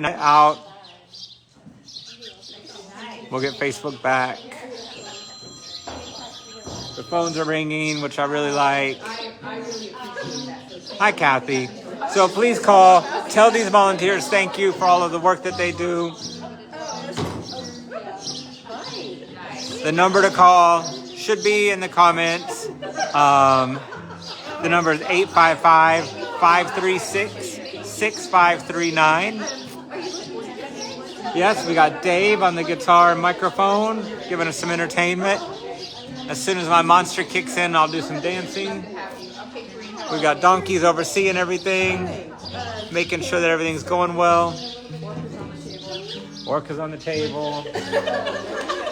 out. We'll get Facebook back. The phones are ringing, which I really like. Hi, Kathy. So please call. Tell these volunteers thank you for all of the work that they do. The number to call should be in the comments. The number is 855-536-6539. Yes, we got Dave on the guitar and microphone, giving us some entertainment. As soon as my monster kicks in, I'll do some dancing. We got donkeys overseeing everything, making sure that everything's going well. Orca's on the table.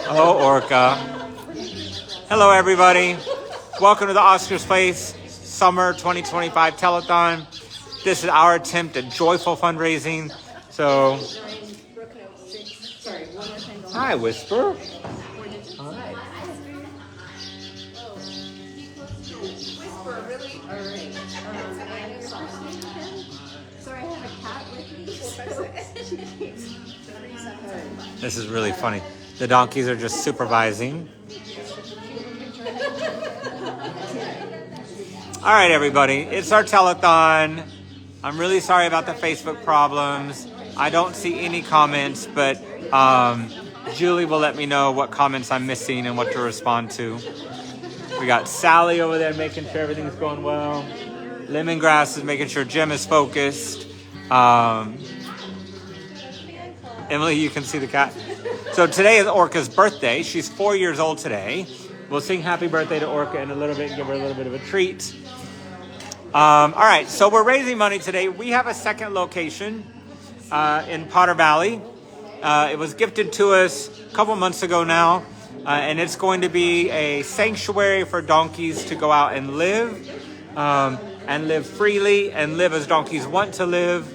Hello, Orca. Hello, everybody. Welcome to the Oscar's Place Summer 2025 Telethon. This is our attempt at joyful fundraising. So, hi, Whisper. Hi. Whisper, really? All right. Sorry, I have a cat with me. This is really funny. The donkeys are just supervising. All right, everybody. It's our telethon. I'm really sorry about the Facebook problems. I don't see any comments, but Julie will let me know what comments I'm missing and what to respond to. We got Sally over there making sure everything's going well. Lemongrass is making sure Jim is focused. Emily, you can see the cat. So today is Orca's birthday. She's 4 years old today. We'll sing happy birthday to Orca in a little bit and give her a little bit of a treat. All right, so we're raising money today. We have a second location in Potter Valley. It was gifted to us a couple months ago now, and it's going to be a sanctuary for donkeys to go out and live freely and live as donkeys want to live.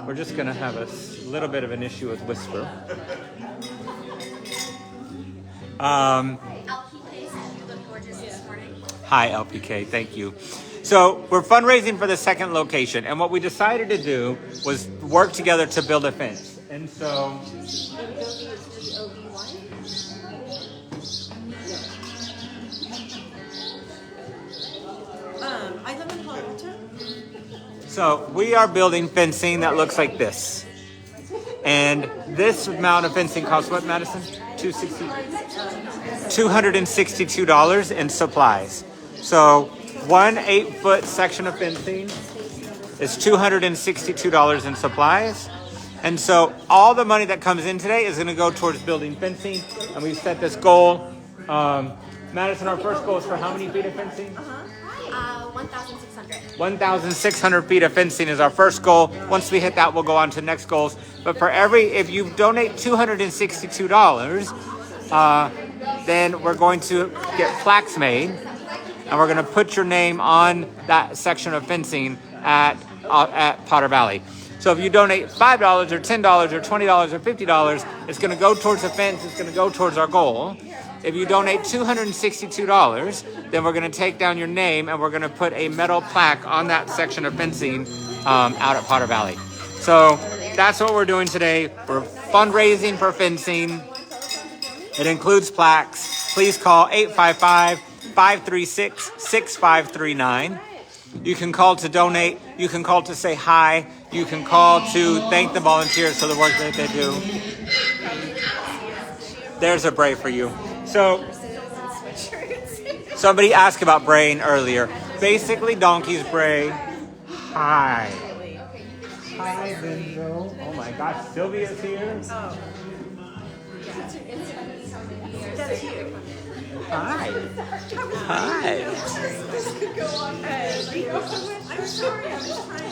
We're just going to have a little bit of an issue with Whisper. LPK said you look gorgeous this morning. Hi, LPK. Thank you. So we're fundraising for the second location, and what we decided to do was work together to build a fence. And so I live in Hamilton. So we are building fencing that looks like this. And this amount of fencing costs what, Madison? $262 in supplies. So one 8-foot section of fencing is $262 in supplies. And so all the money that comes in today is going to go towards building fencing. And we've set this goal. Madison, our first goal is for how many feet of fencing? 1,600. 1,600 feet of fencing is our first goal. Once we hit that, we'll go on to next goals. But if you donate $262, then we're going to get plaques made, and we're going to put your name on that section of fencing at Potter Valley. So if you donate $5 or $10 or $20 or $50, it's going to go towards the fence. It's going to go towards our goal. If you donate $262, then we're going to take down your name and we're going to put a metal plaque on that section of fencing out at Potter Valley. So that's what we're doing today. We're fundraising for fencing. It includes plaques. Please call 855-536-6539. You can call to donate. You can call to say hi. You can call to thank the volunteers for the work that they do. There's a bray for you. So, somebody asked about braying earlier. Basically, donkeys bray. Hi. Hi, Benzo. Oh my gosh, Sylvia's here. Oh. That's you. Hi. Hi. This could go on. I'm sorry, I was trying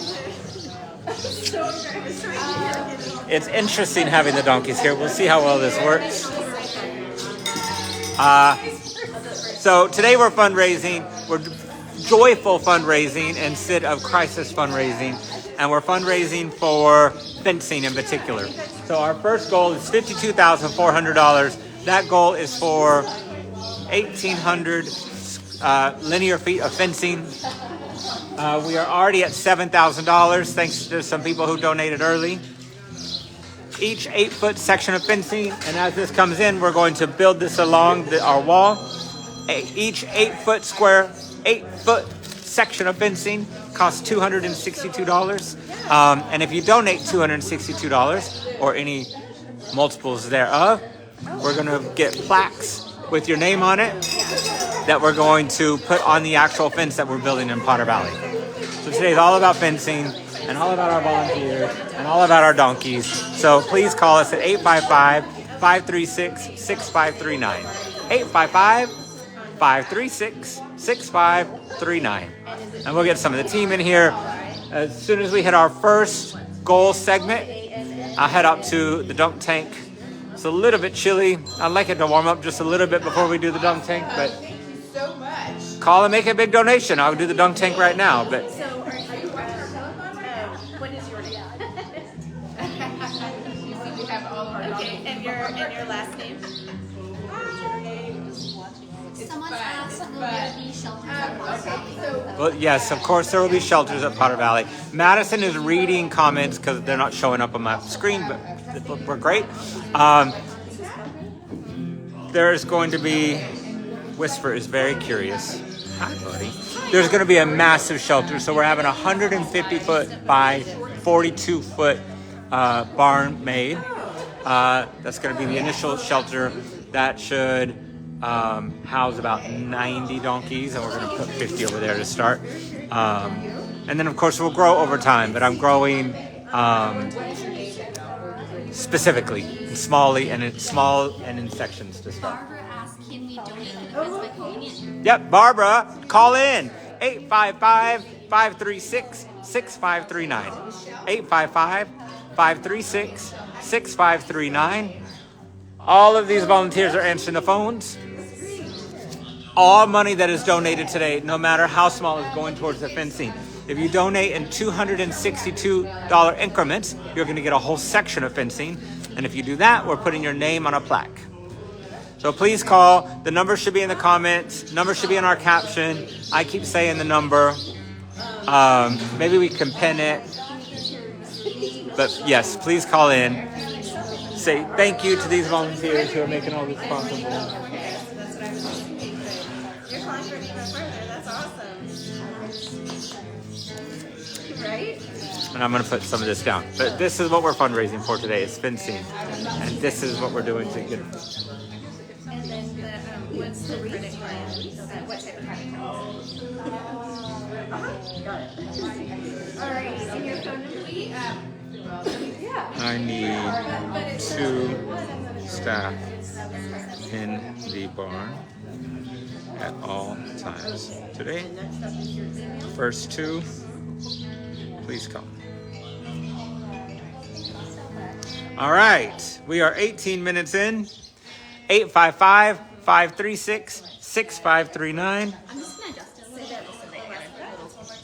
to hear. It's interesting having the donkeys here. We'll see how well this works. So today we're fundraising. We're joyful fundraising instead of crisis fundraising. And we're fundraising for fencing in particular. So our first goal is $52,400. That goal is for 1,800 linear feet of fencing. We are already at $7,000 thanks to some people who donated early. Each 8-foot section of fencing, and as this comes in, we're going to build this along our wall. Each 8-foot section of fencing costs $262. And if you donate $262 or any multiples thereof, we're going to get plaques with your name on it that we're going to put on the actual fence that we're building in Potter Valley. So today is all about fencing and all about our volunteers and all about our donkeys. So please call us at 855-536-6539. 855-536-6539. And we'll get some of the team in here. As soon as we hit our first goal segment, I'll head up to the dunk tank. It's a little bit chilly. I'd like it to warm up just a little bit before we do the dunk tank, but call and make a big donation. I'll do the dunk tank right now. But So, are you watching our telethon? What is your name? We have all of our okay, and your last name? Someone asked, will there be shelters at Potter Valley? well, yes, of course there will be shelters at Potter Valley. Madison is reading comments because they're not showing up on my screen, but we're great. There's going to be, Whisper is very curious. Hi, buddy. There's going to be a massive shelter. So we're having a 150-foot by 42-foot barn made. That's going to be the initial shelter that should house about 90 donkeys, and we're going to put 50 over there to start. And then, of course, we'll grow over time, but I'm growing specifically, small and in sections to start. Barbara asked, can we donate the fence by calling in? Yep, Barbara, call in 855-536-6539. 855-536-6539. All of these volunteers are answering the phones. All money that is donated today, no matter how small, is going towards the fencing. If you donate in $262 increments, you're going to get a whole section of fencing. And if you do that, we're putting your name on a plaque. So please call. The number should be in the comments. Number should be in our caption. I keep saying the number. Maybe we can pin it. But yes, please call in. Say thank you to these volunteers who are making all this possible. Okay, that's what I was thinking. You're conquering even further. That's awesome. Right? And I'm going to put some of this down. But this is what we're fundraising for today, is fencing. And this is what we're doing to get it. And then what's the credit card? What type of credit card? Got it. All right, and your phone number? I need 2 staff in the barn at all times. Today, first 2, please come. All right, we are 18 minutes in. 855-536-6539. I'm just going to adjust it a little bit so they get a little closer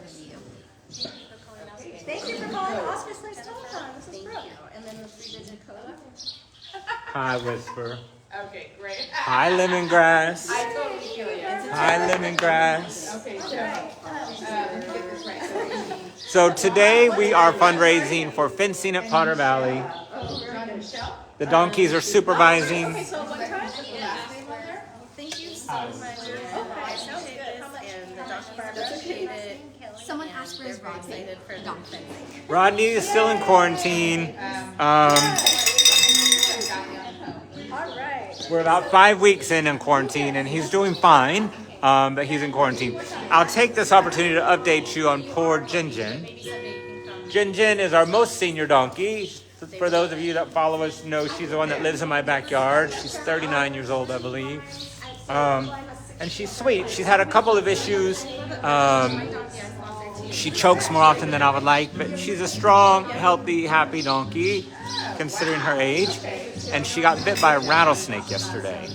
view. Thank you for calling Auspicious Telethon. This is Brooke. And then the 3-digit code. Hi, Whisper. Okay, great. Hi, Lemongrass. I totally feel you. Hi, Lemongrass. Okay, so get this right. So today we are fundraising for fencing at Potter Valley. The donkeys are supervising. So what time? Thank you so much. And the Josh Barbara appreciate it. Someone asked where's Rodney, the donkey. Rodney is still in quarantine. All right. We're about 5 weeks in quarantine, and he's doing fine, but he's in quarantine. I'll take this opportunity to update you on poor Jin Jin. Jin Jin is our most senior donkey. For those of you that follow us know she's the one that lives in my backyard. She's 39 years old, I believe. And she's sweet. She's had a couple of issues. She chokes more often than I would like, but she's a strong, healthy, happy donkey, considering her age. And she got bit by a rattlesnake yesterday.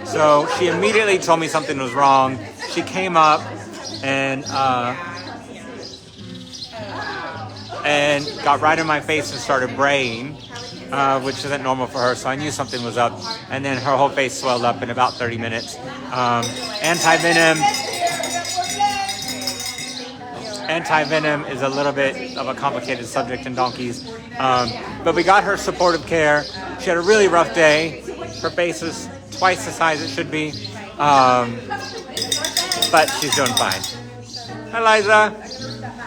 So she immediately told me something was wrong. She came up and got right in my face and started braying, which isn't normal for her. So I knew something was up. And then her whole face swelled up in about 30 minutes. Anti-venom. anti-venom is a little bit of a complicated subject in donkeys. But we got her supportive care. She had a really rough day. Her face is twice the size it should be. But she's doing fine. Hi, Liza.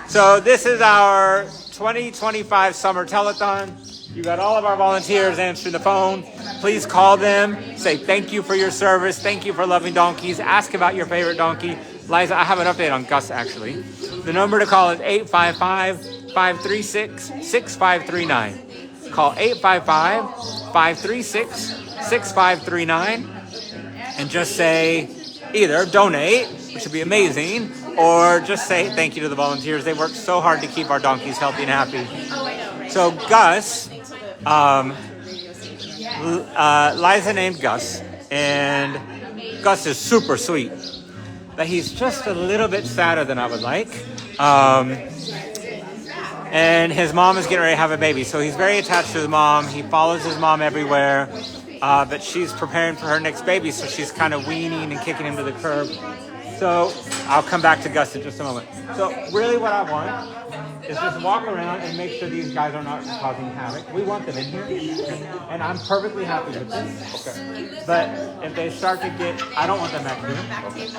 So this is our 2025 summer telethon. You got all of our volunteers answering the phone. Please call them. Say thank you for your service. Thank you for loving donkeys. Ask about your favorite donkey. Liza, I have an update on Gus, actually. The number to call is 855-536-6539. Call 855-536-6539 and just say either donate, which would be amazing, or just say thank you to the volunteers. They work so hard to keep our donkeys healthy and happy. So Gus, Liza named Gus, and Gus is super sweet. But he's just a little bit sadder than I would like. And his mom is getting ready to have a baby, so he's very attached to his mom. He follows his mom everywhere, but she's preparing for her next baby, so she's kind of weaning and kicking him to the curb. So I'll come back to Gus in just a moment. So really what I want is just walk around and make sure these guys are not causing havoc. We want them in here, and I'm perfectly happy with this. Okay. But if they start to get, I don't want them back here. Okay.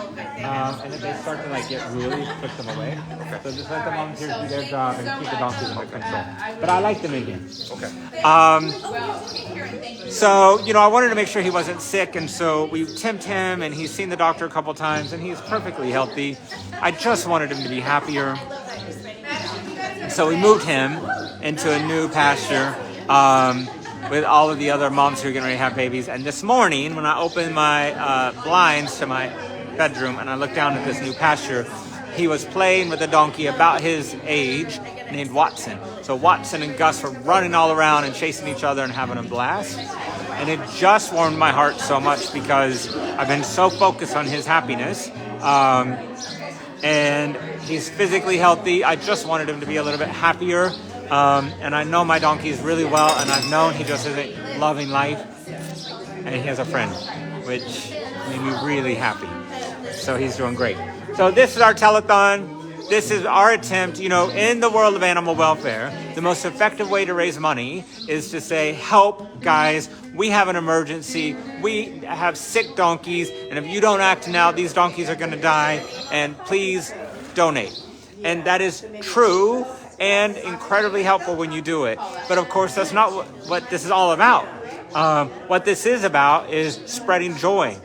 And if they start to get really, push them away. Okay. So just let the volunteers do their job and keep the donkeys under control. But I like them in here. Okay. So, I wanted to make sure he wasn't sick, and so we temped him, and he's seen the doctor a couple times, and he's perfectly healthy. I just wanted him to be happier. So we moved him into a new pasture with all of the other moms who are getting ready to have babies. And this morning, when I opened my blinds to my bedroom and I looked down at this new pasture, he was playing with a donkey about his age named Watson. So Watson and Gus were running all around and chasing each other and having a blast. And it just warmed my heart so much because I've been so focused on his happiness. And he's physically healthy. I just wanted him to be a little bit happier. And I know my donkeys really well, and I've known he just isn't loving life. And he has a friend, which made me really happy. So he's doing great. So this is our telethon. This is our attempt, in the world of animal welfare, the most effective way to raise money is to say, help, guys, we have an emergency. We have sick donkeys, and if you don't act now, these donkeys are going to die, and please donate. And that is true and incredibly helpful when you do it. But of course, that's not what this is all about. What this is about is spreading joy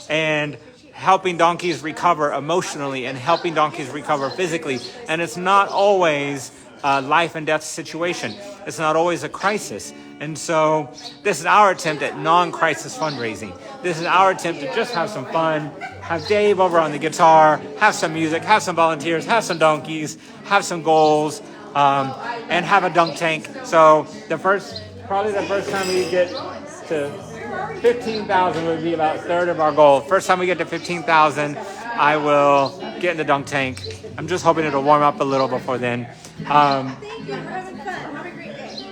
and helping donkeys recover emotionally and helping donkeys recover physically. And it's not always a life and death situation. It's not always a crisis. And so this is our attempt at non-crisis fundraising. This is our attempt to just have some fun, have Dave over on the guitar, have some music, have some volunteers, have some donkeys, have some goals, and have a dunk tank. So probably the first time we get to 15,000 would be about a third of our goal. First time we get to 15,000, I will get in the dunk tank. I'm just hoping it'll warm up a little before then. Thank you. We're having fun. Have a great day.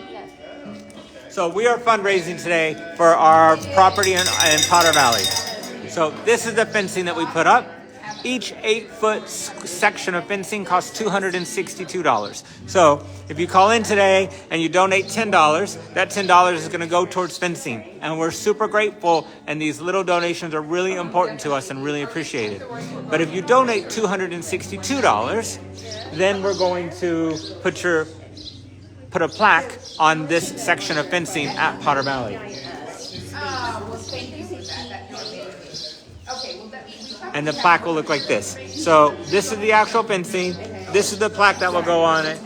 So we are fundraising today for our property in Potter Valley. So this is the fencing that we put up. Each 8-foot section of fencing costs $262. So if you call in today and you donate $10, that $10 is going to go towards fencing. And we're super grateful, and these little donations are really important to us and really appreciated. But if you donate $262, then we're going to put a plaque on this section of fencing at Potter Valley. And the plaque will look like this. So this is the actual fencing. This is the plaque that will go on it.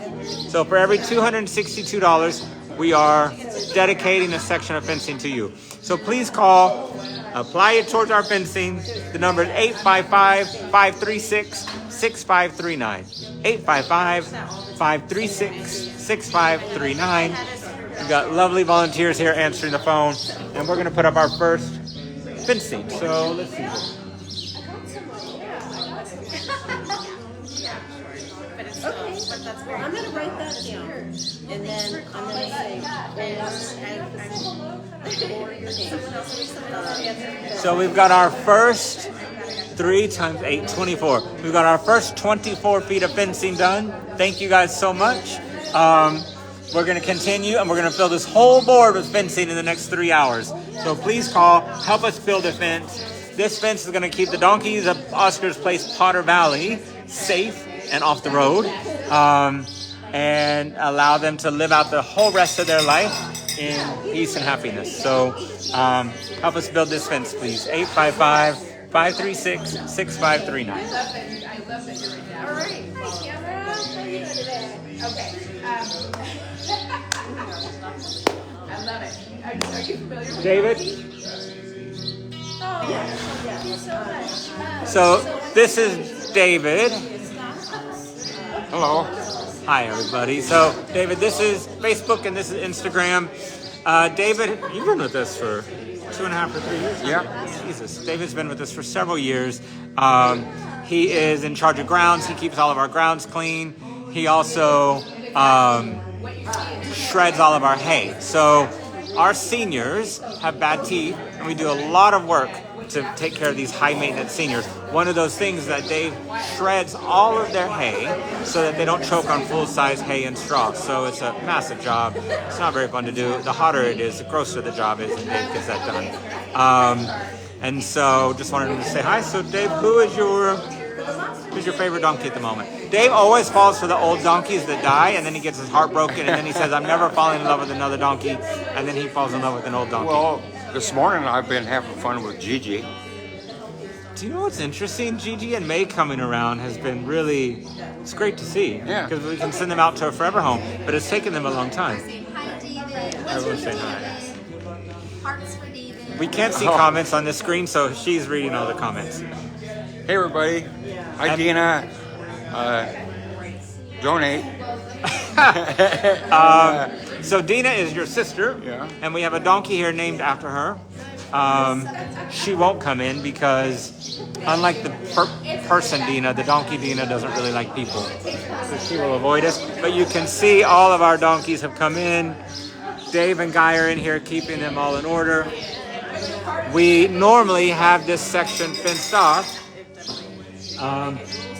So for every $262, we are dedicating a section of fencing to you. So please call, apply it towards our fencing. The number is 855-536-6539. 855-536-6539. We've got lovely volunteers here answering the phone, and we're going to put up our first fencing. So let's see. Okay, I'm going to write that down, and then I'm going to say, So we've got our first 3 times 8, 24. We've got our first 24 feet of fencing done. Thank you guys so much. We're going to continue, and we're going to fill this whole board with fencing in the next 3 hours. So please call, help us build a fence. This fence is going to keep the donkeys of Oscar's Place, Potter Valley, safe and off the road, and allow them to live out the whole rest of their life in peace and happiness. So help us build this fence, please. 855-536-6539. I love that you're right now. All right. Hi, Tamara. How are you doing today? Okay. I love it. Are you familiar with David? Oh, yes. Thank you so much. So this is David. Hello. Hi, everybody. So, David, this is Facebook and this is Instagram. David, you've been with us for 2.5 or 3 years. Yeah. Jesus. David's been with us for several years. He is in charge of grounds. He keeps all of our grounds clean. He also shreds all of our hay. So, our seniors have bad teeth, and we do a lot of work to take care of these high-maintenance seniors. One of those things that Dave shreds all of their hay so that they don't choke on full-size hay and straw. So it's a massive job. It's not very fun to do. The hotter it is, the grosser the job is, and Dave gets that done. And so just wanted to say hi. So Dave, who's your favorite donkey at the moment? Dave always falls for the old donkeys that die, and then he gets his heart broken, and then he says, I'm never falling in love with another donkey, and then he falls in love with an old donkey. Well, this morning I've been having fun with Gigi. Do you know what's interesting? Gigi and May coming around has been really, it's great to see. Yeah. Because we can send them out to a forever home, but it's taken them a long time. Hi, David. Everyone say hi. Hearts for David. We can't see comments on the screen, so she's reading all the comments. Hey everybody. Hi Dina. Donate. So Dina is your sister, Yeah. and we have a donkey here named after her. She won't come in because, unlike the person Dina, the donkey Dina doesn't really like people. So she will avoid us. But you can see all of our donkeys have come in. Dave and Guy are in here keeping them all in order. We normally have this section fenced off,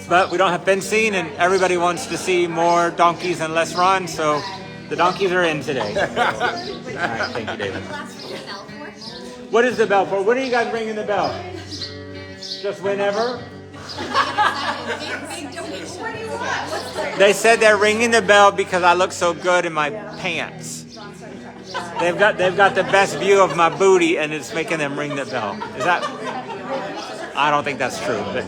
but we don't have fencing, and everybody wants to see more donkeys and less run, so the donkeys are in today. All right, thank you, David. What is the bell for? When are you guys ringing the bell? Just whenever? They said they're ringing the bell because I look so good in my pants. They've got the best view of my booty, and it's making them ring the bell. Is that? I don't think that's true, but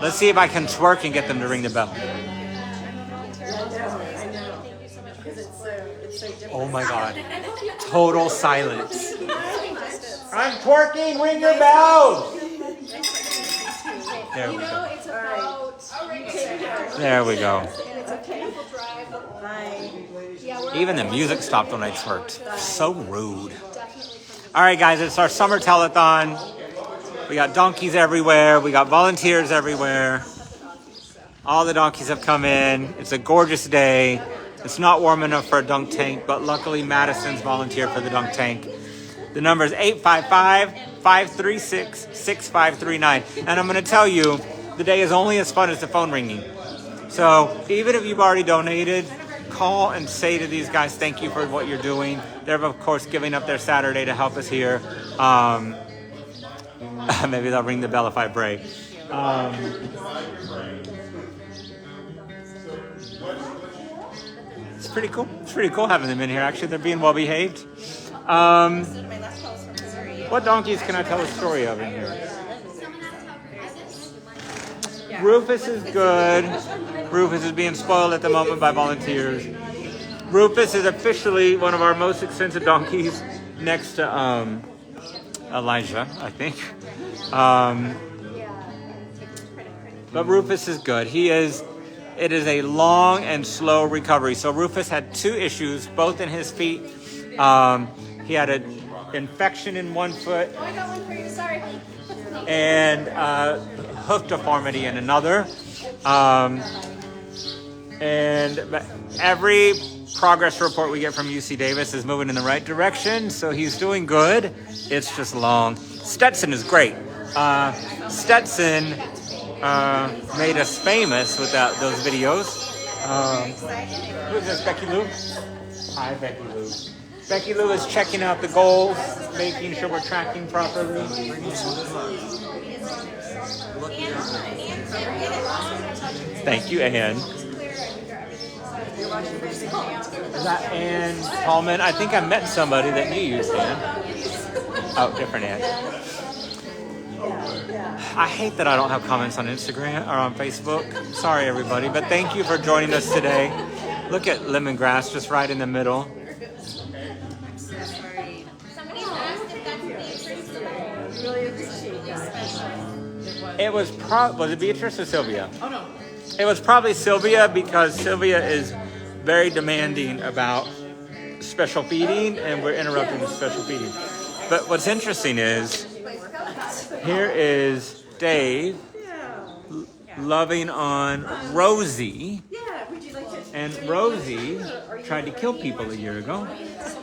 let's see if I can twerk and get them to ring the bell. Oh my God. Total silence. I'm twerking, ring your bells! There we go. It's about There we go. it's a painful drive. Bye. Yeah, we're Even the music stopped when I twerked. So rude. All right, guys, it's our summer telethon. We got donkeys everywhere. We got volunteers everywhere. All the donkeys have come in. It's a gorgeous day. It's not warm enough for a dunk tank, but luckily Madison's volunteered for the dunk tank. The number is 855-536-6539. And I'm going to tell you, the day is only as fun as the phone ringing. So even if you've already donated, call and say to these guys, thank you for what you're doing. They're, of course, giving up their Saturday to help us here. Maybe they'll ring the bell if I break. It's pretty cool. It's pretty cool having them in here, actually. They're being well behaved. What donkeys can I tell a story of in here? Rufus is good. Rufus is being spoiled at the moment by volunteers. Rufus is officially one of our most expensive donkeys, next to Elijah, I think. But Rufus is good. It is a long and slow recovery. So Rufus had 2 issues, both in his feet. He had an infection in one foot. I got one for you. Sorry. And hoof deformity in another. But every progress report we get from UC Davis is moving in the right direction, so he's doing good. It's just long. Stetson is great. Stetson made us famous with those videos. Who's this, Becky Lou? Hi, Becky Lou. Becky Lou is checking out the goals, making sure we're tracking properly. Thank you, Ann. Is that Ann Tallman? I think I met somebody that you used, Ann. Oh, different Ann. I hate that I don't have comments on Instagram or on Facebook. Sorry, everybody, but thank you for joining us today. Look at lemongrass just right in the middle. It was it Beatrice or Sylvia? Oh no. It was probably Sylvia because Sylvia is very demanding about special feeding and we're interrupting the special feeding. But what's interesting is, here is Dave loving on Rosie. And Rosie tried to kill people a year ago.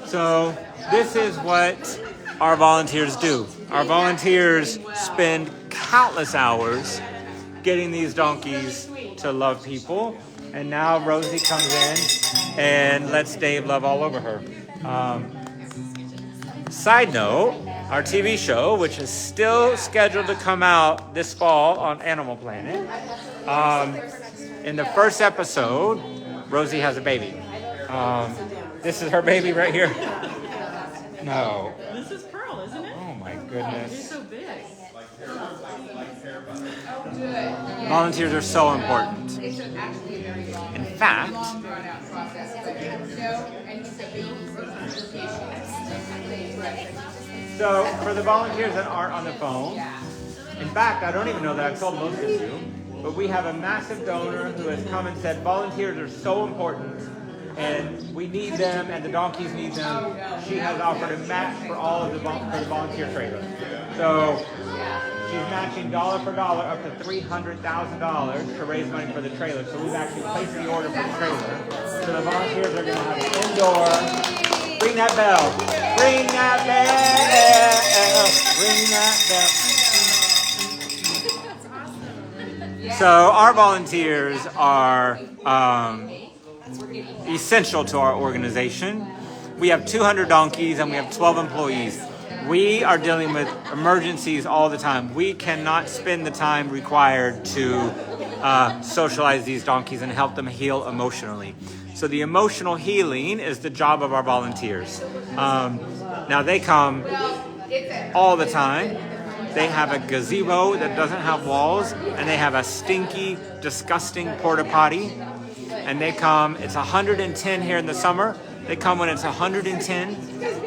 So this is what our volunteers do. Our volunteers spend countless hours getting these donkeys to love people. And now Rosie comes in and lets Dave love all over her. Side note, our TV show, which is still scheduled to come out this fall on Animal Planet, in the first episode, Rosie has a baby. This is her baby right here. No. This is Pearl, isn't it? Oh my He's goodness. so big. Volunteers are so important. In fact, so for the volunteers that aren't on the phone, in fact, I don't even know that I've told most of you, but we have a massive donor who has come and said volunteers are so important and we need them and the donkeys need them. She has offered a match for all of the volunteer trailers. So she's matching dollar for dollar up to $300,000 to raise money for the trailer. So we've actually placed the order for the trailer. So the volunteers are going to have an indoor. Ring that bell. Ring that bell. Ring that bell. So our volunteers are essential to our organization. We have 200 donkeys and we have 12 employees. We are dealing with emergencies all the time. We cannot spend the time required to socialize these donkeys and help them heal emotionally. So the emotional healing is the job of our volunteers. Now they come all the time. They have a gazebo that doesn't have walls, and they have a stinky, disgusting porta potty. And they come, it's 110 here in the summer. They come when it's 110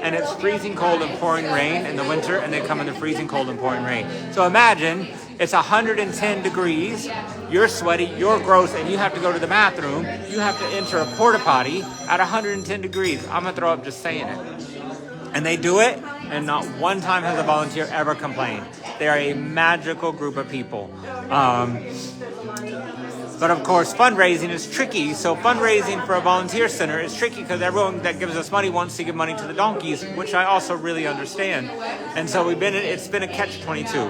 and it's freezing cold and pouring rain in the winter, and they come in the freezing cold and pouring rain. So imagine it's 110 degrees, you're sweaty, you're gross, and you have to go to the bathroom. You have to enter a porta potty at 110 degrees. I'm gonna throw up just saying it. And they do it, and not one time has a volunteer ever complained. They are a magical group of people. But of course, fundraising is tricky. So fundraising for a volunteer center is tricky because everyone that gives us money wants to give money to the donkeys, which I also really understand. And so it's been a catch-22.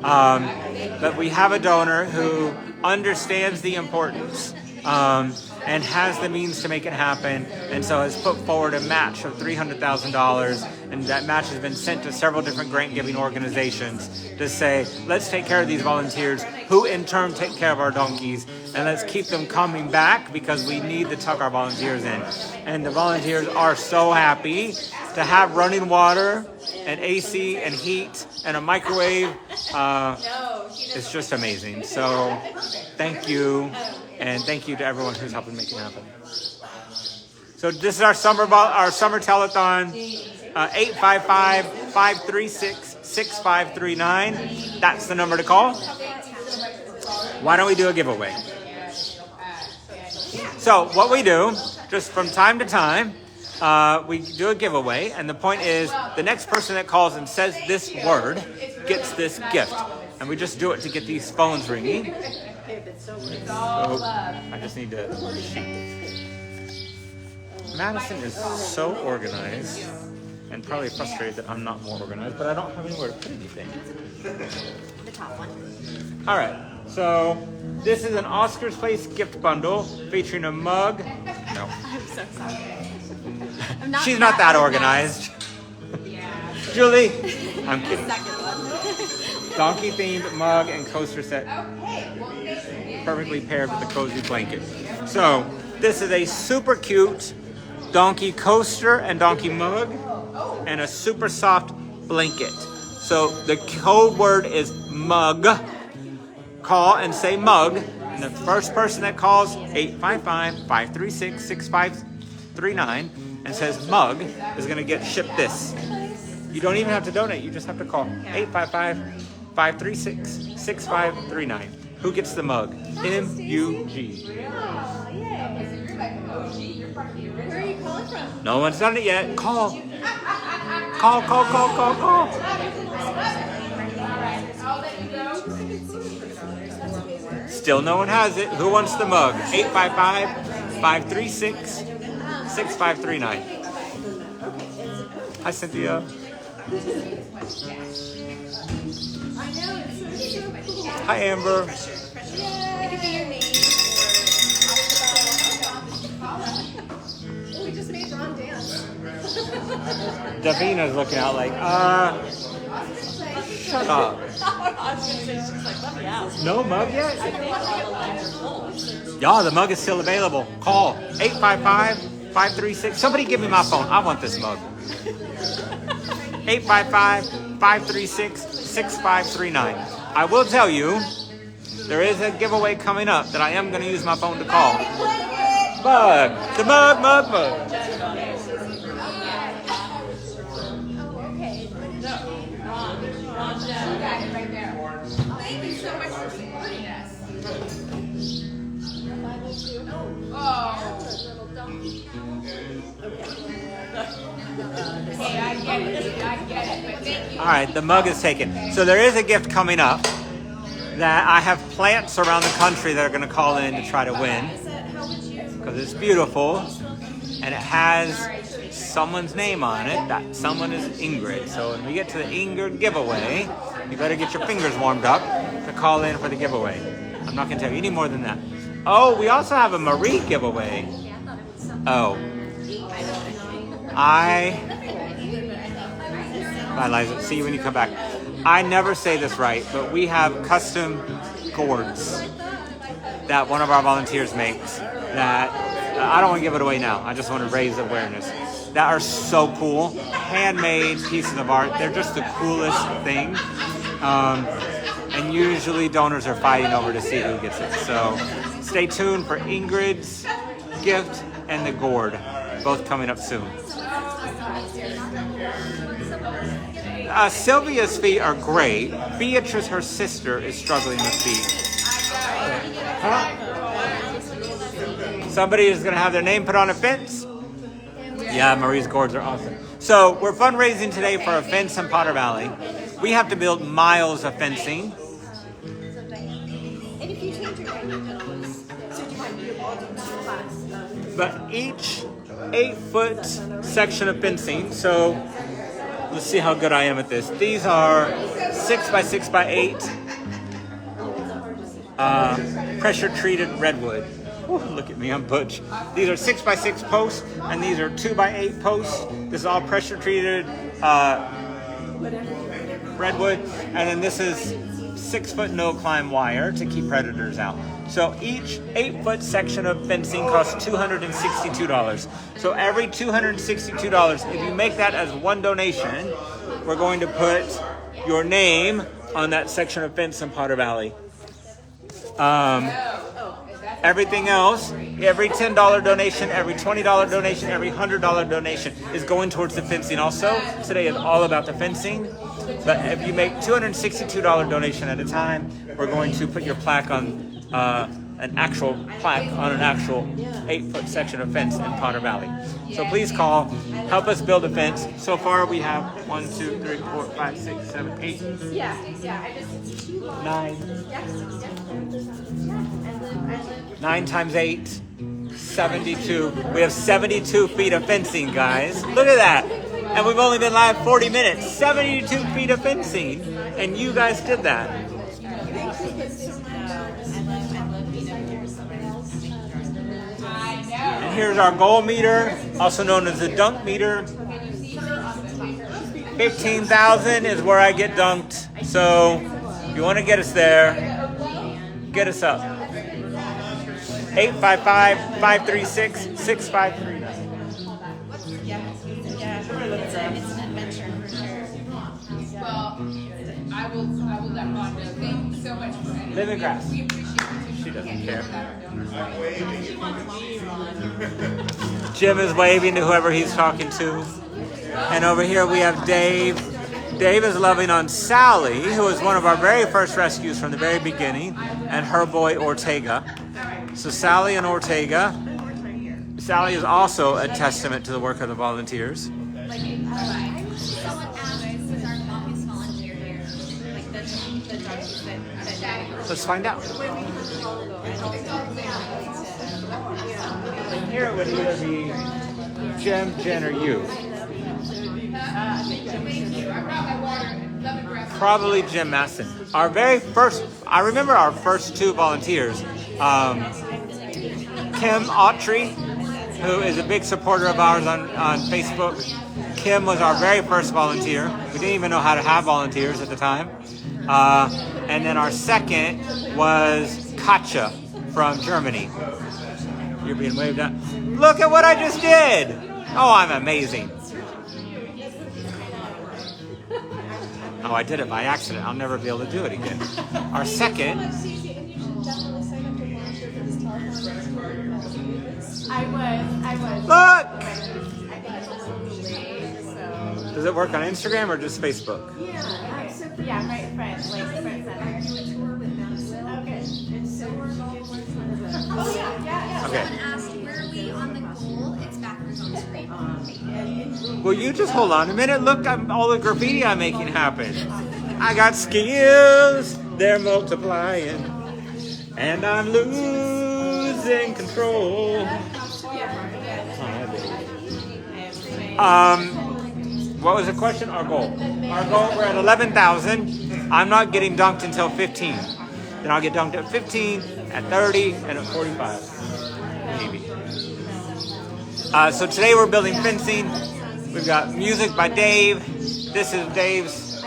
But we have a donor who understands the importance and has the means to make it happen, and so has put forward a match of $300,000, and that match has been sent to several different grant-giving organizations to say, let's take care of these volunteers, who in turn take care of our donkeys, and let's keep them coming back because we need to tuck our volunteers in. And the volunteers are so happy to have running water and AC and heat and a microwave. It's just amazing. So thank you. And thank you to everyone who's helping make it happen. So this is our summer telethon, 855-536-6539. That's the number to call. Why don't we do a giveaway? So what we do, just from time to time, we do a giveaway. And the point is, the next person that calls and says this word gets this gift. And we just do it to get these phones ringing. So I just need to Madison is so organized and probably frustrated that I'm not more organized, but I don't have anywhere to put anything. The top one. All right, so this is an Oscar's Place gift bundle featuring a mug. No, I'm so sorry. I'm not she's not that organized. Julie, I'm kidding. Second one. Donkey themed mug and coaster set, perfectly paired with a cozy blanket. So this is a super cute donkey coaster and donkey mug, and a super soft blanket. So the code word is mug. Call and say mug, and the first person that calls 855-536-6539 and says mug is going to get shipped this. You don't even have to donate, you just have to call 855-536-6539. Who gets the mug? M-U-G. Oh, yay. Where are you calling from? No one's done it yet. Call. Call. Still no one has it. Who wants the mug? 855-536-6539. Hi, Cynthia. Hi, Amber. It could be your name or... We just made Ron dance. Davina's looking out like, shut up. I was gonna say, she's like, let me out. No mug yet? I think all the lines are full. Yeah, the mug is still available. Call 855-536. Somebody give me my phone. I want this mug. 855-536-6539. I will tell you, there is a giveaway coming up that I am going to use my phone to call. Mug. The mug. Thank you so much for supporting us. Oh. Hey, I get it, but thank you. All right, the mug is taken. So there is a gift coming up that I have plants around the country that are going to call in to try to win because it's beautiful and it has someone's name on it. That someone is Ingrid. So when we get to the Ingrid giveaway, you better get your fingers warmed up to call in for the giveaway. I'm not going to tell you any more than that. Oh, we also have a Marie giveaway. Oh. Bye, Liza. See you when you come back. I never say this right, but we have custom gourds that one of our volunteers makes that I don't want to give it away now. I just want to raise awareness. That are so cool. Handmade pieces of art. They're just the coolest thing. And usually donors are fighting over to see who gets it. So stay tuned for Ingrid's gift and the gourd. Both coming up soon. Sylvia's feet are great. Beatrice, her sister, is struggling with feet. Huh? Somebody is going to have their name put on a fence? Yeah, Marie's gourds are awesome. So we're fundraising today for a fence in Potter Valley. We have to build miles of fencing. And if you change your mind, you can always... So do you want to do all class? But each 8-foot section of fencing, so let's see how good I am at this. These are 6x6x8 pressure treated redwood. Whew, look at me, I'm butch. These are 6x6 posts, and these are 2x8 posts. This is all pressure treated redwood, and then this is 6-foot no climb wire to keep predators out. So each 8-foot section of fencing costs $262. So every $262, if you make that as one donation, we're going to put your name on that section of fence in Potter Valley. Everything else, every $10 donation, every $20 donation, every $100 donation is going towards the fencing also. Today is all about the fencing. But if you make $262 donation at a time, we're going to put your plaque on an actual 8-foot section of fence in Potter Valley. So please call, help us build a fence. So far we have 1, 2, 3, 4, 5, 6, 7, 8, 9 times 8, 72. We have 72 feet of fencing, guys. Look at that. And we've only been live 40 minutes, 72 feet of fencing, and you guys did that. And here's our goal meter, also known as the dunk meter. 15,000 is where I get dunked. So if you want to get us there, get us up. 855-536-6539. It's an adventure for sure. Well, I will let Ron know. Thank you so much for it. Living grass. We appreciate it. She doesn't care. Jim is waving to whoever he's talking to. And over here we have Dave. Dave is loving on Sally, who was one of our very first rescues from the very beginning, and her boy Ortega. So Sally and Ortega. Sally is also a testament to the work of the volunteers. Someone asked, who's our longest volunteer here? Like the donkeys that Let's find out. Here it would either be Jim, Jen, or you. Probably Jim Masson. Our very first, I remember our first two volunteers. Kim Autry, who is a big supporter of ours on Facebook. Kim was our very first volunteer. We didn't even know how to have volunteers at the time. And then our second was Katja from Germany. You're being waved at. Look at what I just did! Oh, I'm amazing. Oh, I did it by accident. I'll never be able to do it again. Our second. I was. Look! Does it work on Instagram or just Facebook? Yeah, my friend, like friends that are Okay. Someone asked, where are we on the goal? It's backwards on the screen. Well, you just hold on a minute. Look, all the graffiti I'm making happen. I got skills, they're multiplying, and I'm losing control. What was the question? Our goal. Our goal, we're at 11,000. I'm not getting dunked until 15. Then I'll get dunked at 15, at 30, and at 45. Maybe. So today we're building fencing. We've got music by Dave. This is Dave's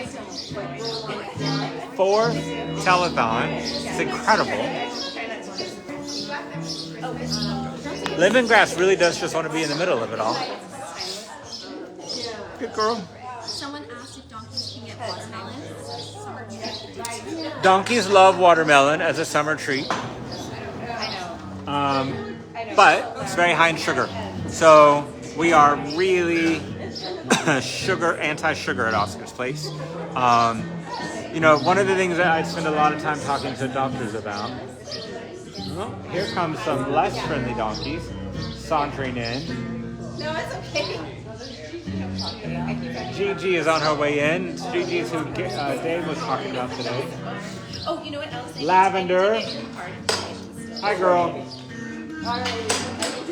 fourth telethon. It's incredible. Lemongrass really does just want to be in the middle of it all. Good girl. Someone asked if donkeys can get watermelon. Donkeys love watermelon as a summer treat. But it's very high in sugar. So we are really anti-sugar at Oscar's Place. You know, one of the things that I spend a lot of time talking to doctors about. Oh, here comes some less friendly donkeys sauntering in. No, it's okay. Gigi is on her way in. Gigi is who Dave was talking about today. Oh, you know what else? Lavender. Hi, girl. All right.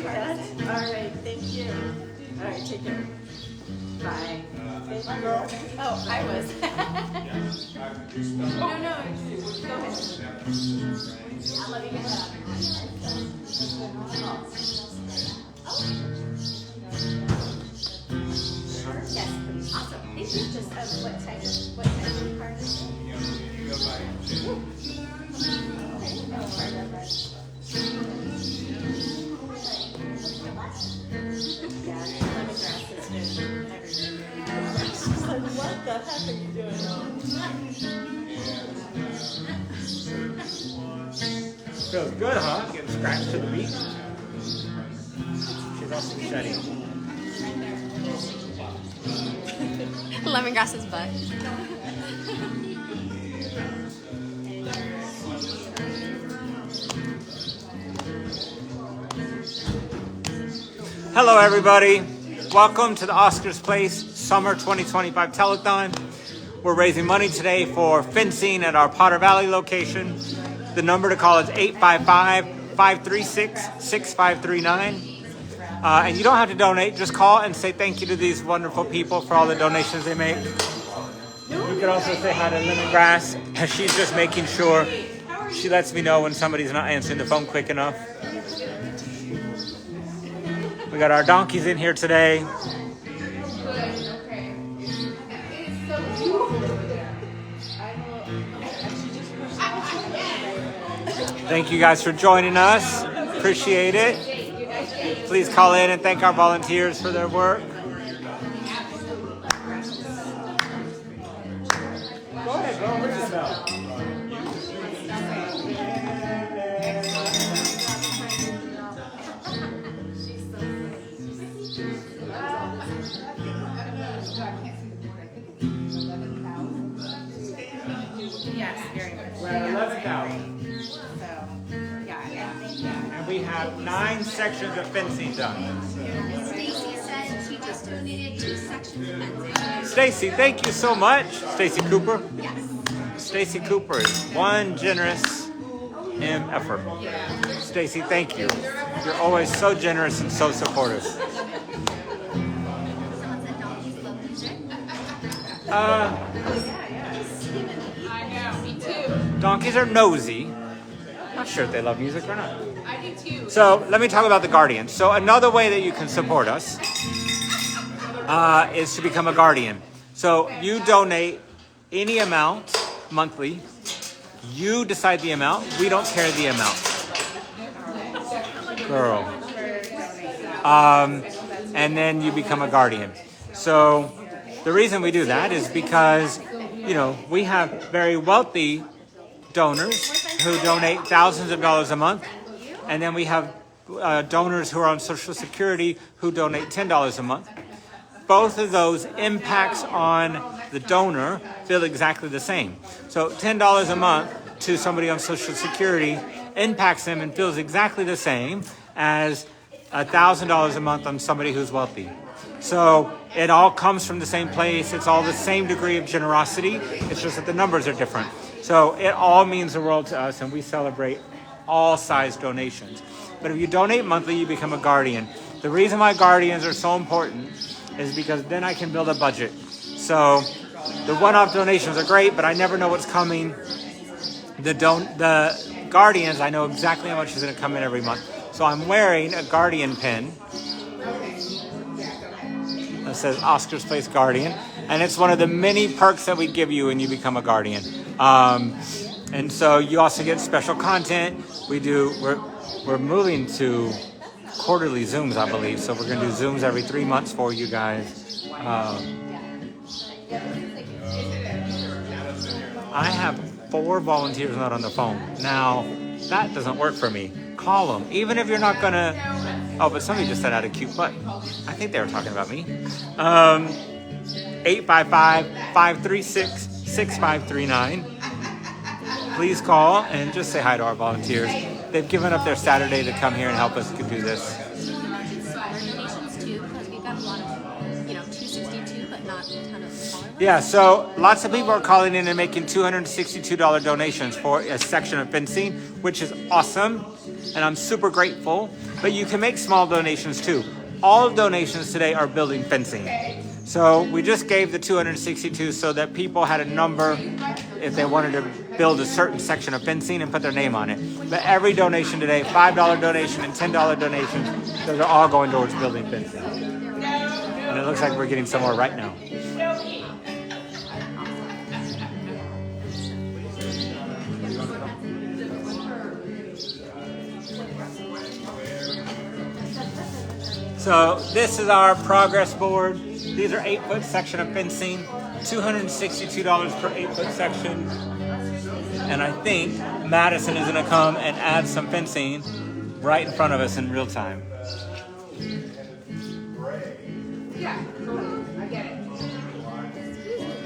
All right. Thank you. All right. Take care. Bye. Thank you. Oh, I was. No. Go ahead. I'll let you get that. Yes, please. Awesome. Thank you. Just what type of card is it? What the heck are you doing? Feels good, huh? Getting scratched to the beat. She's also shedding. Lemongrass's butt. Hello, everybody. Welcome to the Oscar's Place Summer 2025 Telethon. We're raising money today for fencing at our Potter Valley location. The number to call is 855-536-6539. And you don't have to donate. Just call and say thank you to these wonderful people for all the donations they make. You can also say hi to Lemongrass. She's just making sure. She lets me know when somebody's not answering the phone quick enough. We got our donkeys in here today. Thank you guys for joining us. Appreciate it. Please call in and thank our volunteers for their work. Go ahead, girl. Ring the bell. Yes, very much. We're at 11,000. So, yeah. And we have 9 sections of fencing done. Stacy said she just donated 2 sections of fencing. Stacy, thank you so much. Stacy Cooper. Yes. Stacy Cooper is one generous effort. Stacy, thank you. You're always so generous and so supportive. Someone said donkeys love music. I know, me too. Donkeys are nosy. Not sure if they love music or not. I do too. So let me talk about the Guardian. So another way that you can support us is to become a Guardian. So you donate any amount monthly. You decide the amount. We don't carry the amount. Girl. And then you become a Guardian. So the reason we do that is because, we have very wealthy donors who donate thousands of dollars a month. And then we have donors who are on Social Security who donate $10 a month. Both of those impacts on the donor feel exactly the same. So $10 a month to somebody on Social Security impacts them and feels exactly the same as $1,000 a month on somebody who's wealthy. So it all comes from the same place. It's all the same degree of generosity. It's just that the numbers are different. So it all means the world to us, and we celebrate all size donations. But if you donate monthly, you become a Guardian. The reason why Guardians are so important is because then I can build a budget. So the one-off donations are great, but I never know what's coming. The Guardians, I know exactly how much is going to come in every month. So I'm wearing a Guardian pin that says Oscar's Place Guardian, and it's one of the many perks that we give you when you become a Guardian. And so you also get special content. We're moving to quarterly Zooms, I believe. So we're going to do Zooms every 3 months for you guys. I have 4 volunteers not on the phone. Now, that doesn't work for me. Call them. Even if you're not going to... Oh, but somebody just said I had a cute butt. I think they were talking about me. 855-536-6539. Please call and just say hi to our volunteers. They've given up their Saturday to come here and help us do this. Donations too, because we've got a lot of, 262, but not a ton of smaller ones. Yeah, so lots of people are calling in and making $262 donations for a section of fencing, which is awesome, and I'm super grateful. But you can make small donations too. All donations today are building fencing. So we just gave the 262 so that people had a number if they wanted to build a certain section of fencing and put their name on it. But every donation today, $5 donation and $10 donations, those are all going towards building fencing. And it looks like we're getting somewhere right now. So this is our progress board. These are 8-foot section of fencing, $262 per 8-foot section. And I think Madison is gonna come and add some fencing right in front of us in real time. Yeah, I get it.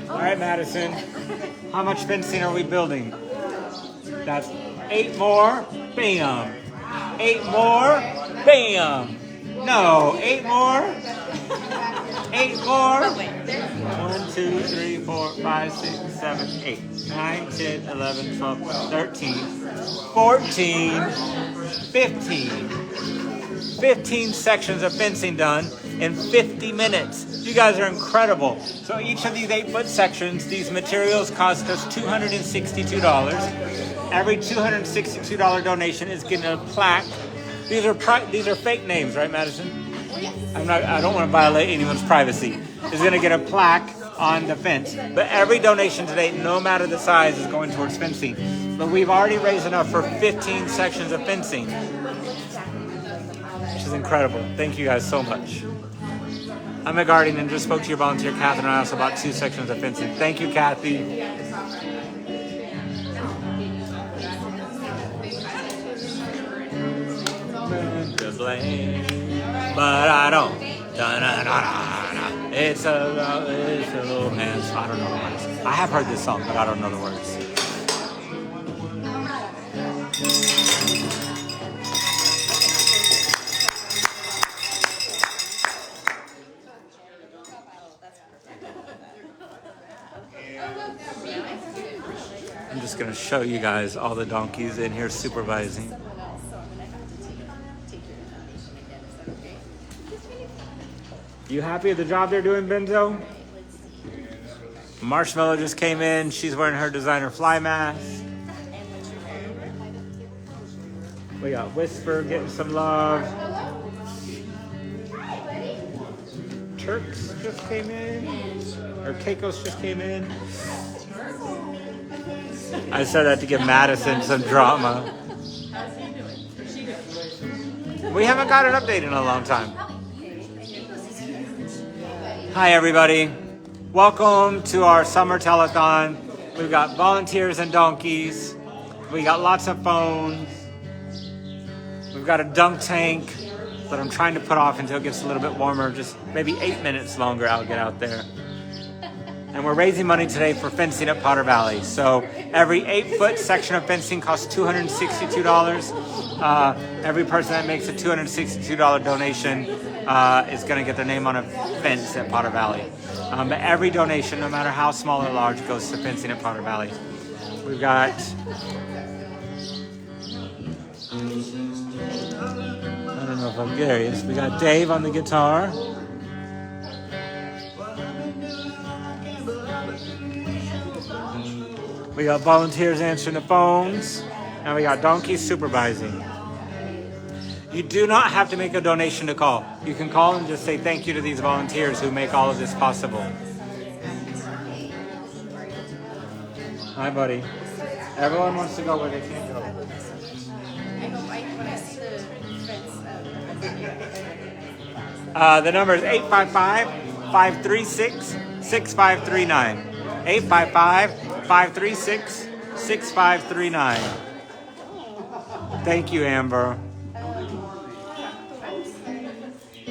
All right, Madison, how much fencing are we building? That's 8 more, bam. 8 more, bam. No, 8 more. 8 more. 1, 2, 3, 4, 5, 6, 7, 8, 9, 10, 11, 12, 13, 14, 15. 15 sections of fencing done in 50 minutes. You guys are incredible. So each of these 8-foot sections, these materials cost us $262. Every $262 donation is getting a plaque. These are fake names, right, Madison? I don't want to violate anyone's privacy. Is going to get a plaque on the fence. But every donation today, no matter the size, is going towards fencing. But we've already raised enough for 15 sections of fencing, which is incredible. Thank you guys so much. I'm a guardian and just spoke to your volunteer, Catherine. I also bought 2 sections of fencing. Thank you, Kathy. But I don't. It's a little man's. I don't know the words. I have heard this song, but I don't know the words. I'm just going to show you guys all the donkeys in here supervising. You happy with the job they're doing, Benzo? Marshmallow just came in. She's wearing her designer fly mask. We got Whisper getting some love. Turks just came in. Or Keikos just came in. I said that to give Madison some drama. We haven't got an update in a long time. Hi everybody, welcome to our summer telethon. We've got volunteers and donkeys. We got lots of phones. We've got a dunk tank that I'm trying to put off until it gets a little bit warmer. Just maybe 8 minutes longer I'll get out there. And we're raising money today for fencing at Potter Valley. So every 8-foot section of fencing costs $262. Every person that makes a $262 donation is going to get their name on a fence at Potter Valley. But every donation, no matter how small or large, goes to fencing at Potter Valley. We've got... I don't know if I'm curious. We got Dave on the guitar. We got volunteers answering the phones. And we got donkeys supervising. You do not have to make a donation to call. You can call and just say thank you to these volunteers who make all of this possible. Hi, buddy. Everyone wants to go where they can't go. The number is 855-536-6539. 855-536-6539. Thank you, Amber.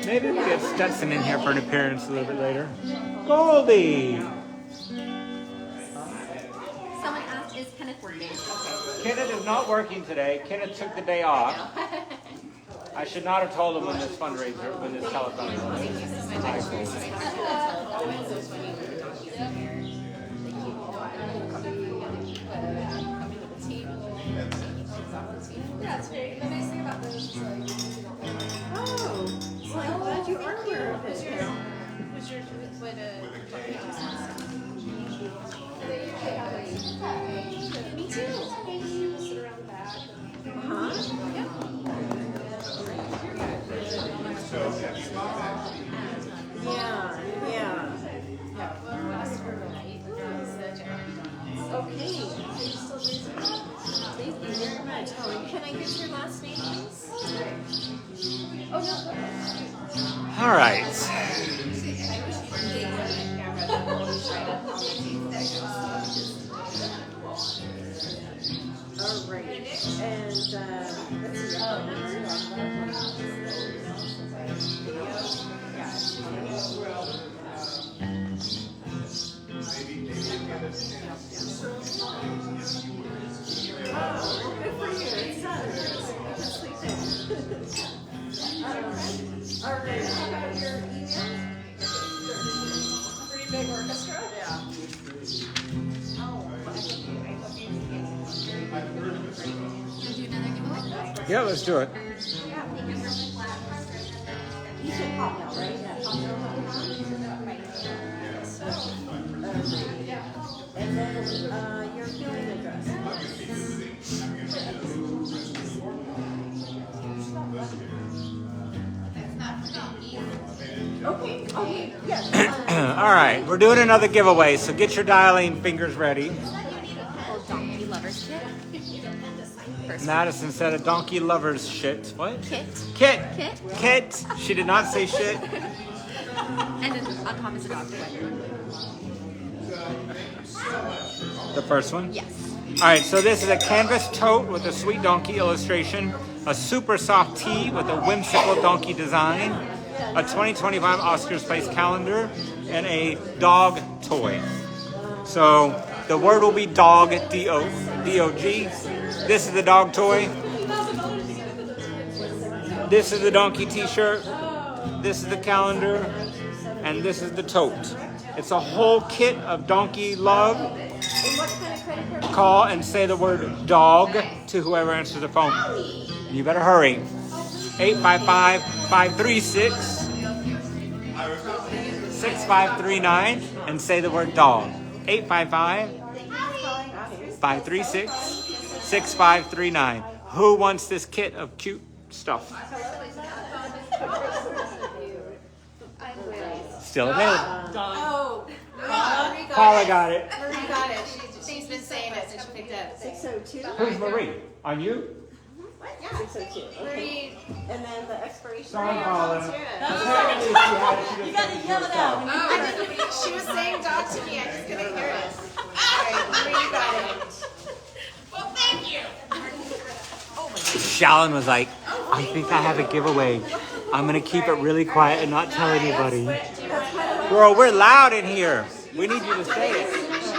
Maybe we'll get Stetson in here for an appearance a little bit later. Goldie! Someone asked, is Kenneth working? Okay. Kenneth is not working today. Kenneth took the day off. I should not have told him when this fundraiser, when this telethon was. That's great. The nice thing about those is like, Oh, so I'm glad you are aware of it. was your what me too. Sit around the back. Huh? Yeah, yeah. Okay. Thank you very much. Oh, can I get your last name, please? Oh, no. All right. All right. And, let's see. Good for you. It's Saturday. All right. How about your email? Pretty big orchestra? Yeah. Yeah, let's do it. Yeah, thank you for the class. Okay, okay, yes. All right, we're doing another giveaway, so get your dialing fingers ready. Little donkey lovers kit. First Madison said a donkey lover's shit. What? kit. Kit. Kit. Kit. She did not say shit. And then on top is a dog toy. The first one? Yes. All right, so this is a canvas tote with a sweet donkey illustration, a super soft tee with a whimsical donkey design, a 2025 Oscars Place calendar, and a dog toy. So the word will be dog, D-O-G. This is the dog toy. This is the donkey t-shirt. This is the calendar. And this is the tote. It's a whole kit of donkey love. Call and say the word dog to whoever answers the phone. You better hurry. 855-536-6539 and say the word dog. 855-536-6539. Who wants this kit of cute stuff? Still available. Oh, Paula got it. Marie got it. She's been saying it since she picked up. 602. Who's Marie? Are you? Yeah. 602. Okay. And then the expiration. Sorry, Paula. Apparently You gotta yell it out. She was saying dog to me. I just couldn't hear it. Alright, Marie got it. Well, thank you. Shallon was like, I think I have a giveaway. I'm gonna keep it really quiet and not tell anybody. Girl, we're loud in here. We need you to say it.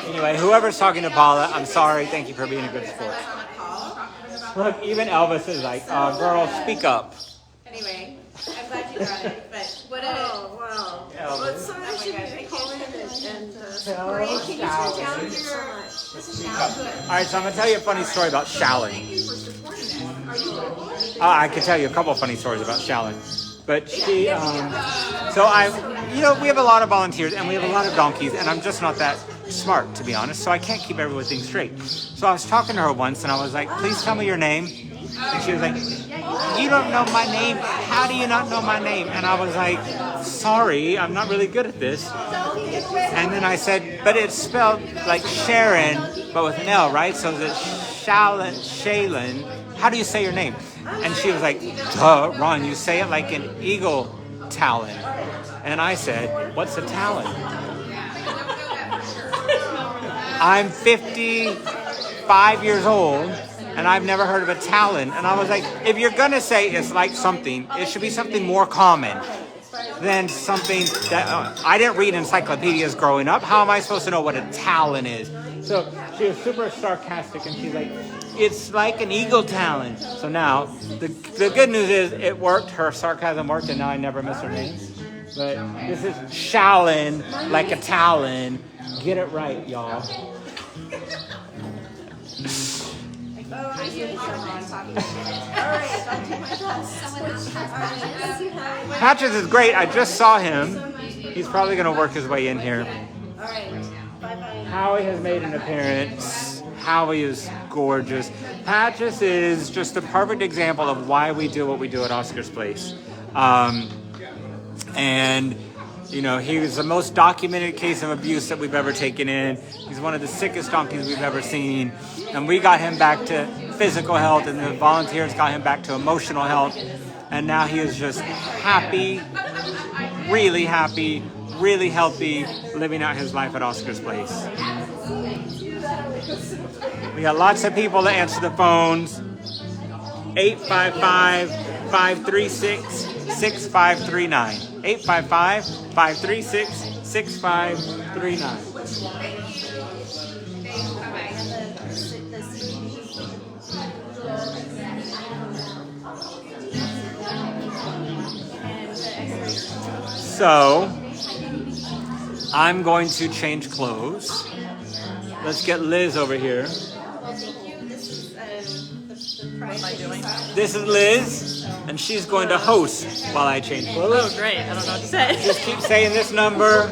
Anyway, whoever's talking to Paula, I'm sorry. Thank you for being a good sport. Look, even Elvis is like, girl, speak up. Anyway, I'm glad you got it. But what a Oh, wow. Well, Elvis. somebody should call in and Tell Marie, can you turn Shallon. down your... All right, so I'm gonna tell you a funny story about Shallon. I can tell you a couple of funny stories about Shallon. But she, so we have a lot of volunteers and we have a lot of donkeys, and I'm just not that smart, to be honest, so I can't keep everything straight. So I was talking to her once and I was like, please tell me your name. And she was like, you don't know my name. How do you not know my name? And I was like, sorry, I'm not really good at this. And then I said, but it's spelled like Sharon, but with an L, right? So it's Shaylin. How do you say your name? And she was like, duh, Ron, you say it like an eagle talon. And I said, what's a talon? I'm 55 years old, and I've never heard of a talon. And I was like, if you're going to say it's like something, it should be something more common than something that I didn't read encyclopedias growing up. How am I supposed to know what a talon is? So she was super sarcastic, and she's like, it's like an eagle talon. So now, the good news is it worked. Her sarcasm worked, and now I never miss her name. But this is Shallon, like a talon. Get it right, y'all. Patches is great. I just saw him. He's probably going to work his way in here. Howie has made an appearance. Howie is gorgeous. Patches is just a perfect example of why we do what we do at Oscars Place. And, you know, he was the most documented case of abuse that we've ever taken in. He's one of the sickest donkeys we've ever seen. And we got him back to physical health, and the volunteers got him back to emotional health. And now he is just happy, really healthy, living out his life at Oscars Place. We got lots of people to answer the phones. 855-536-6539. 855-536-6539. So, I'm going to change clothes. Let's get Liz over here. This is Liz, and she's going to host while I change clothes. Oh, great. I don't know what to say. Just keep saying this number.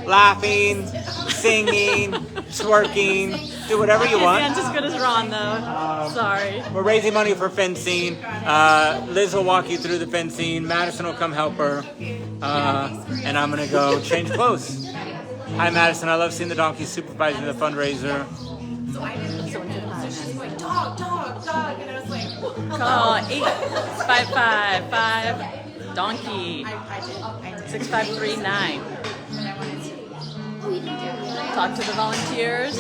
laughing, singing, twerking, do whatever you want. Can't as good as Ron though. Sorry. We're raising money for fencing. Liz will walk you through the fencing. Madison will come help her. And I'm gonna go change clothes. Hi Madison, I love seeing the donkeys supervising the fundraiser. So I didn't hear it. So she's going, dog, dog, dog. And I was like, Call 855 donkey I did. 6539. But I wanted to. Oh, you can do it. Talk to the volunteers.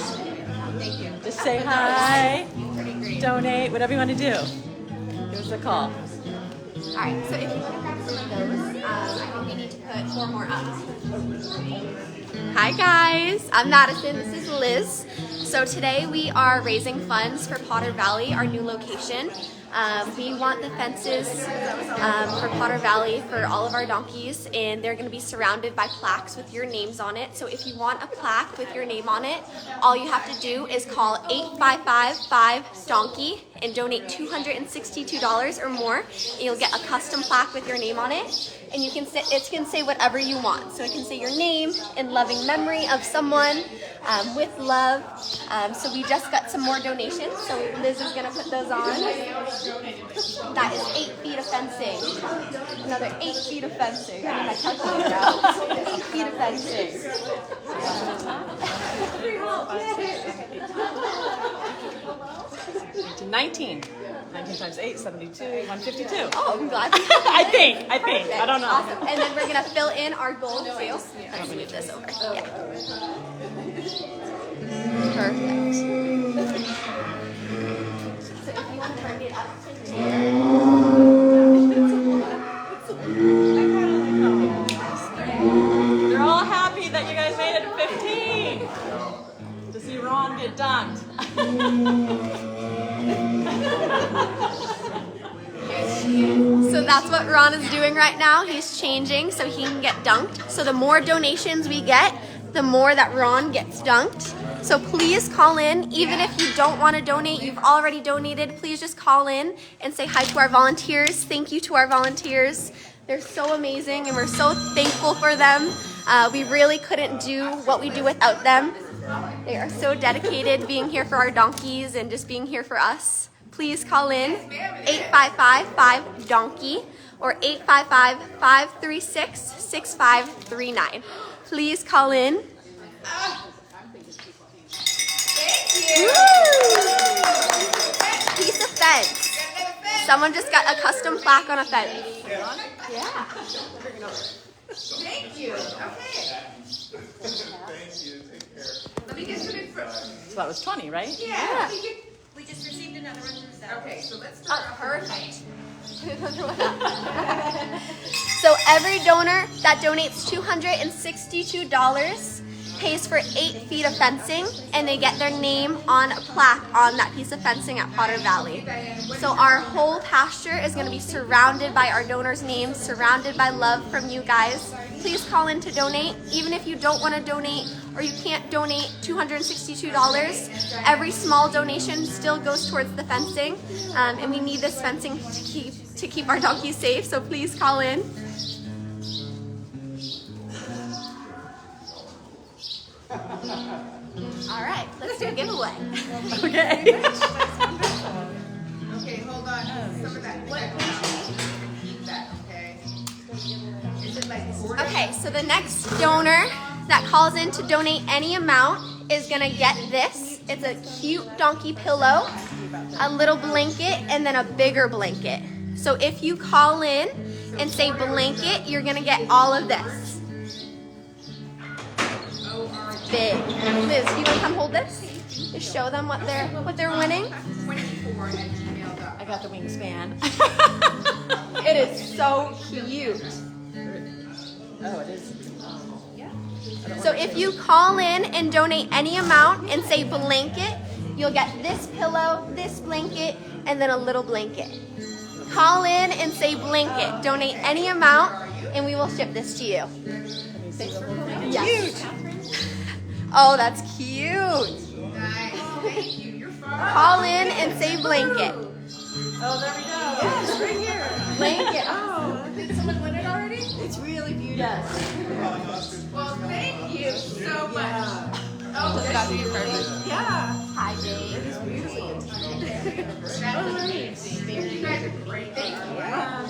Thank you. Just say hi, Pretty great. donate, whatever you want to do. Give us a call. All right, so if you want to grab some of those, I think we need to put 4 more up. Hi guys, I'm Madison, this is Liz. So today we are raising funds for Potter Valley, our new location. We want the fences for Potter Valley for all of our donkeys, and they're going to be surrounded by plaques with your names on it. So if you want a plaque with your name on it, all you have to do is call 855-5-DONKEY and donate $262 or more, and you'll get a custom plaque with your name on it. And you can say, it can say whatever you want. So it can say your name in loving memory of someone, with love. So we just got some more donations. So Liz is going to put those on. That is 8 feet of fencing. Another 8 feet of fencing. I mean, my calculator out. 8 feet of fencing. 19. 19 times 8, 72, 152. Oh, I'm glad. I think. I don't know. Awesome. And then we're going to fill in our gold too. Let's move this over. Yeah. Perfect. So if you want to bring it up to 10. They're all happy that you guys made it to 15. To see Ron get dunked. So that's what Ron is doing right now. He's changing so he can get dunked. So the more donations we get, the more that Ron gets dunked. So please call in. Even if you don't want to donate, you've already donated, please just call in and say hi to our volunteers. Thank you to our volunteers. They're so amazing and we're so thankful for them. We really couldn't do what we do without them. They are so dedicated being here for our donkeys and just being here for us. Please call in 855-5-DONKEY or 855-536-6539. Please call in. Thank you. Piece of fence. Someone just got a custom plaque on a fence. Yeah. Thank you. Okay. Let me get some info. So that was 20, right? Yeah. We just received another one from Sarah. Okay, so let's start. Perfect. So every donor that donates $262 pays for 8 feet of fencing, and they get their name on a plaque on that piece of fencing at Potter Valley. So our whole pasture is going to be surrounded by our donors' names, surrounded by love from you guys. Please call in to donate. Even if you don't want to donate or you can't donate $262, every small donation still goes towards the fencing, and we need this fencing to keep our donkeys safe. So please call in. All right, let's do a giveaway. Okay. Okay, hold on. Some of that. Keep that, okay? Is it like order? Okay, so the next donor that calls in to donate any amount is gonna get this. It's a cute donkey pillow, a little blanket, and then a bigger blanket. So if you call in and say blanket, you're gonna get all of this. Big. Liz, you wanna come hold this? Just show them what they're winning. 24@gmail.com. I got the wingspan. It is so cute. Oh, it is. So if you call in and donate any amount and say blanket, you'll get this pillow, this blanket, and then a little blanket. Call in and say blanket. Donate any amount, and we will ship this to you. Yes. Oh, that's cute. Nice. Thank you. You're fine. Call in and say blanket. Oh, there we go. Yes, right here. Blanket. Did someone win it already? It's really beautiful. Well, thank Yeah. Hi, Dave.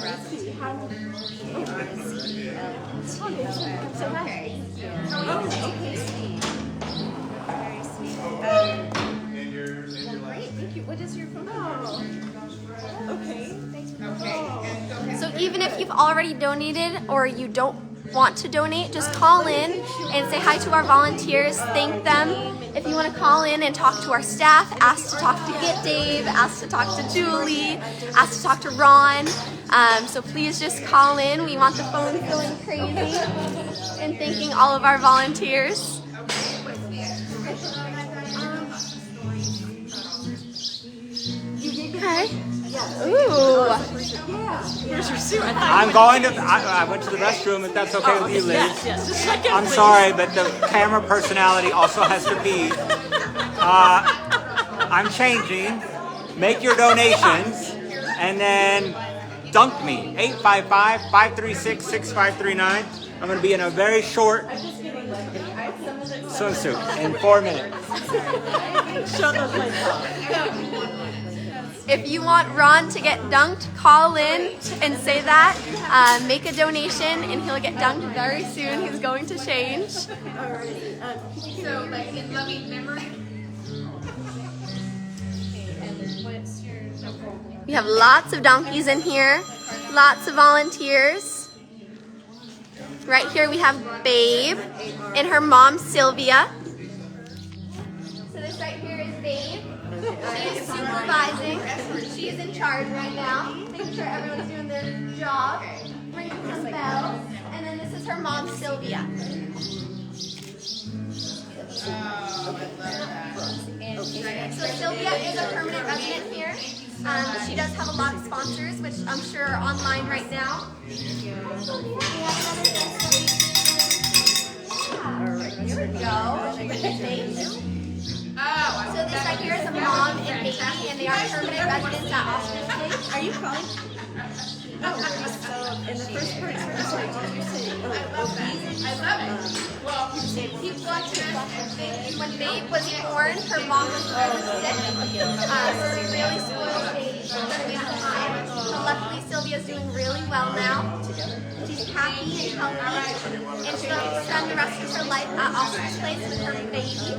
Let's see. How? Say hi. Great, thank you. What is your phone number? Okay. So even if you've already donated or you don't want to donate, just call in and say hi to our volunteers, thank them. If you want to call in and talk to our staff, ask to talk to Dave, ask to talk to Julie, ask to talk to Ron. So please just call in. We want the phone going crazy and thanking all of our volunteers. Okay. Ooh. Here's your suit. I'm going to. I went to the restroom. If that's okay with you, Liz. Yes. Just a second, I'm please. sorry, but the camera personality also has to pee. I'm changing. Make your donations, and then dunk me. 855-536-6539. I'm going to be in a very short swimsuit in 4 minutes. Show those lights off. If you want Ron to get dunked, call in and say that. Make a donation and he'll get dunked very soon. He's going to change. So, like, in loving memory. And what's your number? We have lots of donkeys in here, lots of volunteers. Right here we have Babe and her mom Sylvia. So this right here is Babe. She is supervising. She is in charge right now, making sure everyone's doing their job, ringing some bells. And then this is her mom Sylvia. Oh, I love that. So Sylvia is a permanent resident here. She does have a lot of sponsors, which I'm sure are online right now. Here we go. Oh, So this right here is a mom and baby, and they are permanent residents at Oscar's Place. Are you calling? So in the first part, you say, I love it. Well, People want to when Babe was born, her mom was really sick. So we really spoiled Babe during that time. But luckily, Sylvia's doing really well now. She's happy and healthy, and she's going to spend the rest of her life at Oscar's Place with her baby.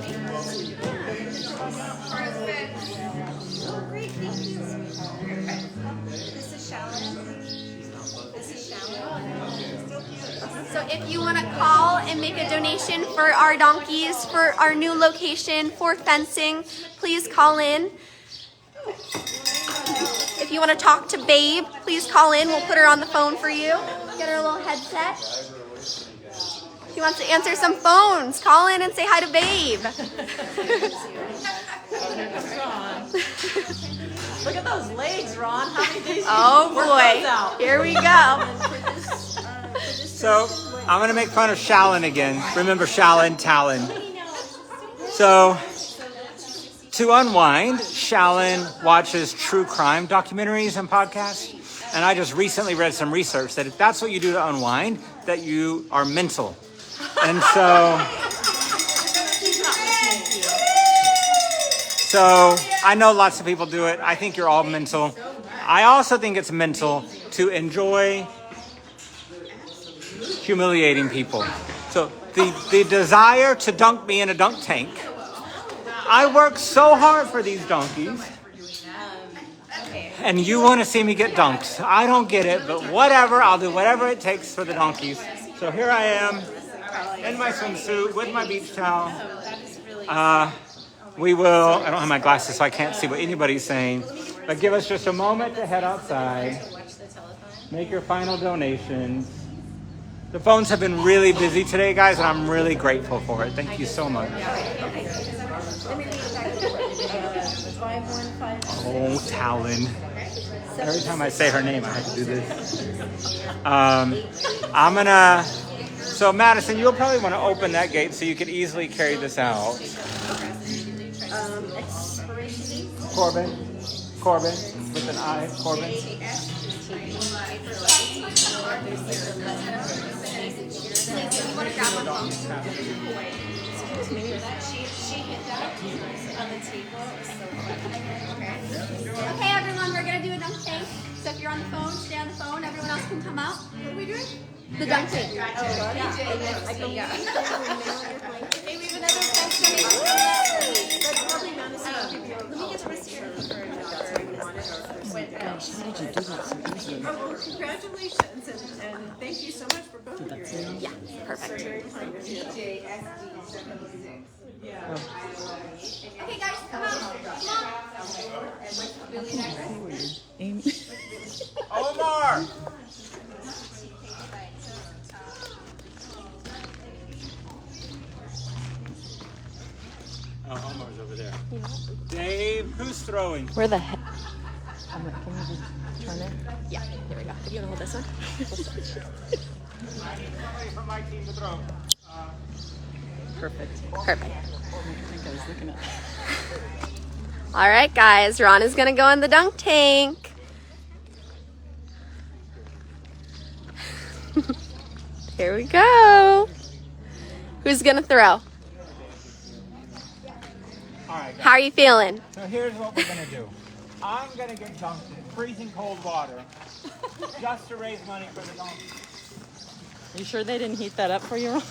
oh, great, thank you. this is Shalyn. This is Shalyn. So if you want to call and make a donation for our donkeys, for our new location, for fencing, please call in. If you want to talk to Babe, please call in. We'll put her on the phone for you. Get her a little headset. If you want to answer some phones, call in and say hi to Babe. Look at those legs, Ron. How many days? Oh Work those boy, out. here we go. So I'm going to make fun of Shalyn again. Remember Shalyn Talon. So to unwind, Shalyn watches true crime documentaries and podcasts. And I just recently read some research that if that's what you do to unwind, that you are mental. And so I know lots of people do it. I think you're all mental. I also think it's mental to enjoy humiliating people. So the desire to dunk me in a dunk tank. I work so hard for these donkeys. And you want to see me get dunked. I don't get it, but whatever. I'll do whatever it takes for the donkeys. So here I am in my swimsuit with my beach towel. We will, I don't have my glasses so I can't see what anybody's saying, but give us just a moment to head outside. Make your final donations. The phones have been really busy today, guys, and I'm really grateful for it. Thank you so much. Oh, Talon. Every time I say her name, I have to do this. I'm gonna, so Madison, you'll probably want to open that gate so you can easily carry this out. Corbin, with an I, Corbin. She hit that on the table. It was so funny. Okay, everyone, we're gonna do a dunk tank. So if you're on the phone, stay on the phone. Everyone else can come out. What are we doing? The dunk tank. Yeah. Hey, we have another thanks donation. That's probably not a single people. Let me get the receipt for congratulations and thank you so much for both of yours. Yeah, perfect. Very kind of you. Okay, guys, come on. Omar! Oh, Omar's over there. Dave, who's throwing? Where the heck? Can you just turn it? Yeah, here we go. If you want to hold this one. Somebody from my team to throw. Perfect. Perfect. I think I was looking at. All right, guys. Ron is going to go in the dunk tank. Here we go. Who's going to throw? All right, guys. How are you feeling? So here's what we're going to do. I'm going to get dunked in freezing cold water just to raise money for the donkey. You sure they didn't heat that up for you?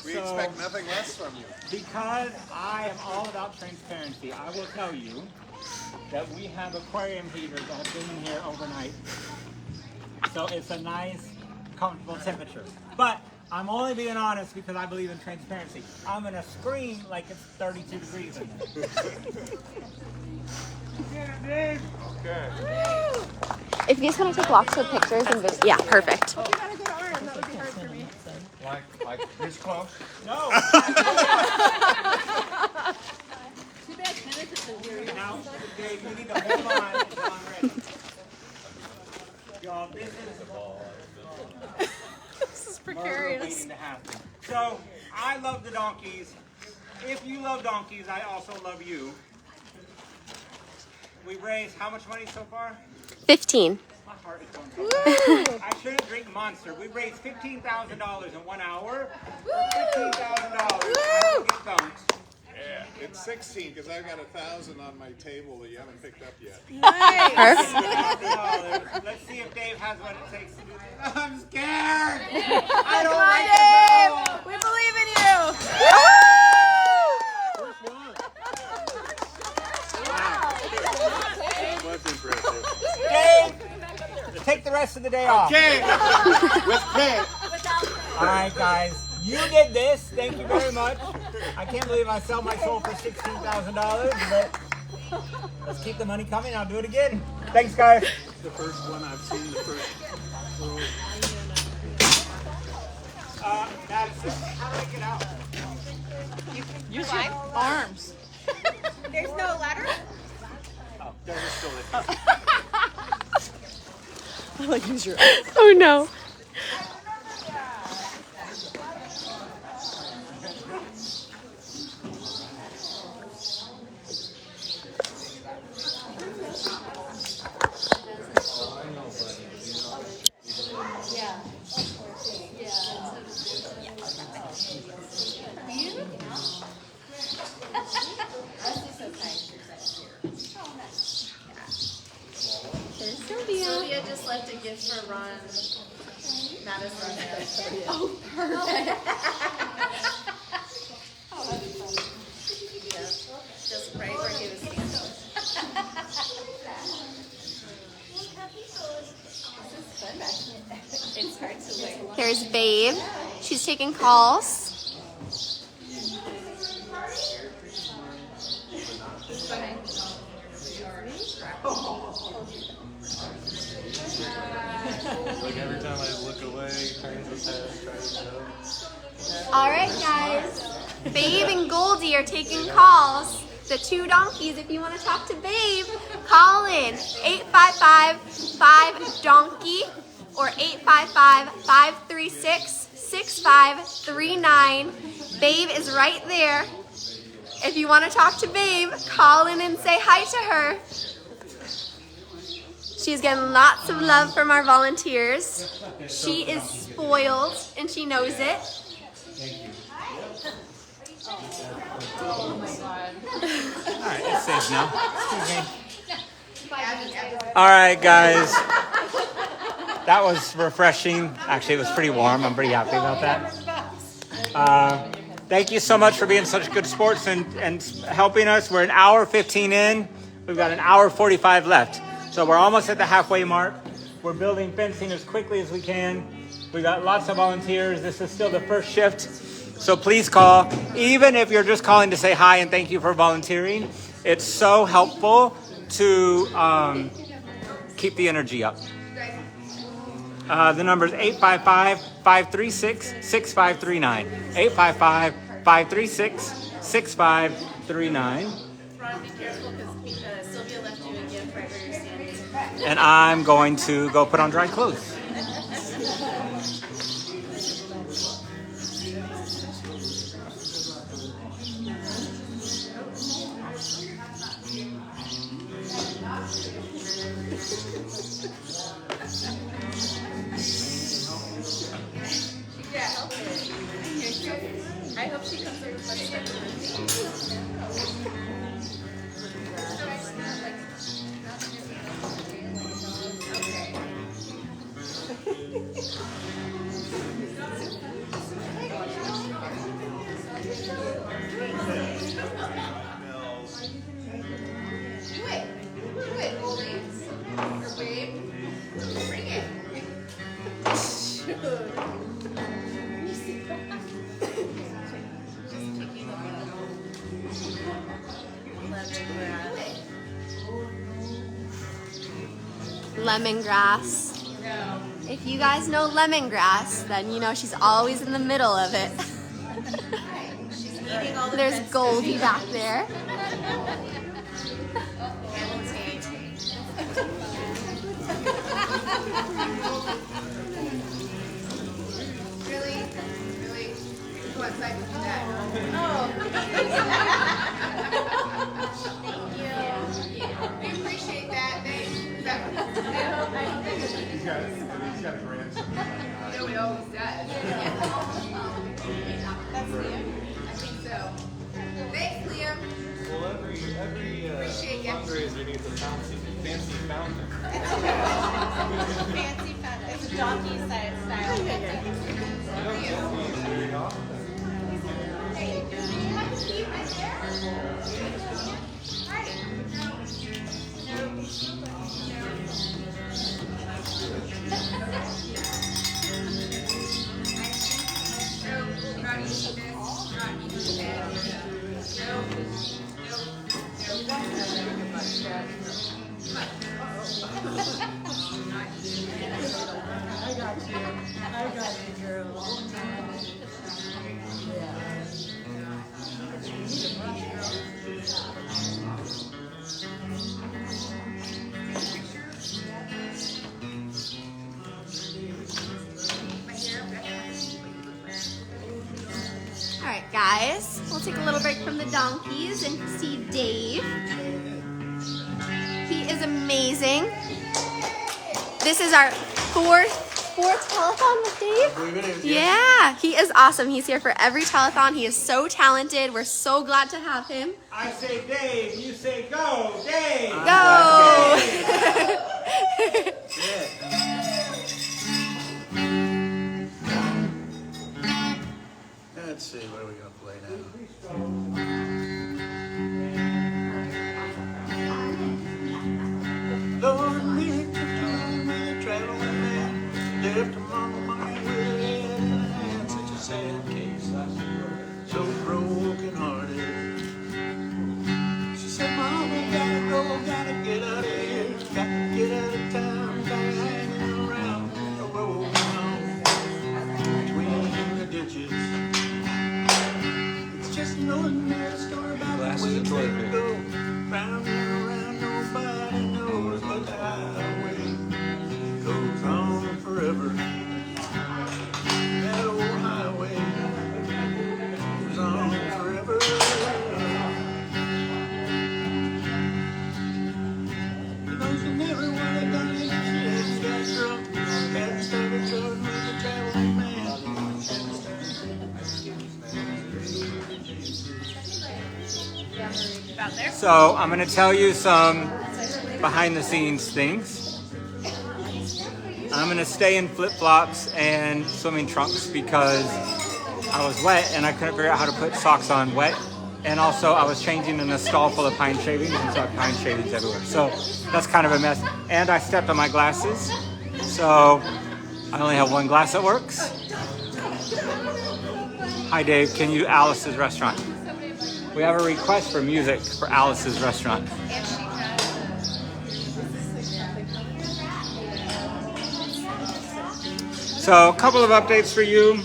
We expect nothing less from you. Because I am all about transparency, I will tell you that we have aquarium heaters that have been in here overnight. So it's a nice, comfortable temperature. But I'm only being honest because I believe in transparency. I'm going to scream like it's 32 degrees in there. Okay. If you just want to take lots of pictures and videos. Yeah, perfect. You got a good arm. That would be hard for me. Like this close? No! Too bad Kenneth isn't here. Now, Dave, you need to hold on until I'm ready. Y'all, this is This is murder precarious. waiting to happen. So, I love the donkeys. If you love donkeys, I also love you. We've raised how much money so far? 15. My heart is going so I shouldn't drink Monster. We raised $15,000 in 1 hour. $15,000. I will get dunked. Yeah, it's 16 because I've got 1,000 on my table that you haven't picked up yet. Perfect. $15,000. Let's see if Dave has what it takes to do this. I'm scared. I don't Come on, like Dave. We believe in you. That's impressive. Dave, take the rest of the day off. Okay, with Kate. All right, guys. You did this. Thank you very much. I can't believe I sell my soul for $16,000, but let's keep the money coming. I'll do it again. Thanks, guys. The first one I've seen, the first. Madison, how do I get out? Use your arms. There's no ladder? Oh, there's still it. I like use your arms. Oh, no. Sylvia just left a gift for Ron. Madison. Oh, perfect. Just right where he was standing. It's hard to like. There's Babe. She's taking calls. Like every time I look away, turns his head, tries to know. All right, guys. Babe and Goldie are taking calls. The two donkeys, if you want to talk to Babe, call in 855-5-DONKEY or 855-536-6539. Babe is right there. If you want to talk to Babe, call in and say hi to her. She's getting lots of love from our volunteers. She is spoiled and she knows it. All right, it's safe now. All right, guys. That was refreshing. Actually, it was pretty warm. I'm pretty happy about that. Thank you so much for being such good sports and helping us. We're an hour 15 in. We've got an hour 45 left. So we're almost at the halfway mark. We're building fencing as quickly as we can. We got lots of volunteers. This is still the first shift. So please call. Even if you're just calling to say hi and thank you for volunteering, it's so helpful to keep the energy up. The number is 855-536-6539. 855-536-6539. Ron, be careful because Sylvia left you a gift right where you're standing. And I'm going to go put on dry clothes. Yeah, help her. I hope she comes up with much better. Do it, Goldie. Or babe. Bring it. Lemongrass. If you guys know lemongrass, then you know she's always in the middle of it. She's eating all the There's best Goldie back there. Really? Go outside and do that. We appreciate that. Thanks. He's got a grandson. You know, he always does. That's Liam? I think so. Thanks, Liam. Well, every Appreciate you. fundraiser needs a fancy fountain. fancy fun. It's a donkey style. Very often. Hey, do you have a seat right there? Hi. No, not eating this. Not eating that. No. I got you, girl. All right, guys, we'll take a little break from the donkeys and see Dave. He is amazing. This is our fourth telethon with Dave. Yeah, he is awesome. He's here for every telethon. He is so talented. We're so glad to have him. I say Dave, you say go, Dave. Go! Let's see, what are we gonna play now? Lord, me, traveling man, left among my way, such a sad case, so broken hearted. She said, Mama, gotta go, gotta get out of here, got to get out of town, tired hanging around the road now, between the ditches. It's just an ordinary story about the way things go, round and around, nobody knows, but the highway goes on forever. So I'm gonna tell you some behind the scenes things. I'm gonna stay in flip-flops and swimming trunks because I was wet and I couldn't figure out how to put socks on wet. And also I was changing in a stall full of pine shavings and saw pine shavings everywhere. So that's kind of a mess. And I stepped on my glasses. So I only have one glass that works. Hi Dave, can you Alice's restaurant? We have a request for music for Alice's restaurant. So a couple of updates for you.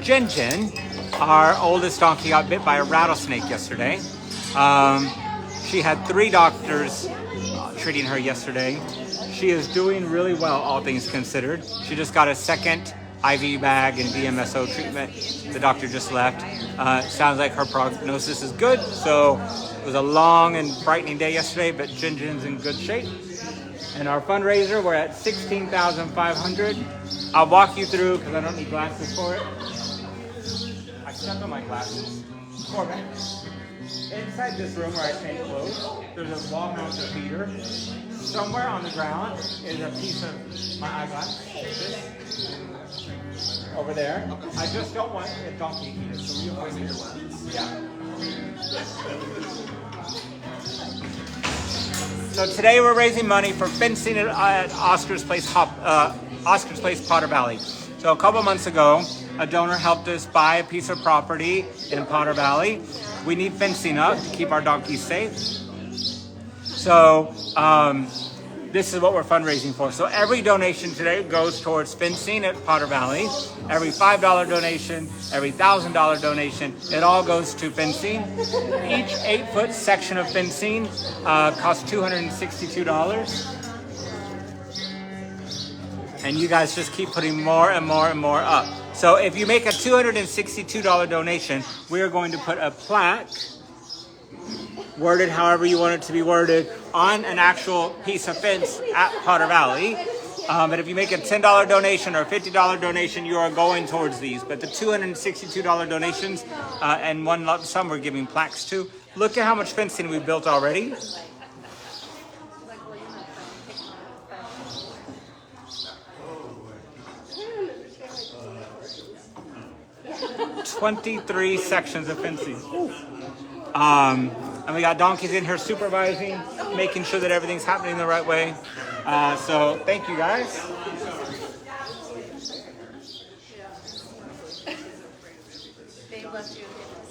Jin, our oldest donkey, got bit by a rattlesnake yesterday. She had 3 doctors treating her yesterday. She is doing really well, all things considered. She just got a second IV bag and DMSO treatment. The doctor just left. Sounds like her prognosis is good. So it was a long and frightening day yesterday, but Jin's in good shape. And our fundraiser, we're at $16,500. I'll walk you through because I don't need glasses for it. I stepped on my glasses. Corbin. Inside this room where I change clothes, there's a wall-mounted feeder. Somewhere on the ground is a piece of my eyeglass. This. Over there. I just don't want a donkey to eat it, so we'll put it here. Yeah. So today we're raising money for fencing at Oscar's Place, Potter Valley. So a couple months ago, a donor helped us buy a piece of property in Potter Valley. We need fencing up to keep our donkeys safe. So this is what we're fundraising for. So every donation today goes towards fencing at Potter Valley. Every $5 donation, every $1,000 donation, it all goes to fencing. Each 8-foot section of fencing costs $262. And you guys just keep putting more and more and more up. So if you make a $262 donation, we are going to put a plaque, worded however you want it to be worded, on an actual piece of fence at Potter Valley. But if you make a $10 donation or a $50 donation, you are going towards these. But the $262 donations and one lump sum we're giving plaques to. Look at how much fencing we've built already. $23 sections of fencing. And we got donkeys in here supervising, making sure that everything's happening the right way. So thank you guys.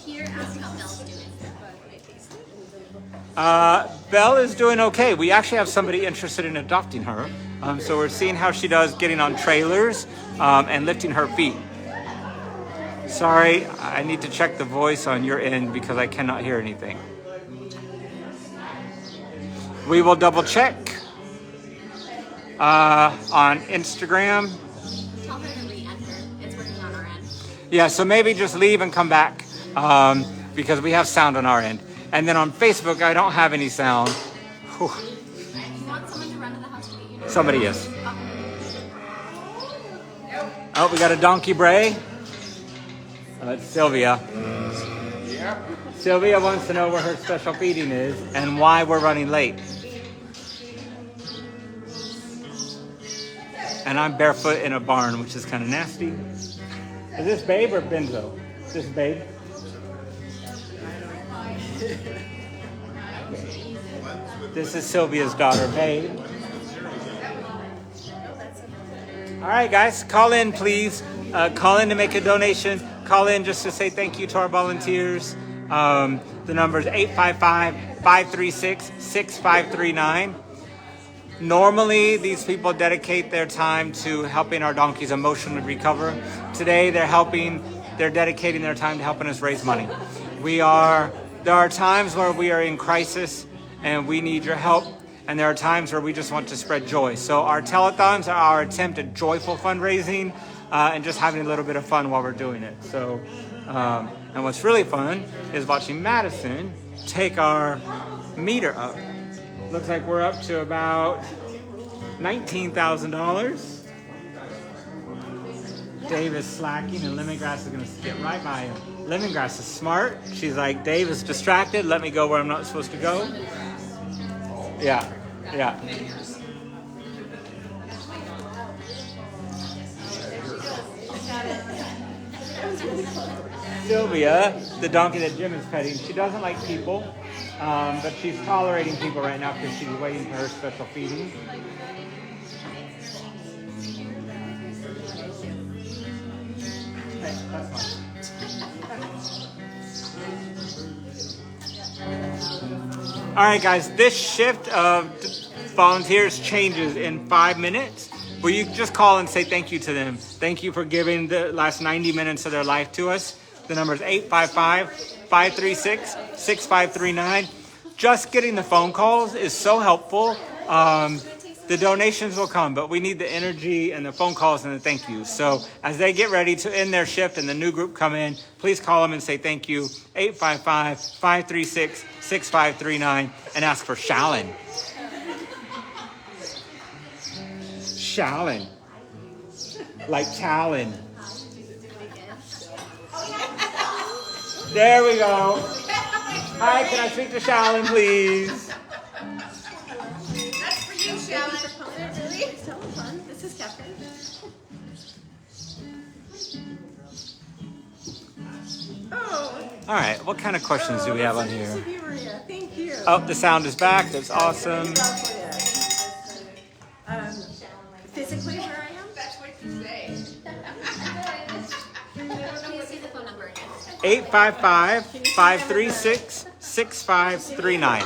Here, ask how Belle's doing. Belle is doing okay. We actually have somebody interested in adopting her. So we're seeing how she does getting on trailers and lifting her feet. Sorry, I need to check the voice on your end because I cannot hear anything. We will double check on Instagram. Tell her to re-enter. It's working on our end. Yeah, so maybe just leave and come back because we have sound on our end. And then on Facebook, I don't have any sound. Whew. You want someone to run to the house to get you? Somebody is. Oh, we got a donkey bray. It's Sylvia. Sylvia wants to know where her special feeding is and why we're running late. And I'm barefoot in a barn, which is kind of nasty. Is this Babe or Benzo? Is this Babe? This is Sylvia's daughter, Babe. All right, guys, call in, please. Call in to make a donation. Call in just to say thank you to our volunteers. The number is 855-536-6539. Normally, these people dedicate their time to helping our donkeys emotionally recover. Today, they're dedicating their time to helping us raise money. There are times where we are in crisis and we need your help. And there are times where we just want to spread joy. So our telethons are our attempt at joyful fundraising and just having a little bit of fun while we're doing it. So, and what's really fun is watching Madison take our meter up. Looks like we're up to about $19,000. Dave is slacking and lemongrass is gonna skip right by him. Lemongrass is smart. She's like, Dave is distracted. Let me go where I'm not supposed to go. Yeah, yeah. Sylvia, the donkey that Jim is petting, she doesn't like people, but she's tolerating people right now because she's waiting for her special feeding. Hey, that's fine. All right, guys, this shift of volunteers changes in 5 minutes. Will you just call and say thank you to them? Thank you for giving the last 90 minutes of their life to us. The number is 855-536-6539. Just getting the phone calls is so helpful. The donations will come, but we need the energy and the phone calls and the thank yous. So as they get ready to end their shift and the new group come in, please call them and say thank you. 855-536-6539 and ask for Shallon. Shallon. Like Talon. There we go. Hi, can I speak to Shallon, please? That's for you, Shallon. Really? Telethon. This is Catherine. Oh. All right, what kind of questions do we have on here? Maria. Thank you. Oh, the sound is back. That's awesome. Physically where I am? That's what you say. Please say the phone number again. 855-536-6539.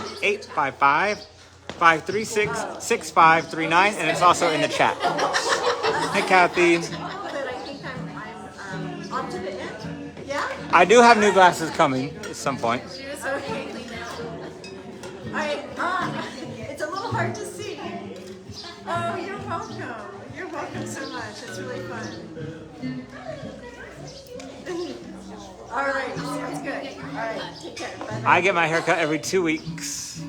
855-536-6539, and it's also in the chat. Hi, Kathy. That I think I'm on to the end. Yeah? I do have new glasses coming at some point. Okay. It's a little hard to see. Oh, you're welcome. You're welcome so much. It's really fun. All right, sounds good. All right, take care. Bye. I get my haircut every 2 weeks.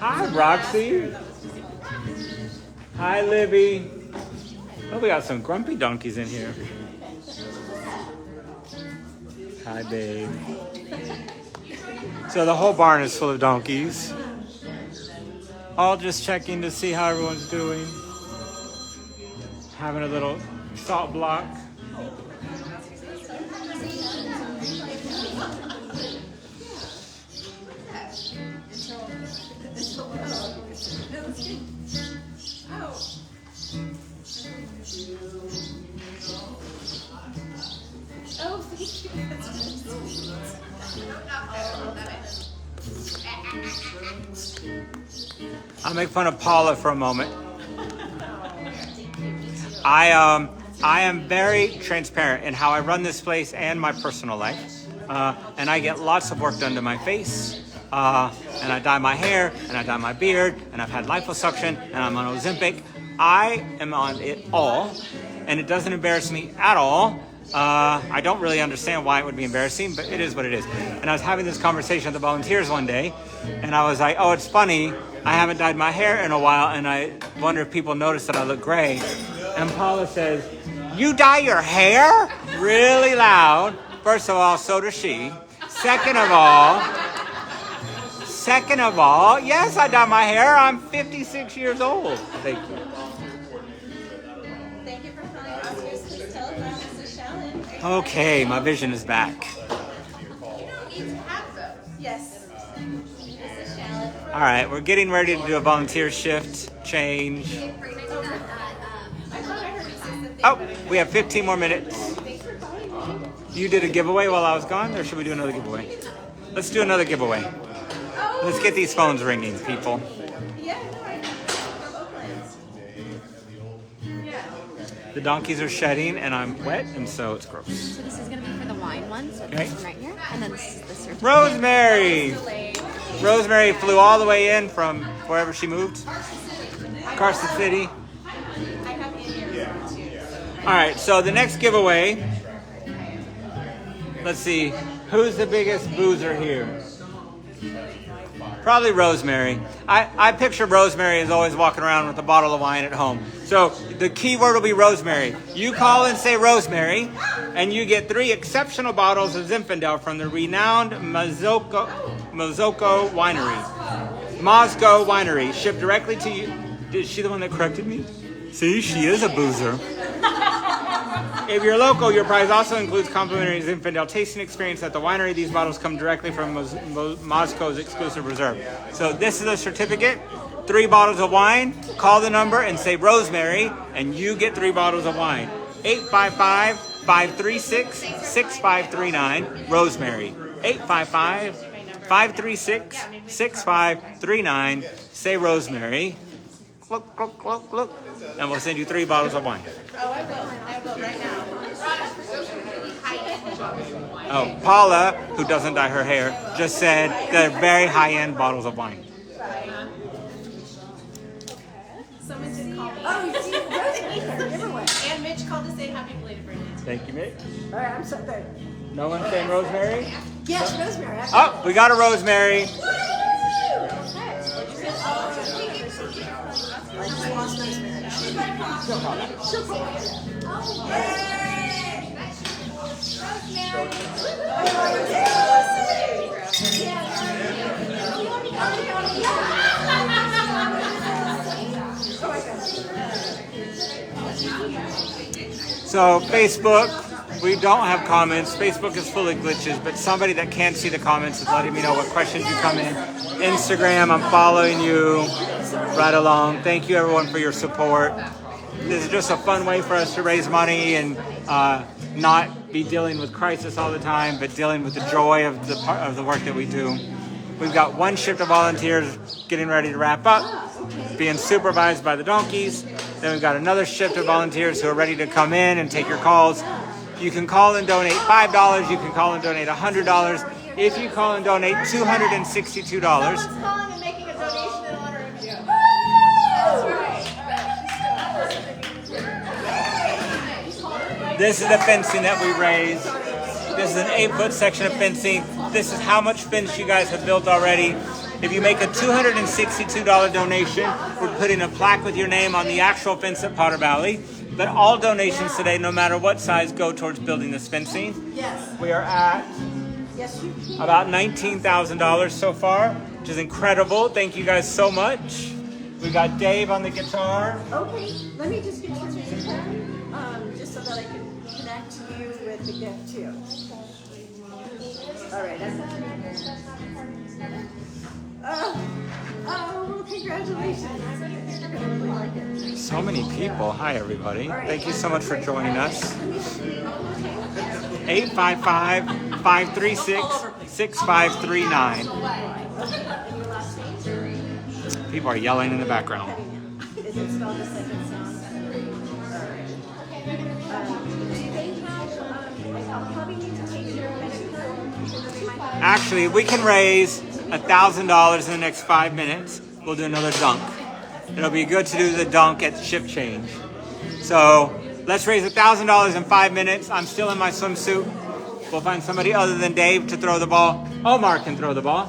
Hi, Roxy. Hi, Libby. Oh, we got some grumpy donkeys in here. Hi, babe. So the whole barn is full of donkeys. All just checking to see how everyone's doing. Having a little salt block. Oh, thank you. I'll make fun of Paula for a moment. I am very transparent in how I run this place and my personal life. And I get lots of work done to my face. And I dye my hair, and I dye my beard, and I've had liposuction, and I'm on Ozempic. I am on it all, and it doesn't embarrass me at all. I don't really understand why it would be embarrassing, but it is what it is. And I was having this conversation with the volunteers one day, and I was like, oh, it's funny. I haven't dyed my hair in a while, and I wonder if people notice that I look gray. And Paula says, you dye your hair? Really loud. First of all, so does she. Second of all, yes, I dye my hair. I'm 56 years old. Thank you. Thank you for calling Oscars. Please tell us Mrs. Shallon. Okay, my vision is back. You don't need to have those. Yes. Mrs. Shallon. All right, we're getting ready to do a volunteer shift change. I thought I heard something. Oh, we have 15 more minutes. You did a giveaway while I was gone, or should we do another giveaway? Let's do another giveaway. Let's get these phones ringing, people. Yeah, no, I know. From Oakland. Yeah. The donkeys are shedding, and I'm wet, and so it's gross. So this is gonna be for the wine one, so Okay. this one right here, and then this is the certificate. Rosemary! Rosemary flew all the way in from wherever she moved. Carson City. I have in here too. All right, so the next giveaway, let's see, who's the biggest boozer here? Probably Rosemary. I picture Rosemary as always walking around with a bottle of wine at home. So the key word will be Rosemary. You call and say Rosemary, and you get 3 exceptional bottles of Zinfandel from the renowned Moscow Winery. Moscow Winery, shipped directly to you. Is she the one that corrected me? See, she is a boozer. If you're local, your prize also includes complimentary Zinfandel tasting experience at the winery. These bottles come directly from Moscow's exclusive reserve. So this is a certificate, 3 bottles of wine. Call the number and say Rosemary, and you get 3 bottles of wine. 855-536-6539, Rosemary. 855-536-6539. Say Rosemary. Look, look, look, look. And we'll send you 3 bottles of wine. Oh, I will right now. Oh, Paula, who doesn't dye her hair, just said they're very high-end bottles of wine. Someone did call me. Oh, you see, Rosemary, give her one. And Mitch called to say happy belated birthday. Thank you, Mitch. All right, I'm so good. No one saying Rosemary? Yes, Rosemary. Oh, we got a Rosemary. I just lost Rosemary. She'll call it. So Facebook, we don't have comments. Facebook is full of glitches, but somebody that can see the comments is letting me know what questions you come in. Instagram, I'm following you right along. Thank you everyone for your support. This is just a fun way for us to raise money and not be dealing with crisis all the time, but dealing with the joy of the work that we do. We've got 1 shift of volunteers getting ready to wrap up, being supervised by the donkeys. Then we've got another shift of volunteers who are ready to come in and take your calls. You can call and donate $5. You can call and donate $100. If you call and donate $262. Someone's calling and making a donation in honor of you. This is the fencing that we raised. This is an 8-foot section of fencing. This is how much fence you guys have built already. If you make a $262 donation, we're putting a plaque with your name on the actual fence at Potter Valley. But all donations today, no matter what size, go towards building this fencing. Yes. We are at about $19,000 so far, which is incredible. Thank you guys so much. We got Dave on the guitar. Okay, let me just get your music pen, just so that I can connect you with the gift too. All right. Well, congratulations. You're gonna really like it. So many people. Hi, everybody. Thank you so much for joining us. 855-536-6539. People are yelling in the background. Is it spelled the second sound? Actually, we can raise $1,000 in the next 5 minutes. We'll do another dunk. It'll be good to do the dunk at shift change. So let's raise $1,000 in 5 minutes. I'm still in my swimsuit. We'll find somebody other than Dave to throw the ball. Omar can throw the ball.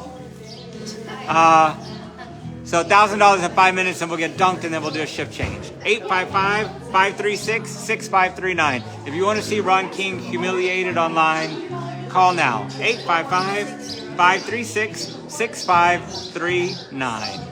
So $1,000 in 5 minutes, and we'll get dunked, and then we'll do a shift change. 855-536-6539. If you want to see Ron King humiliated online, call now. 855-536-6539.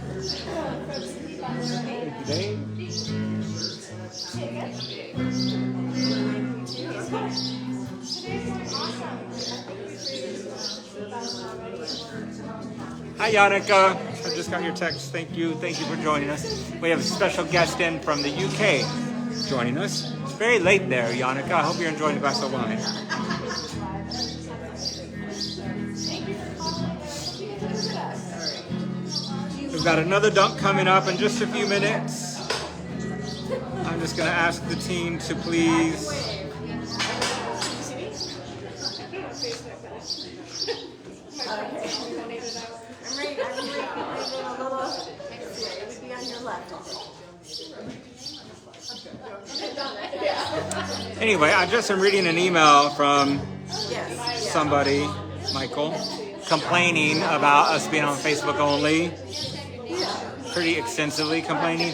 Hi, Yannicka. I just got your text. Thank you. Thank you for joining us. We have a special guest in from the UK joining us. It's very late there, Yannicka. I hope you're enjoying a glass of wine. We've got another dunk coming up in just a few minutes. I'm just going to ask the team to please... Anyway, I just am reading an email from somebody, Michael. complaining about us being on Facebook only. Pretty extensively complaining.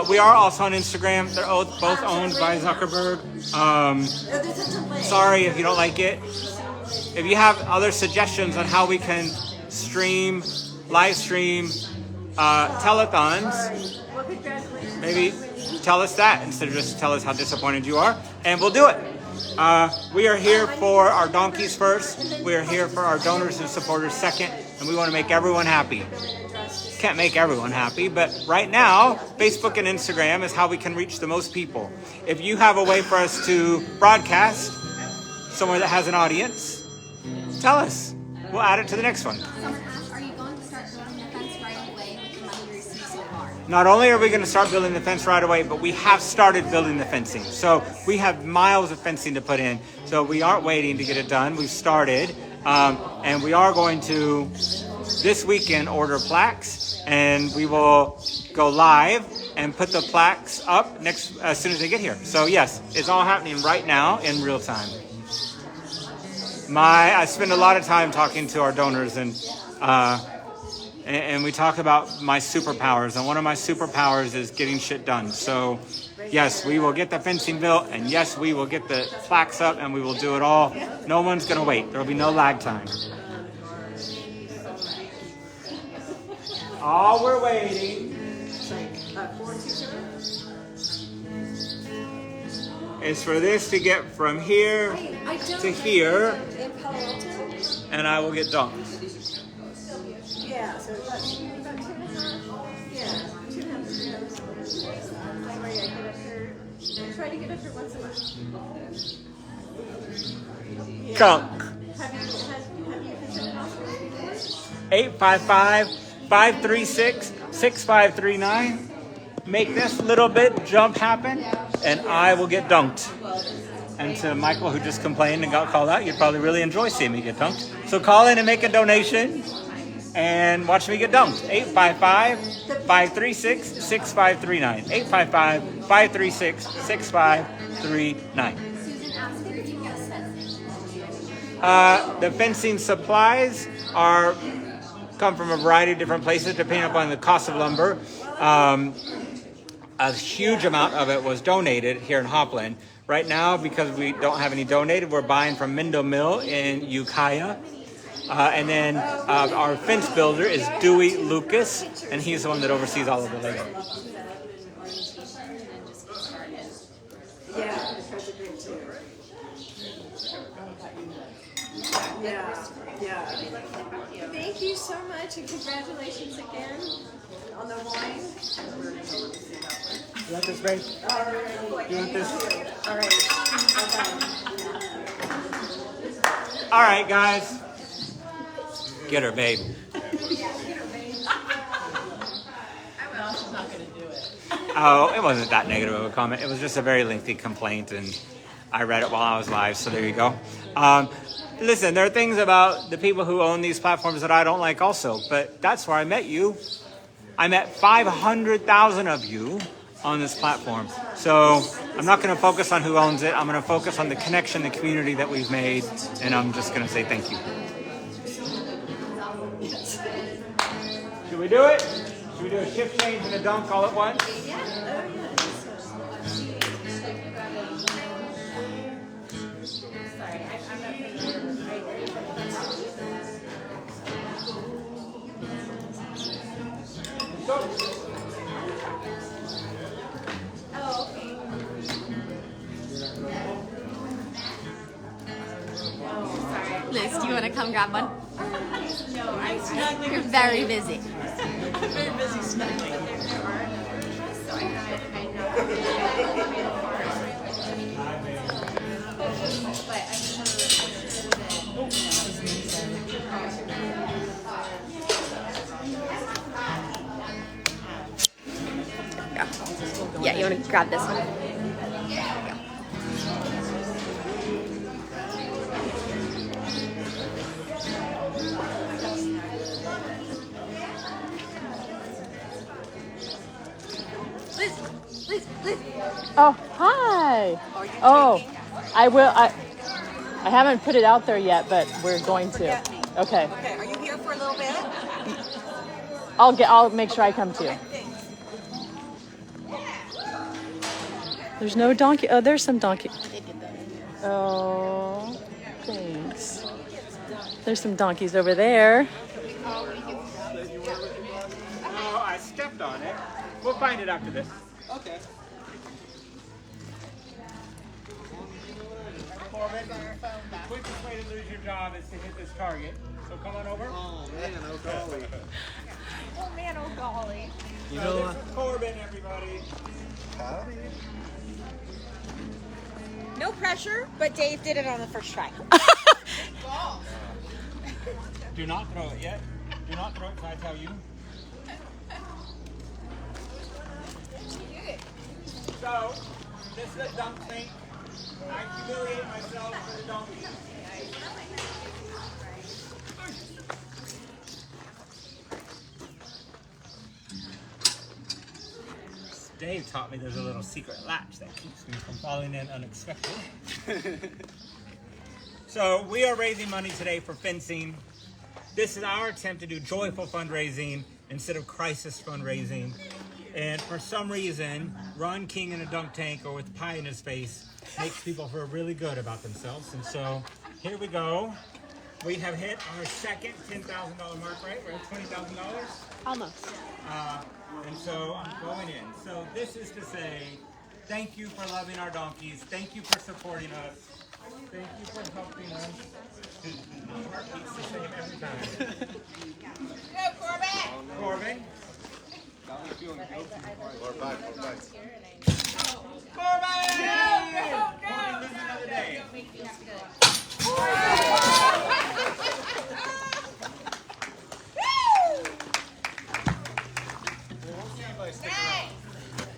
We are also on Instagram. They're both owned by Zuckerberg. Sorry if you don't like it. If you have other suggestions on how we can live stream telethons, maybe tell us that instead of just tell us how disappointed you are, and we'll do it. We are here for our donkeys first. We are here for our donors and supporters second, and we want to make everyone happy. Can't make everyone happy, but right now, Facebook and Instagram is how we can reach the most people. If you have a way for us to broadcast somewhere that has an audience, tell us. We'll add it to the next one. Someone asked, are you going to start building the fence right away with the money you receive so far? Not only are we going to start building the fence right away, but we have started building the fencing. So we have miles of fencing to put in. So we aren't waiting to get it done. We've started, and we are going to this weekend order plaques. And we will go live and put the plaques up as soon as they get here. So yes, it's all happening right now in real time. I spend a lot of time talking to our donors, and we talk about my superpowers. And one of my superpowers is getting shit done. So yes, we will get the fencing built, and yes, we will get the plaques up, and we will do it all. No one's gonna wait. There will be no lag time. All we're waiting is for this to get from here to here, and I will get dunked. Yeah, so about 2.5. Yeah, 2.5. That way I get up here. I try to get up here once a month. Yeah. Dunk. Have you considered hospitals before? 855-536-6539. Make this little bit jump happen, and I will get dunked. And to Michael, who just complained and got called out, you'd probably really enjoy seeing me get dunked. So call in and make a donation and watch me get dunked. 855-536-6539. 855-536-6539. Susan asked if you get fencing. The fencing supplies come from a variety of different places depending upon the cost of lumber. A huge amount of it was donated here in Hopland. Right now, because we don't have any donated, we're buying from Mindo Mill in Ukiah. And then our fence builder is Dewey Lucas, and he's the one that oversees all of the labor. Yeah, because of it too. Yeah, yeah. Thank you so much, and congratulations again on the wine. You want this, babe? You want this? All right. All right, guys. Get her, babe. Oh, it wasn't that negative of a comment. It was just a very lengthy complaint, and I read it while I was live, so there you go. Listen, there are things about the people who own these platforms that I don't like also, but that's where I met you. I met 500,000 of you on this platform. So I'm not going to focus on who owns it. I'm going to focus on the connection, the community that we've made, and I'm just going to say thank you. Should we do it? Should we do a shift change and a dunk all at once? Liz, do you want to come grab one? No, I'm snuggling. You're very busy. I'm very busy snuggling. So I know. But I just want to make sure Yeah, you want to grab this one? Oh, hi. Oh, I will. I haven't put it out there yet, but we're going to. Okay. Okay, are you here? I'll make sure I come too. There's no donkey. Oh, there's some donkey. Oh, thanks. There's some donkeys over there. Oh, I stepped on it. We'll find it after this. Okay. Corbin, the quickest way to lose your job is to hit this target. So come on over. Oh man, oh golly. Oh man, oh golly. You So know this is Corbin, everybody. Howdy. No pressure, but Dave did it on the first try. Do not throw it yet. Do not throw it until I tell you. So, this is a dunk tank. I humiliate myself for the donkey. Dave taught me there's a little secret latch that keeps me from falling in unexpectedly. So we are raising money today for fencing. This is our attempt to do joyful fundraising instead of crisis fundraising. And for some reason, Ron King in a dunk tank or with pie in his face makes people feel really good about themselves. And so here we go. We have hit our second $10,000 mark, right? We're at $20,000. Almost. And so I'm going in. So this is to say, thank you for loving our donkeys. Thank you for supporting us. Thank you for helping us. Heartbeat's the same every time. Go, Corbin! Corbin. Got me feeling guilty. Or back. Corbin! Corbin, this is another day.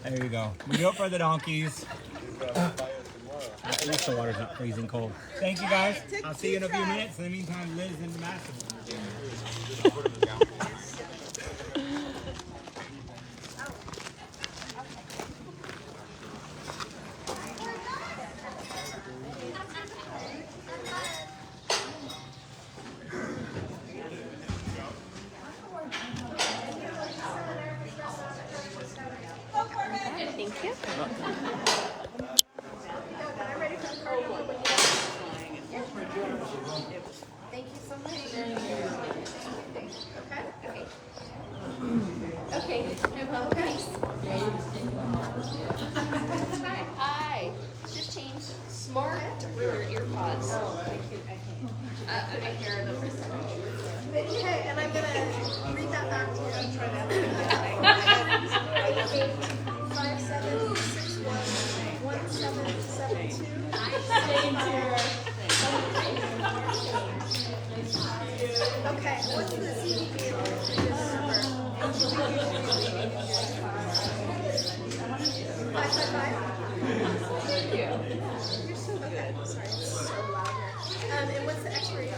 There you go. We do it for the donkeys. At least the water's not freezing cold. Thank you guys. I'll see you in a few minutes. In the meantime, Liz and Madison. Thank you. Thank you so much. Okay, no problem. Thanks. Hi. Just changed. Smart earpods. I hear the first time. Okay, and I'm gonna read that back to you. Try that. 57611772. Okay, what's the CVV on this number? 555? Thank you. You're so good. Sorry, it's so loud here. And what's the expiry date?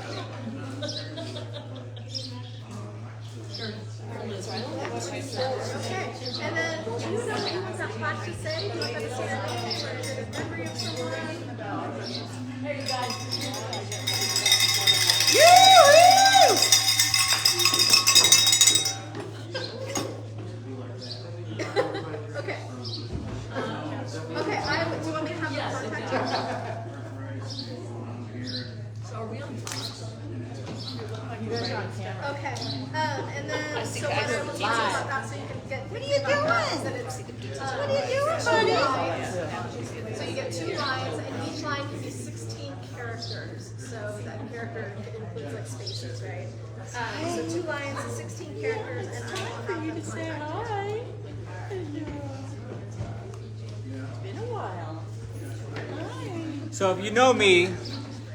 Okay, and then do you know what you want that plaque to say? Do you want that to say anything, or is it a memory of someone? Hey, you guys. Okay. Okay, do you want me to have them contact you? Okay, and then, so what I will teach you about that, so you can get. What are you doing? What are you doing, buddy? So you get 2 lines, and each line can be 16 characters. So that character includes like spaces, right? So 2 lines, 16 characters, and I will have them contact you. So if you know me,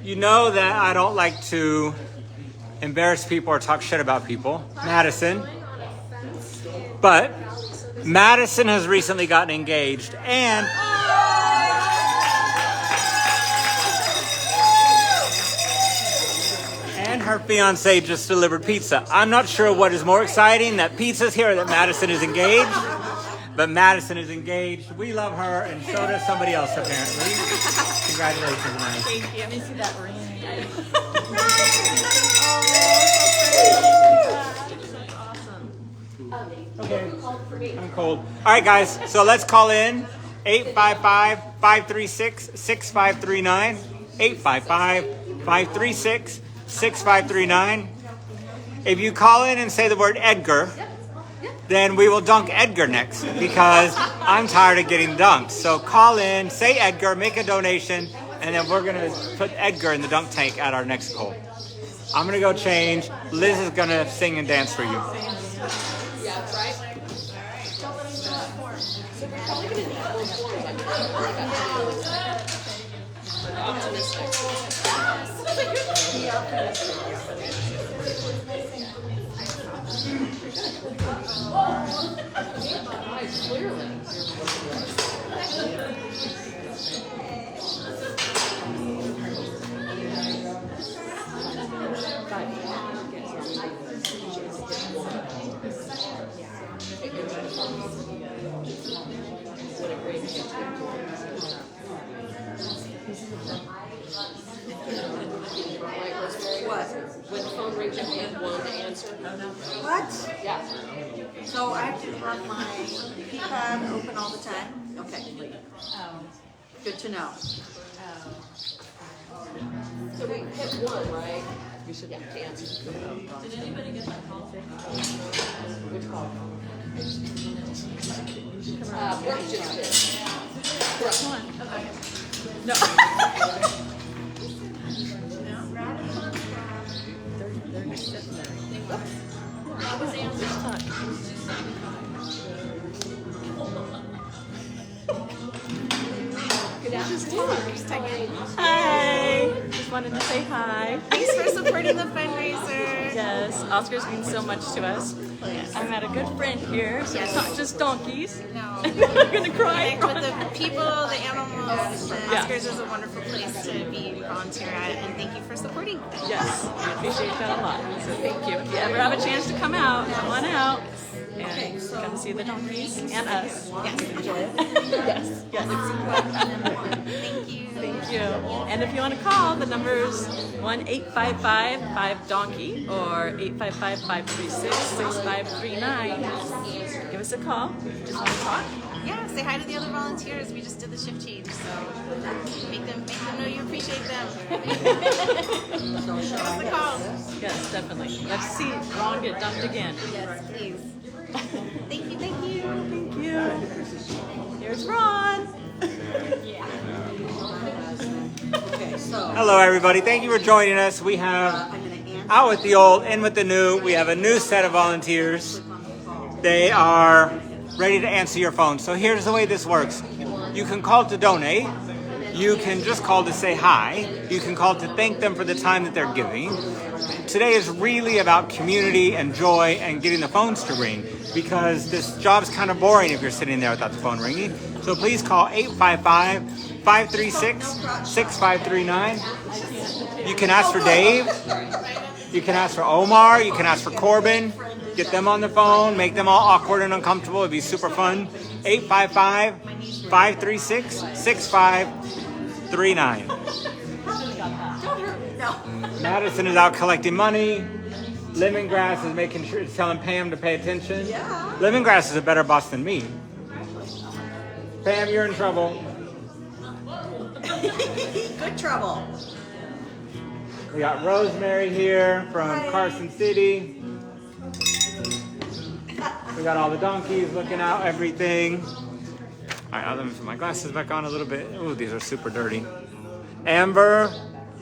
you know that I don't like to embarrass people or talk shit about people. Madison. But Madison has recently gotten engaged and her fiance just delivered pizza. I'm not sure what is more exciting, that pizza's here or that Madison is engaged. But Madison is engaged. We love her, and so does somebody else, apparently. Congratulations, man. Thank you. Let me see that ring. I'm cold. All right, guys. So let's call in 855-536-6539. 855-536-6539. If you call in and say the word Edgar, then we will dunk Edgar next because I'm tired of getting dunked. So call in, say Edgar, make a donation, and then we're gonna put Edgar in the dunk tank at our next goal. I'm gonna go change. Liz is gonna sing and dance for you. When the phone rings, you have one to answer. What? Yeah. So I have to have my keypad open all the time? Okay. Good to know. So we hit one, right? You should have to answer. Did anybody get that call? Which call? Brooke just did. Brooke. Okay. No. Hi. Just wanted to say hi. Thanks for supporting the fundraiser. Yes, Oscars mean so much to us. I met a good friend here, so it's not just donkeys. No. I'm gonna cry. Connect with the people, the animals. Yeah. Oscars is a wonderful place to be volunteer at, and thank you for supporting. Yes, we appreciate that a lot. So thank you. If you ever have a chance to come out, come on out and come see the donkeys and us. Yes, enjoy it. Yes, yes. Thank you. Thank you. And if you want to call, the number's 1-855-5-DONKEY or 855-536-6539. Give us a call. Just want to talk. Yeah, say hi to the other volunteers. We just did the shift change, so make them know you appreciate them. Give us a call. Yes, definitely. Let's see Ron get dumped again. Yes, please. Thank you, thank you. Thank you. Here's Ron. Okay, so Hello, everybody. Thank you for joining us. We have I'm gonna answer. out with the old, in with the new. We have a new set of volunteers. They are ready to answer your phone. So here's the way this works. You can call to donate. You can just call to say hi. You can call to thank them for the time that they're giving. Today is really about community and joy and getting the phones to ring because this job's kind of boring if you're sitting there without the phone ringing. So please call 855-536-6539. You can ask for Dave. You can ask for Omar. You can ask for Corbin. Get them on the phone. Make them all awkward and uncomfortable. It'd be super fun. 855-536-6539. Madison is out collecting money. Lemongrass is making sure, telling Pam to pay attention. Yeah. Lemongrass is a better boss than me. Pam, you're in trouble. Good trouble. We got Rosemary here from Carson City. We got all the donkeys looking out, everything. All right, let me put my glasses back on a little bit. Ooh, these are super dirty. Amber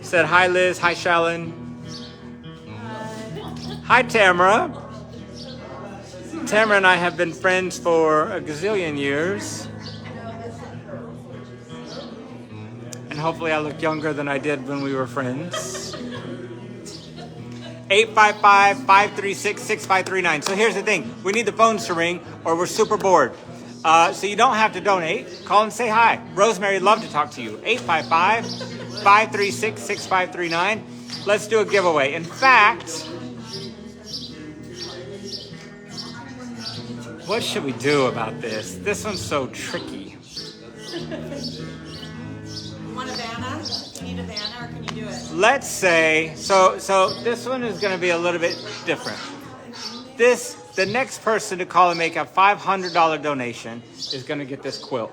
said hi, Liz. Hi, Shallon. Hi, Tamara. Tamara and I have been friends for a gazillion years. And hopefully I look younger than I did when we were friends. 855-536-6539. So here's the thing. We need the phones to ring or we're super bored. So you don't have to donate. Call and say hi. Rosemary would love to talk to you. 855-536-6539. Let's do a giveaway. In fact, what should we do about this? This one's so tricky. Want a Vanna? Do you need a Vanna or can you do it? Let's say, so this one is going to be a little bit different. the next person to call and make a $500 donation is going to get this quilt.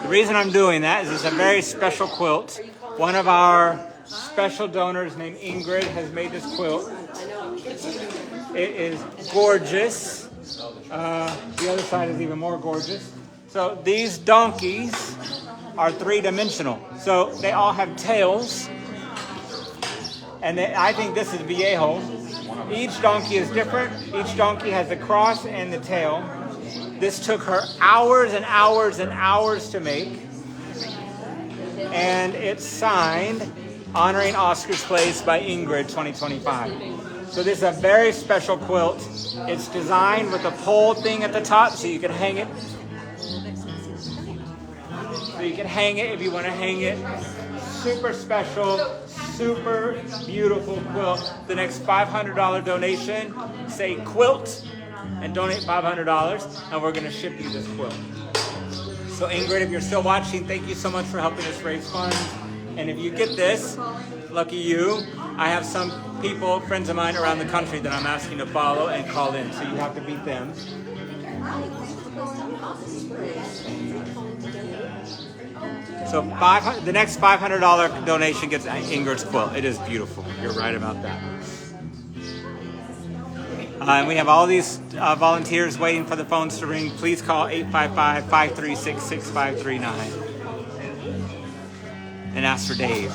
The reason I'm doing that is it's a very special quilt. One of our special donors named Ingrid has made this quilt. It is gorgeous. The other side is even more gorgeous. So these donkeys are three-dimensional. So they all have tails. And I think this is Viejo. Each donkey is different. Each donkey has the cross and the tail. This took her hours and hours and hours to make. And it's signed, honoring Oscar's Place by Ingrid 2025. So this is a very special quilt. It's designed with a pole thing at the top so you can hang it. So you can hang it if you want to hang it. Super special, super beautiful quilt. The next $500 donation, say quilt, and donate $500, and we're going to ship you this quilt. So Ingrid, if you're still watching, thank you so much for helping us raise funds. And if you get this, lucky you, I have some people, friends of mine around the country that I'm asking to follow and call in, so you have to beat them. So the next $500 donation gets Ingrid's quilt. It is beautiful. You're right about that. And we have all these volunteers waiting for the phones to ring. Please call 855-536-6539 and ask for Dave.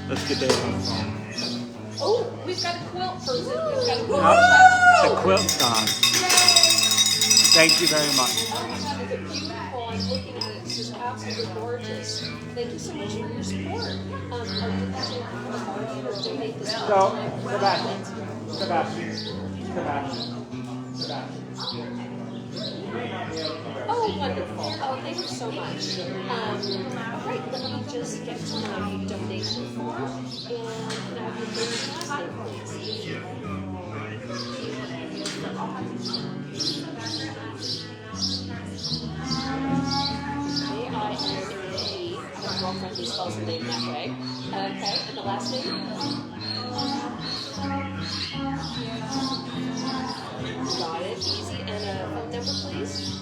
Let's get Dave on the phone. Oh, we've got a quilt person. We've got a quilt. The quilt's gone. Thank you very much. Beautiful. I'm looking at it. It's just absolutely gorgeous. Thank you so much for your support. Are you looking to donate this? So, Sebastian. Oh, wonderful. Oh, thank you so much. All right, let me just get to my donation form and have your first name, please. A-I-N-A. I have a girlfriend who spells her name that way. Okay, and the last name? Got it. Easy. And a phone number, please?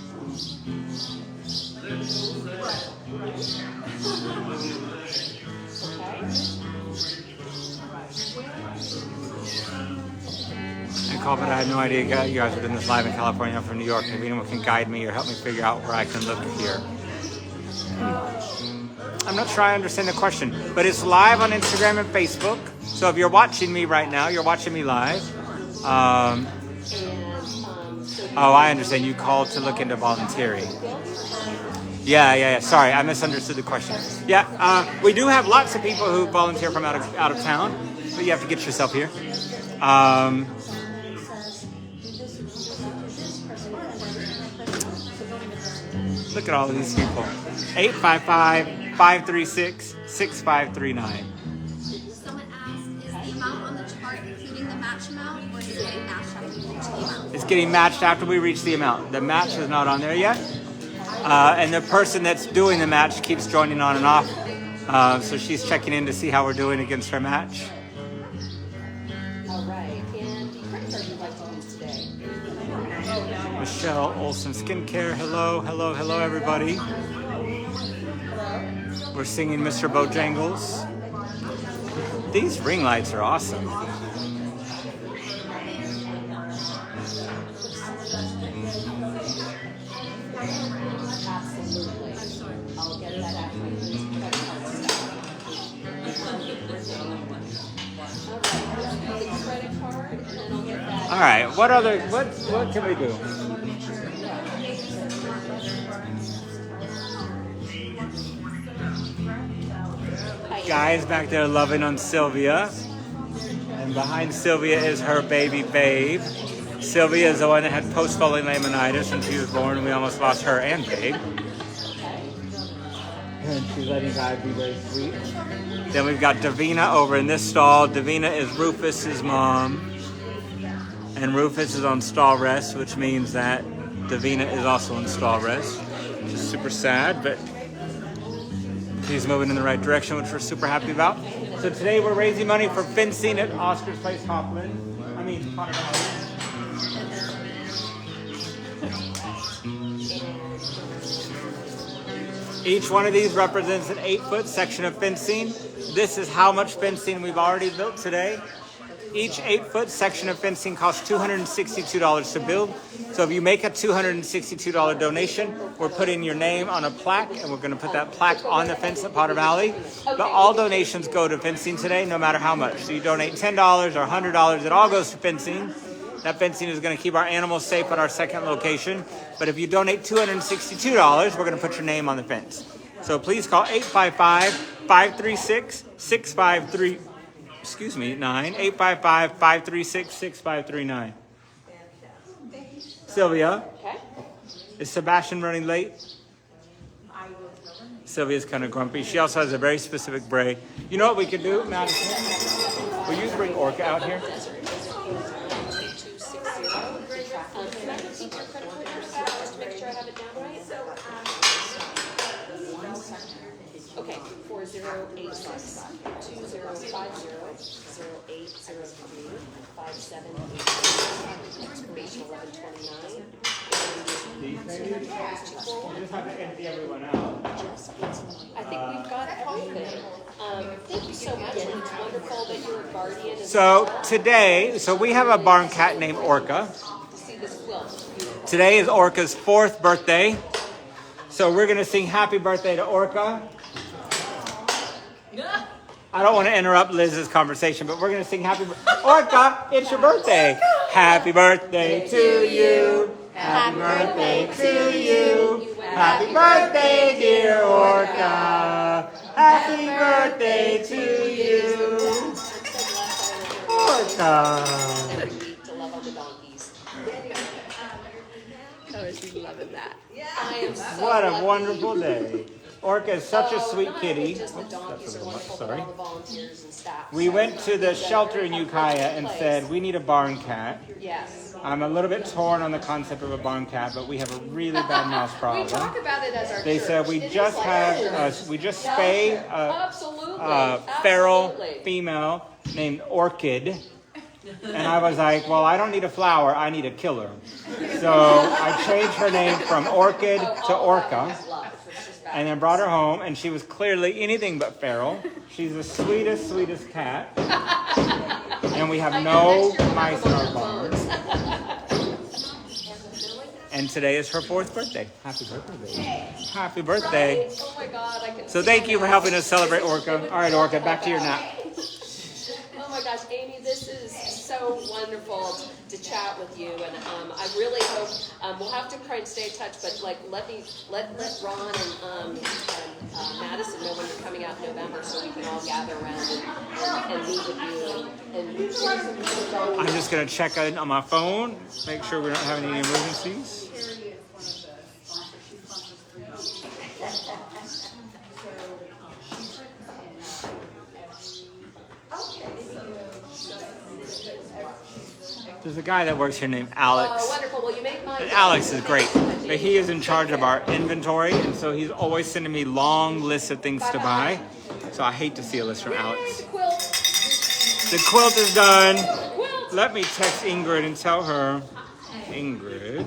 I called, but I had no idea you guys were doing this live in California. I'm from New York. Maybe anyone can guide me or help me figure out where I can look here. I'm not sure I understand the question, but it's live on Instagram and Facebook. So if you're watching me right now, you're watching me live. Oh, I understand. You called to look into volunteering. Yeah. Sorry, I misunderstood the question. Yeah, we do have lots of people who volunteer from out of town, but you have to get yourself here. Look at all of these people. 855-536-6539. Someone asked, is the amount on the chart including the match amount, or is it getting matched after we reach the amount? It's getting matched after we reach the amount. The match is not on there yet. And the person that's doing the match keeps joining on and off. So she's checking in to see how we're doing against her match. All right. And the credit card you'd like to use today? Michelle Olsen Skincare. Hello everybody. We're singing Mr. Bojangles. These ring lights are awesome. Absolutely. I'll get that after you use the credit card stuff. All right. Let's pay the credit card, and then I'll get that. All right. What can we do? Guys back there loving on Sylvia. And behind Sylvia is her baby Babe. Sylvia is the one that had post-falling laminitis when she was born, and we almost lost her and Babe. And she's letting God be very sweet. Then we've got Davina over in this stall. Davina is Rufus's mom. And Rufus is on stall rest, which means that Davina is also on stall rest. Which is super sad, but she's moving in the right direction, which we're super happy about. So today we're raising money for fencing at Oscar's Place, Potter Valley. Each one of these represents an 8-foot section of fencing. This is how much fencing we've already built today. Each 8-foot section of fencing costs $262 to build. So if you make a $262 donation, we're putting your name on a plaque, and we're going to put that plaque on the fence at Potter Valley. But all donations go to fencing today, no matter how much. So you donate $10 or $100, it all goes to fencing. That fencing is going to keep our animals safe at our second location. But if you donate $262, we're going to put your name on the fence. So please call 855-536-653. 9 855-536-6539. Sylvia, is Sebastian running late? Sylvia's kind of grumpy. She also has a very specific bray. You know what we could do, Madison? Will you bring Orca out here? Okay, 4086 2050 0803 5788 expiration 1129. These maybe? You just have to empty everyone out. I think we've got everything. Thank you so much, and it's wonderful that you're a guardian. So today, we have a barn cat named Orca. See this quilt. Today is Orca's 4th birthday. So we're going to sing happy birthday to Orca. I don't want to interrupt Liz's conversation, but we're going to sing happy birthday. Orca, it's your birthday. Happy birthday to you. Happy birthday to you. Happy birthday, dear Orca. Happy birthday to you. Orca. To love on the donkeys. I was loving that. I am so What a lucky. wonderful day. Orca is such a sweet Not kitty. only just the donkeys are wonderful, but Sorry. all the volunteers and staff. We went to the shelter in Ukiah and said, we need a barn cat. Yes. I'm a little bit torn on the concept of a barn cat, but we have a really bad mouse We problem. talk about it as our They church. said we It is just like had, ours. we just spayed Absolutely. a feral Absolutely. female named Orchid. And I was like, well, I don't need a flower, I need a killer. So I changed her name from Orchid to Orca. And then brought her home, and she was clearly anything but feral. She's the sweetest, sweetest cat. And we have no mice in our barn. And today is her 4th birthday. Happy birthday, baby. Happy birthday. Right? Oh my God, I can So see thank my you for mouse. helping us celebrate Orca. All right, Orca, back to your nap. Oh my gosh, Amy, this is so wonderful to chat with you, and I really hope we'll have to try and stay in touch. But like, let Ron and Madison know when you're coming out in November, so we can all gather around and meet with you. And I'm just going to check in on my phone, make sure we're not having any emergencies. There's a guy that works here named Alex. Oh, wonderful. Well, you make my And Alex is great, but he is in charge of our inventory, and so he's always sending me long lists of things to buy. So I hate to see a list from Alex. The quilt. The quilt is done. Quilt. Let me text Ingrid and tell her. Ingrid.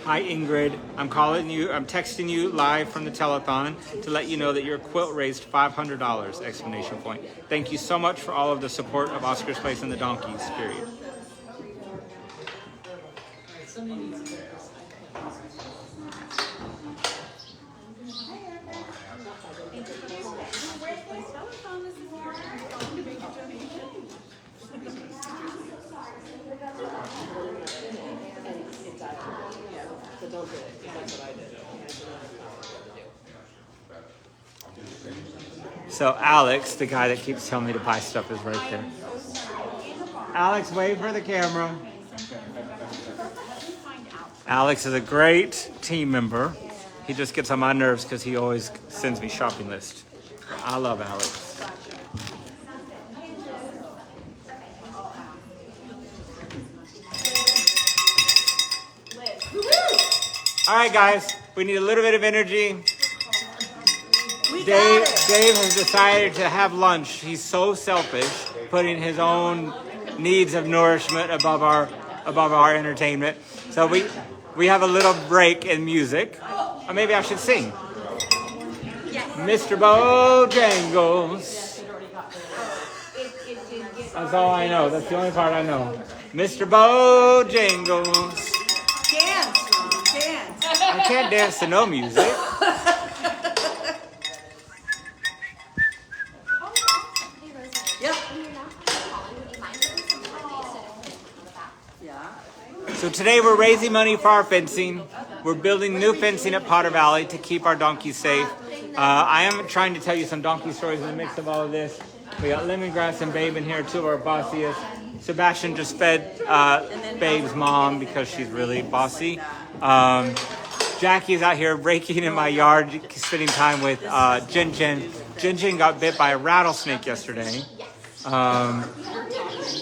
Hi Ingrid, I'm texting you live from the telethon to let you know that your quilt raised $500, exclamation point. Thank you so much for all of the support of Oscar's Place and the Donkeys, period. So don't do it. That's what I did. So Alex, the guy that keeps telling me to buy stuff, is right there. Alex, wave for the camera. Alex is a great team member. He just gets on my nerves because he always sends me shopping lists. I love Alex. All right, guys, we need a little bit of energy. Dave has decided to have lunch. He's so selfish, putting his own needs of nourishment above our entertainment. So we have a little break in music. Or maybe I should sing. Mr. Bojangles. That's all I know. That's the only part I know. Mr. Bojangles. Dance, Ron, dance. I can't dance to no music. Yep. Yeah. So today we're raising money for our fencing. We're building new fencing at Potter Valley to keep our donkeys safe. I am trying to tell you some donkey stories in the mix of all of this. We got Lemongrass and Babe in here, two of our bossiest. Sebastian just fed Babe's mom because she's really bossy. Jackie's out here raking in my yard, spending time with Jin Jin. Jin Jin got bit by a rattlesnake yesterday.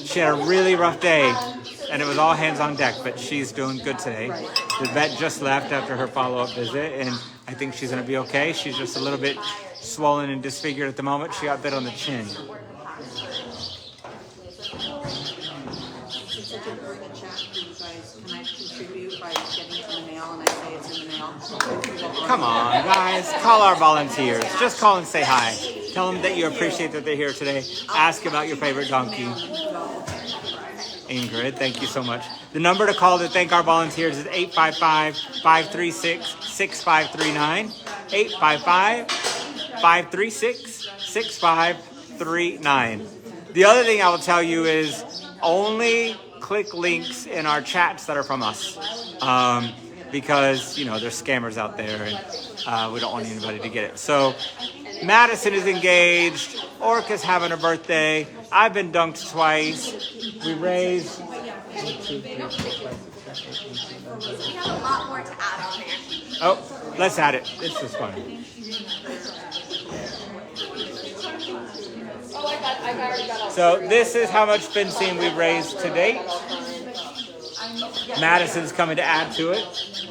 She had a really rough day, and it was all hands on deck, but she's doing good today. The vet just left after her follow-up visit, and I think she's going to be okay. She's just a little bit swollen and disfigured at the moment. She got bit on the chin. Since I did earn the check for you guys, can I contribute by getting it in the mail and I say it's in the mail? Come on, guys. Call our volunteers. Just call and say hi. Tell them that you appreciate that they're here today. Ask about your favorite donkey. Ingrid, thank you so much. The number to call to thank our volunteers is 855-536-6539. 855-536-6539. The other thing I will tell you is only click links in our chats that are from us. Because, you know, there's scammers out there and we don't want anybody to get it. So Madison is engaged. Orca's having a birthday. I've been dunked twice. We raised... 1, 2, 3, 4, 5, 6, 7, 8, 9, 10. We have a lot more to add on there. Oh, let's add it. This is fun. I already got all So three. this is how much fencing we've raised to date. Madison's coming to add to it.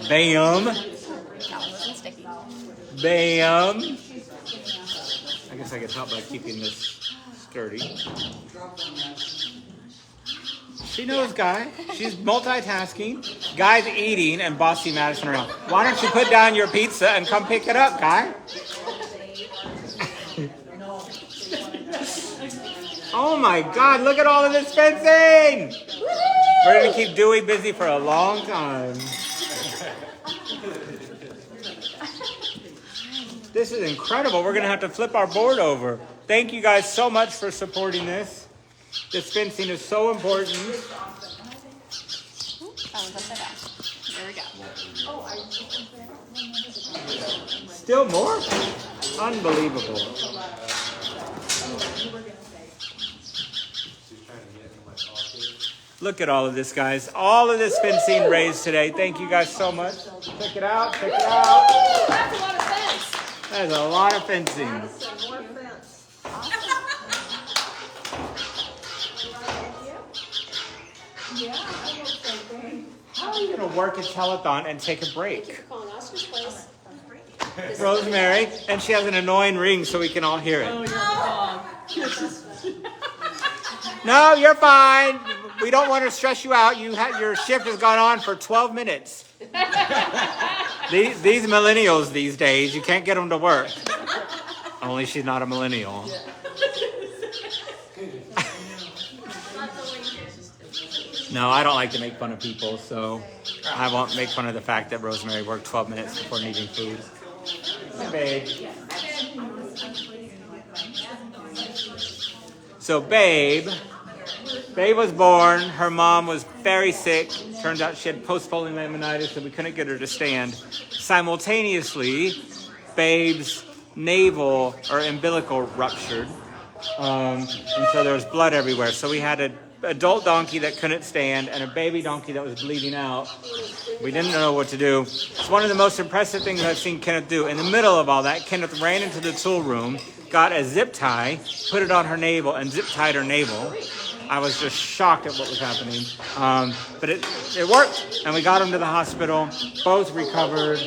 Bam. Bam. I guess I could help by keeping this sturdy. She knows Guy. She's multitasking. Guy's eating and bossy Madison around. Why don't you put down your pizza and come pick it up, Guy? Oh my God, look at all of this fencing! We're gonna keep Dewey busy for a long time. This is incredible. We're gonna have to flip our board over. Thank you guys so much for supporting this. This fencing is so important. There we go. Still more? Unbelievable. Look at all of this, guys. All of this fencing raised today. Thank you guys so much. Check it out. Check it out. That's a lot of fence. That is a lot of fencing. More fence. How are you going to work a telethon and take a break? Keep calling Oscar's place. Rosemary, and she has an annoying ring so we can all hear it. No, you're fine. We don't want to stress you out. Your shift has gone on for 12 minutes. These millennials these days, you can't get them to work. Only she's not a millennial. No, I don't like to make fun of people, so I won't make fun of the fact that Rosemary worked 12 minutes before needing food. Babe. So Babe was born. Her mom was very sick. Turns out she had post-polling laminitis, and we couldn't get her to stand. Simultaneously, Babe's navel or umbilical ruptured, and so there was blood everywhere. So we had an adult donkey that couldn't stand and a baby donkey that was bleeding out. We didn't know what to do. It's one of the most impressive things I've seen Kenneth do. In the middle of all that, Kenneth ran into the tool room, got a zip tie, put it on her navel, and zip tied her navel. I was just shocked at what was happening. But it worked, and we got them to the hospital. Both recovered.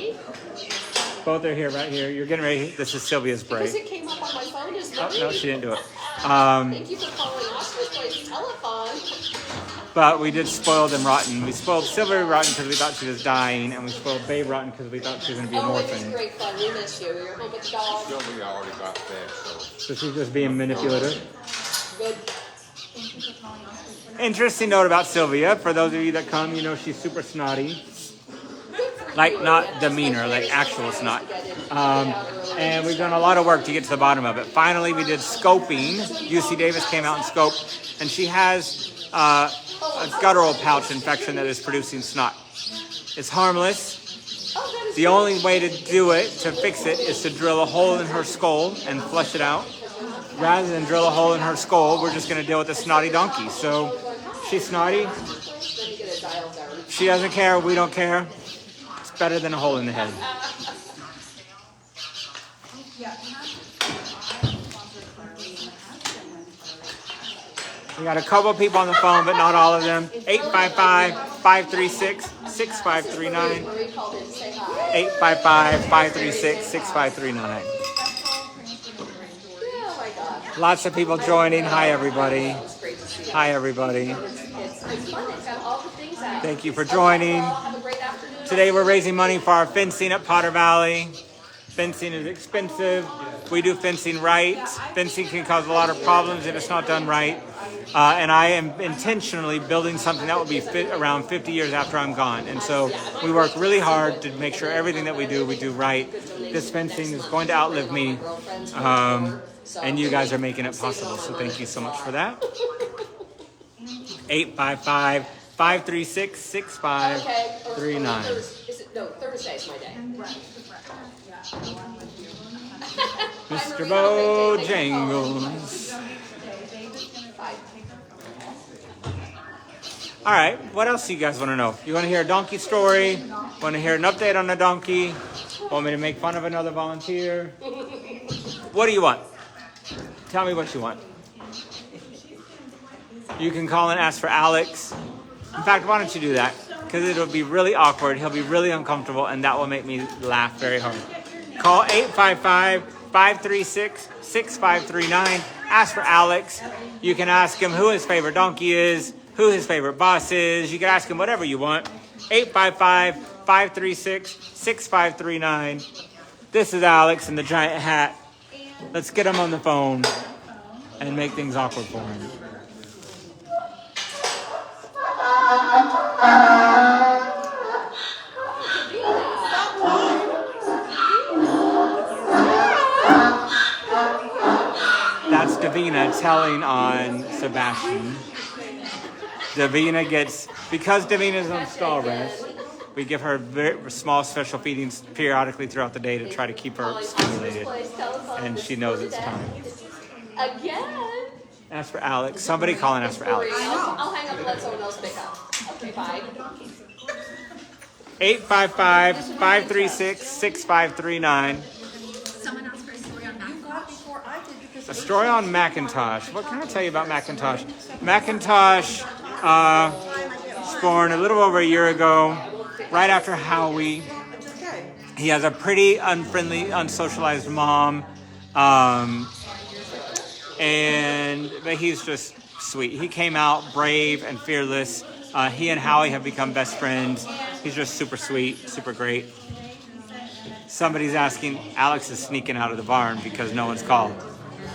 Both are here, right here. You're getting ready. This is Sylvia's Because braid. it came up on my phone as Oh, well. no, she didn't do it. Thank you for calling Oscar's place. it's Telethon. But we did spoil them rotten. We spoiled Silver rotten because we thought she was dying, and we spoiled Babe rotten because we thought she was going to be an Oh, it was orphan. great fun. We missed you. We were home with the dog. Sylvia already got fed, so. So she's just being manipulative. Good. Interesting note about Sylvia. For those of you that come, you know she's super snotty. Like, not demeanor, like actual snot. And we've done a lot of work to get to the bottom of it. Finally, we did scoping. UC Davis came out and scoped, and she has a guttural pouch infection that is producing snot. It's harmless. The only way to do it, to fix it, is to drill a hole in her skull and flush it out. Rather than drill a hole in her skull, we're just going to deal with the snotty donkey. So she's snotty. She doesn't care. We don't care. It's better than a hole in the head. We got a couple people on the phone, but not all of them. 855-536-6539. 855-536-6539. Lots of people joining. Hi, everybody. Hi, everybody. Thank you for joining. Today we're raising money for our fencing at Potter Valley. Fencing is expensive. We do fencing right. Fencing can cause a lot of problems if it's not done right. And I am intentionally building something that will be fit around 50 years after I'm gone. And so we work really hard to make sure everything that we do right. This fencing is going to outlive me. And you guys are making it possible. So thank you so much for that. 855-536-6539. No, Thursday's my day. Mr. Bojangles. All right, what else do you guys want to know? You want to hear a donkey story? Want to hear an update on a donkey? Want me to make fun of another volunteer? What do you want? Tell me what you want. You can call and ask for Alex. In fact, why don't you do that? Because it'll be really awkward. He'll be really uncomfortable, and that will make me laugh very hard. Call 855-536-6539. Ask for Alex. You can ask him who his favorite donkey is, who his favorite boss is. You can ask him whatever you want. 855-536-6539. This is Alex in the giant hat. Let's get him on the phone and make things awkward for him. That's Davina telling on Sebastian. Davina gets, because Davina's on stall rest, we give her very small special feedings periodically throughout the day to try to keep her stimulated. And she knows it's time. Again? Ask for Alex. Somebody call and ask for Alex. I'll hang up and let someone else pick up. Okay, bye. 855-536-6539. Someone asked for a story on Macintosh. A story on Macintosh. What can I tell you about Macintosh? Macintosh was born a little over a year ago, right after Howie. He has a pretty unfriendly, unsocialized mom. But he's just sweet. He came out brave and fearless. He and Howie have become best friends. He's just super sweet, super great. Somebody's asking, Alex is sneaking out of the barn because no one's called.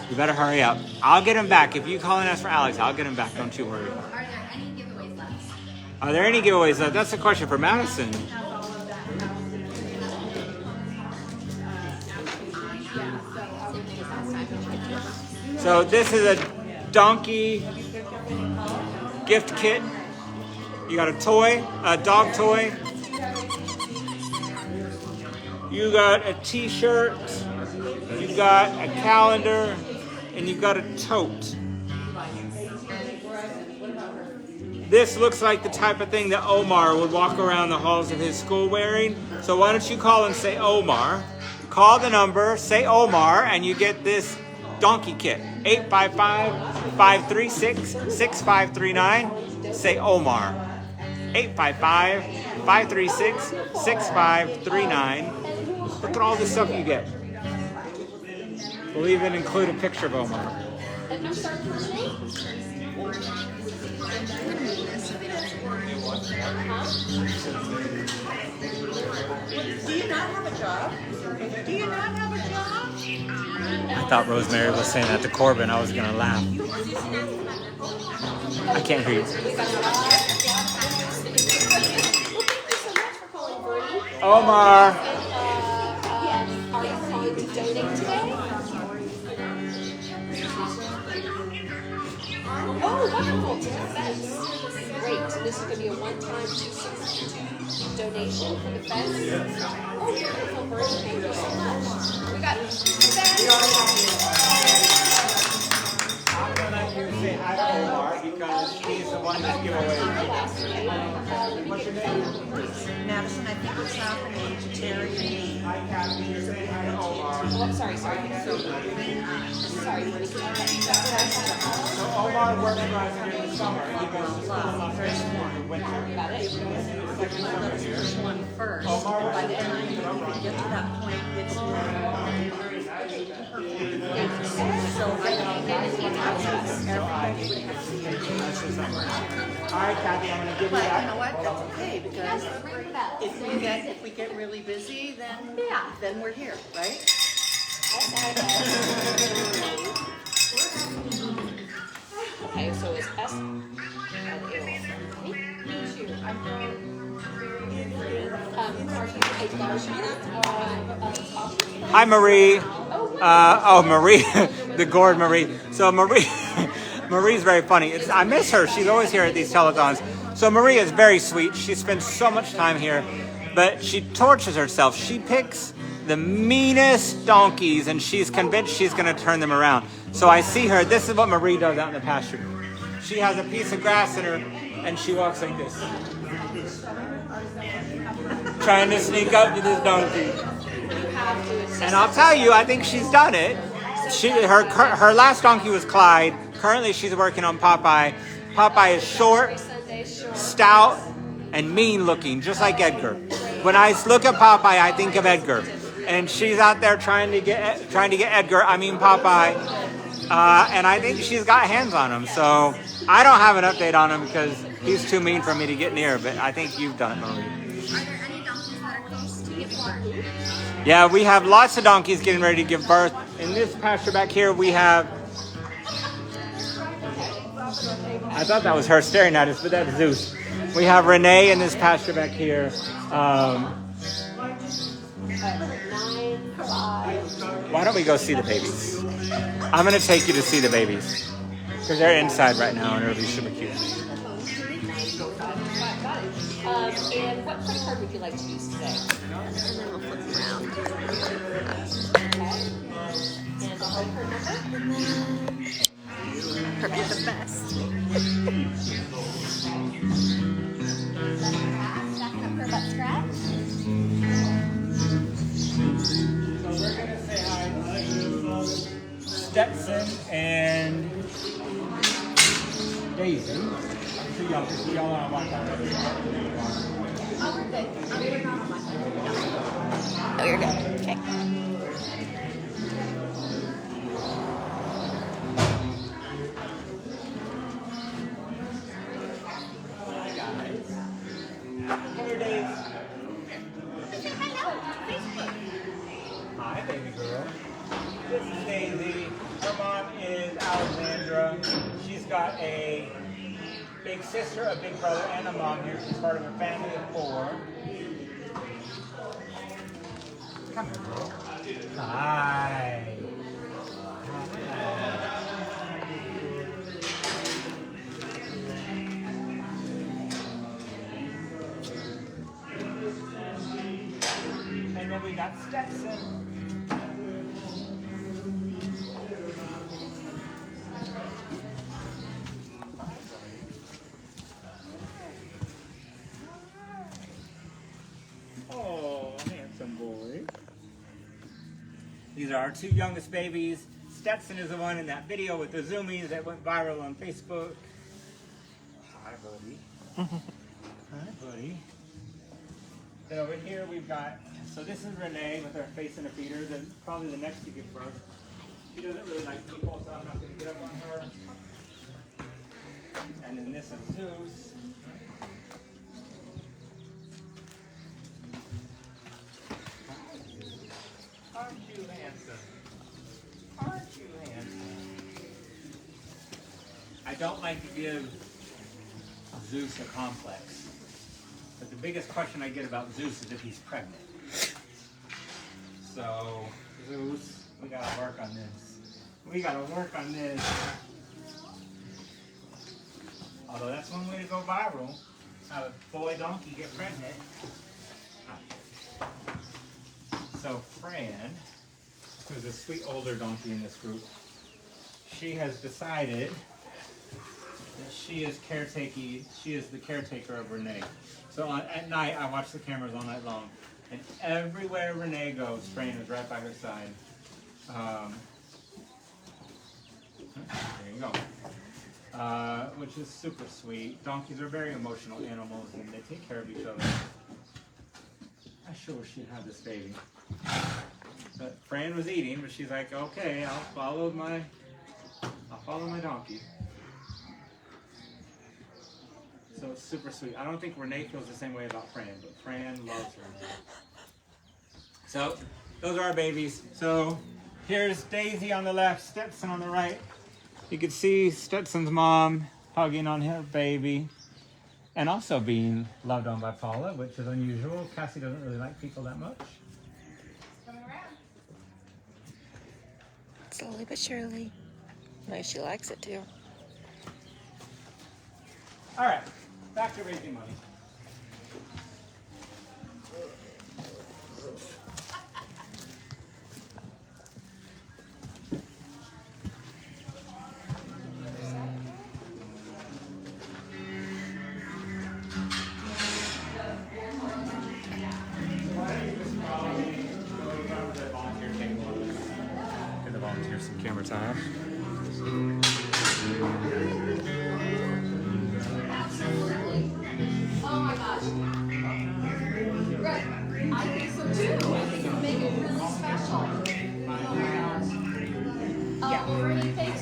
You better hurry up. I'll get him back. If you call and ask for Alex, I'll get him back. Don't you worry. Are there any giveaways left? Are there any giveaways left? That's a question for Madison. So this is a donkey gift kit. You got a toy, a dog toy. You got a t-shirt. You got a calendar. And you got a tote. This looks like the type of thing that Omar would walk around the halls of his school wearing. So why don't you call and say Omar. Call the number, say Omar, and you get this donkey kit. 855-536-6539. Say Omar. 855-536-6539. Look at all the stuff you get. We'll even include a picture of Omar. I'm sorry, what's your name? Do you not have a job? Do you not have a job? I thought Rosemary was saying that to Corbin. I was gonna laugh. I can't hear you. Well, thank you so much for calling, Bernie. Omar. Are you calling to donate today? Oh, wonderful. To the fence. Great. So this is going to be a one-time $262 donation for the fence. Oh, wonderful, Bernie. Thank you so much. We got the fence. I'm gonna let you say hi to Omar because he's the one that's giving away. What's your name? Madison, I think what's happening to Terry and me. Hi, Kathy. You're saying hi to Omar. Oh, sorry. Sorry, Bernie. Can you repeat that? So Omar works for us during the summer. He goes to school in Los Angeles in the winter. Got it? Second summer here. One first. Omar By works the time you get to that point, it's so I All right, Kathy, I'm gonna give you But you that. know what? That's okay because if we get really busy, then we're here, right? Okay, so it's S. Hi, Marie. Marie, the gourd Marie. So Marie, Marie's very funny. I miss her. She's always here at these telethons. So Marie is very sweet. She spends so much time here, but she tortures herself. She picks the meanest donkeys, and she's convinced she's going to turn them around. So I see her. This is what Marie does out in the pasture. She has a piece of grass in her, and she walks like this, trying to sneak up to this donkey. And I'll tell you, I think she's done it. Her last donkey was Clyde. Currently, she's working on Popeye. Popeye is short, stout, and mean looking, just like Edgar. When I look at Popeye, I think of Edgar. And she's out there trying to get Popeye. And I think she's got hands on him. So I don't have an update on him because he's too mean for me to get near. But I think you've done it, Marie. Are there any donkeys that are close to get born? Yeah, we have lots of donkeys getting ready to give birth. In this pasture back here, we have... I thought that was her staring at us, but that's Zeus. We have Renee in this pasture back here. Why don't we go see the babies? I'm going to take you to see the babies. Because they're inside right now and it'll be super cute. And what credit card would you like to use today? And then we'll flip them around. Okay. And a credit card number? You're the best. Stacking up her butt scratch. So we're going to say hi to Stetson and Daisy. Too young. Y'all want to watch that. Oh, we're good. Oh, you're good. Okay. Hi, baby girl. This is Daisy. Her mom is Alexandra. She's got a big sister, a big brother, and a mom here. She's part of a family of 4. Come here, girl. Hi. And then we got Stetson. Oh, handsome boy. These are our 2 youngest babies. Stetson is the one in that video with the zoomies that went viral on Facebook. Hi, buddy. Hi, buddy. Then over here we've got, so this is Renee with her face in a feeder, probably the next to give birth. She doesn't really like people, so I'm not going to get up on her. And then this is Zeus. Aren't you handsome? Aren't you handsome? I don't like to give Zeus a complex, but the biggest question I get about Zeus is if he's pregnant. So, Zeus, we gotta work on this. We gotta work on this. Although that's one way to go viral. Have a boy donkey get pregnant. So Fran, who's a sweet older donkey in this group, she has decided that she is the caretaker of Renee. So at night, I watch the cameras all night long. And everywhere Renee goes, Fran is right by her side. There you go. Which is super sweet. Donkeys are very emotional animals and they take care of each other. I sure wish she'd have this baby. But Fran was eating, but she's like, okay, I'll follow my donkey. So it's super sweet. I don't think Renee feels the same way about Fran, but Fran loves her. So those are our babies. So here's Daisy on the left, Stetson on the right. You can see Stetson's mom hugging on her baby and also being loved on by Paula, which is unusual. Cassie doesn't really like people that much. Coming around. Slowly but surely. No, she likes it too. All right, back to raising money. Volunteer some camera time. Oh my gosh. Right. I think so too. I think it would make it really special.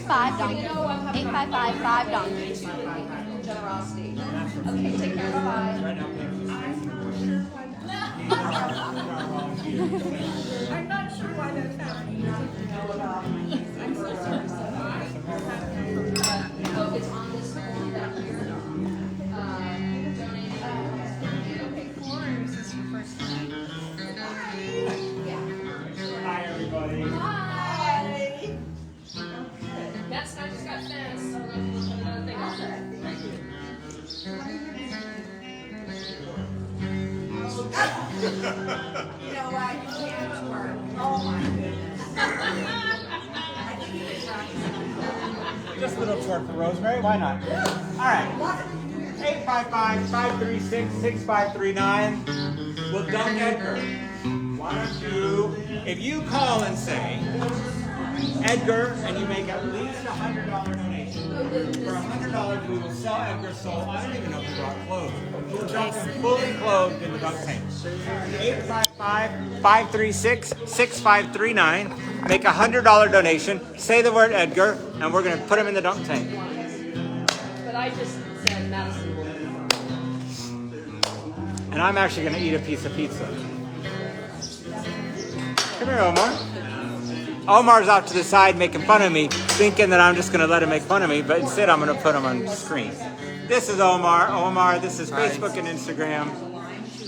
Five donkeys. 855, 5 donkeys. Generosity. Okay, take care. Bye. Right now, I'm not sure why that's happening. I'm so sorry. Oh, it's on this one down here. hi everybody. Hi. That's I just got finished. So another thing on there. Thank you. You know why you can't work? Oh my goodness. Just a little twerk for Rosemary, why not? All right. 855-536-6539. We'll dunk Edgar. Why don't you, if you call and say, Edgar, and you make at least $100 donation, for $100 we will sell Edgar's soul. I don't even know if he brought clothes. We'll dump him fully clothed in the dunk tank. 855-536-6539. Make a $100 donation. Say the word Edgar, and we're going to put him in the dunk tank. But I just said Madison will. And I'm actually going to eat a piece of pizza. Come here, Omar. Omar's off to the side making fun of me, thinking that I'm just going to let him make fun of me, but instead I'm going to put him on screen. This is Omar. Omar, this is Facebook and Instagram.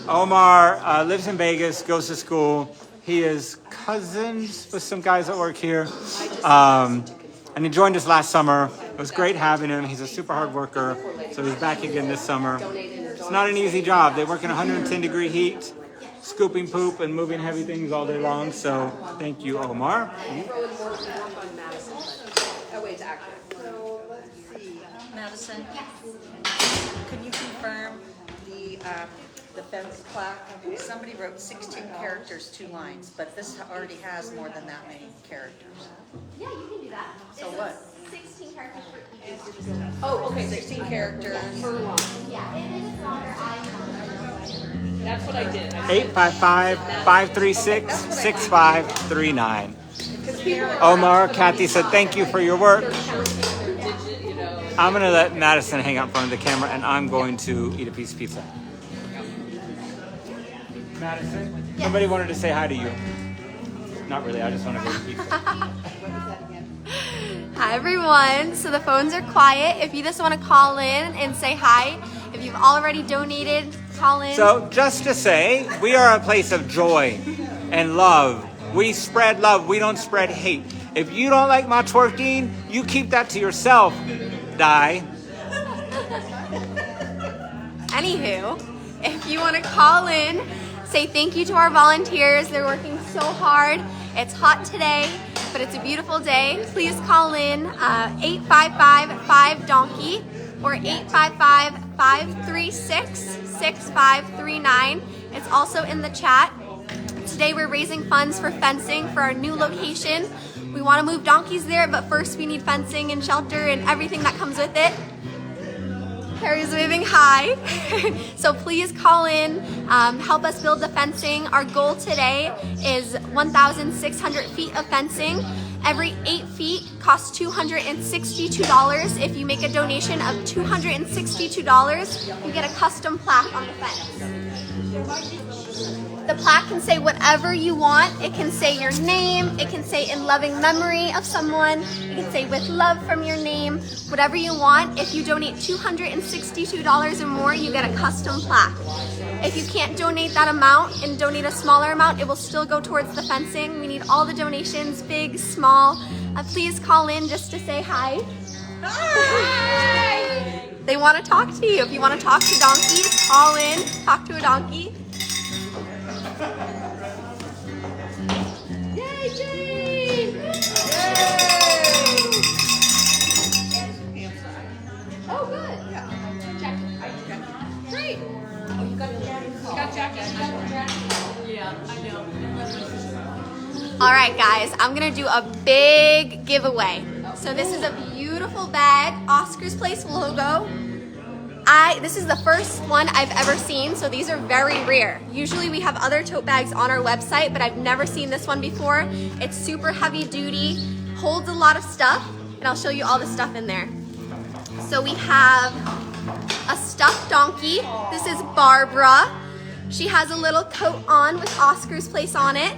Omar lives in Vegas, goes to school. He is cousins with some guys that work here. And he joined us last summer. It was great having him. He's a super hard worker, so he's back again this summer. It's not an easy job. They work in 110-degree heat, scooping poop and moving heavy things all day long. So thank you, Omar. Throw in more work on Madison. Oh wait, it's accurate. So let's see. Madison, can you confirm the fence plaque? Somebody wrote 16 characters, 2 lines, but this already has more than that many characters. Yeah, you can do that. So what? 16 characters for each. Oh, okay. 16 characters. Per line. Yeah, it is longer. That's what I did. 855-536-6539. Omar, Kathy said thank you for your work. I'm gonna let Madison hang out in front of the camera, and I'm going to eat a piece of pizza. Madison, somebody wanted to say hi to you. Not really. I just want to go to pizza. Hi everyone. So the phones are quiet. If you just want to call in and say hi, if you've already donated, call in. So just to say, we are a place of joy and love. We spread love. We don't spread hate. If you don't like my twerking, you keep that to yourself. Die. Anywho, if you want to call in, say thank you to our volunteers. They're working so hard. It's hot today, but it's a beautiful day. Please call in 855-5-DONKEY or 855-536-6539. It's also in the chat. Today we're raising funds for fencing for our new location. We want to move donkeys there, but first we need fencing and shelter and everything that comes with it. Harry's waving hi. So please call in, help us build the fencing. Our goal today is 1,600 feet of fencing. Every 8 feet costs $262. If you make a donation of $262, you get a custom plaque on the fence. The plaque can say whatever you want. It can say your name. It can say in loving memory of someone. It can say with love from your name. Whatever you want. If you donate $262 or more, you get a custom plaque. If you can't donate that amount and donate a smaller amount, it will still go towards the fencing. We need all the donations, big, small. Please call in just to say hi. Hi! They want to talk to you. If you want to talk to donkeys, call in, talk to a donkey. Yay, Jane! Oh, good. Yeah. Jacket. Great. Oh, you got jacket. Yeah, I know. All right, guys, I'm gonna do a big giveaway. So this is a beautiful bag, Oscar's Place logo. This is the first one I've ever seen, so these are very rare. Usually we have other tote bags on our website, but I've never seen this one before. It's super heavy duty, holds a lot of stuff, and I'll show you all the stuff in there. So we have a stuffed donkey. This is Barbara. She has a little coat on with Oscar's Place on it.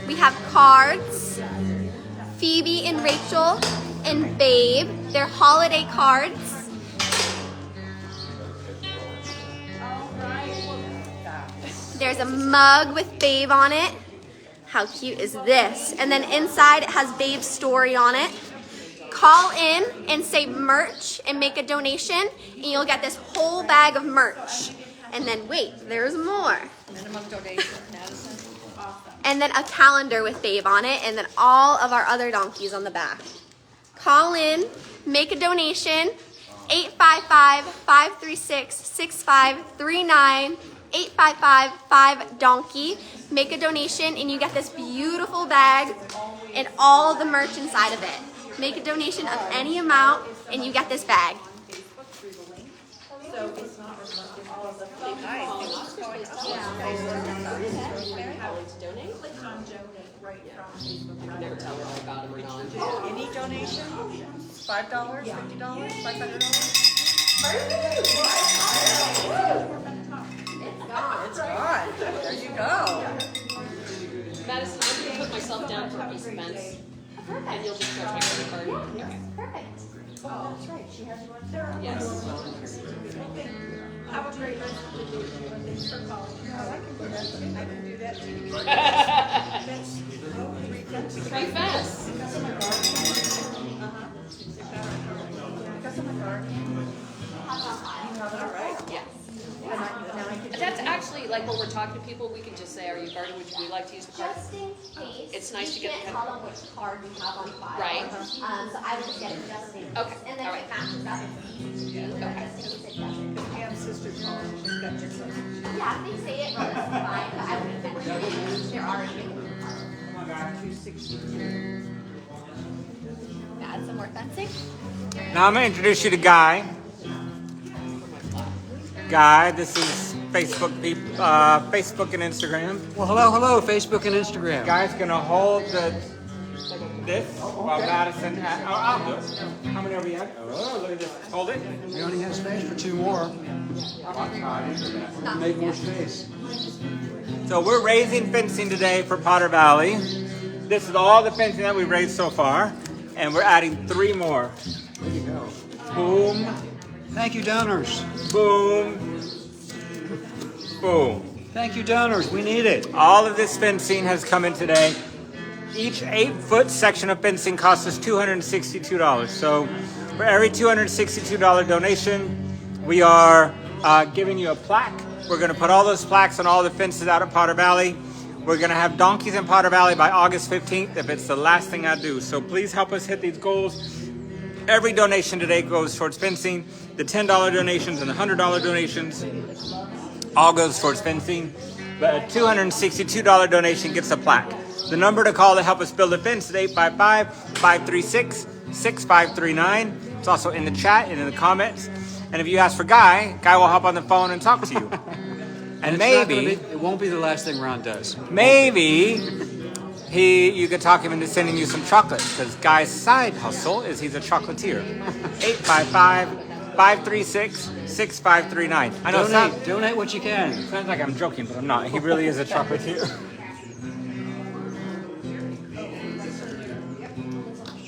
We have cards, Phoebe and Rachel and Babe. They're holiday cards. There's a mug with Babe on it. How cute is this? And then inside it has Babe's story on it. Call in and say merch and make a donation and you'll get this whole bag of merch. And then wait, there's more. Minimum donation, Madison. And then a calendar with Babe on it, and then all of our other donkeys on the back. Call in, make a donation, 855-536-6539, 855-5-DONKEY. Make a donation, and you get this beautiful bag and all the merch inside of it. Make a donation of any amount, and you get this bag. Never tell her I got them or not. Any donation? $5, $50, $500? It's gone. There you go. Madison, I'm going to put myself down for a piece of fence. And you'll just charge my credit card. Okay. Perfect. Oh, that's right. She has one there. Yes. Have a great rest of the day. Thanks for calling. I can do that too. Free fence. Yes. That's actually like when we're talking to people, we can just say, "Are you guarding? Would you like to use the card?" Just in case. It's nice to get You can't tell them which card we have on file. Right. So I would just get it just in case. Okay, And then all if it right. matches up, it's easy to do. But Okay. just in case it doesn't. Pam's sister told me she's got your sister. Yeah, if they say it, well, that's fine. But I wouldn't mention it. They're already making the card. 262. Add some more fencing. Now I'm gonna introduce you to Guy. Guy, this is Facebook Facebook and Instagram. Well, hello, Facebook and Instagram. Guy's gonna hold this while Madison. I'll do it. How many are we at? Oh, look at this. Hold it. We only have space for 2 more. Make more space. So we're raising fencing today for Potter Valley. This is all the fencing that we've raised so far, and we're adding 3 more. There you go. Boom, Thank you, donors. boom, boom. Thank you, donors. We need it. All of this fencing has come in today. Each 8-foot section of fencing costs us $262. So for every $262 donation, we are giving you a plaque. We're going to put all those plaques on all the fences out at Potter Valley. We're going to have donkeys in Potter Valley by August 15th if it's the last thing I do. So please help us hit these goals. Every donation today goes towards fencing. The $10 donations and the $100 donations all goes towards fencing. But a $262 donation gets a plaque. The number to call to help us build a fence is 855-536-6539. It's also in the chat and in the comments. And if you ask for Guy will hop on the phone and talk to you. And maybe it won't be the last thing Ron does. Maybe you could talk him into sending you some chocolates, because Guy's side hustle is he's a chocolatier. 855-536-6539. I know Donate what you can. it sounds like I'm joking, but I'm not. He really is a chocolatier.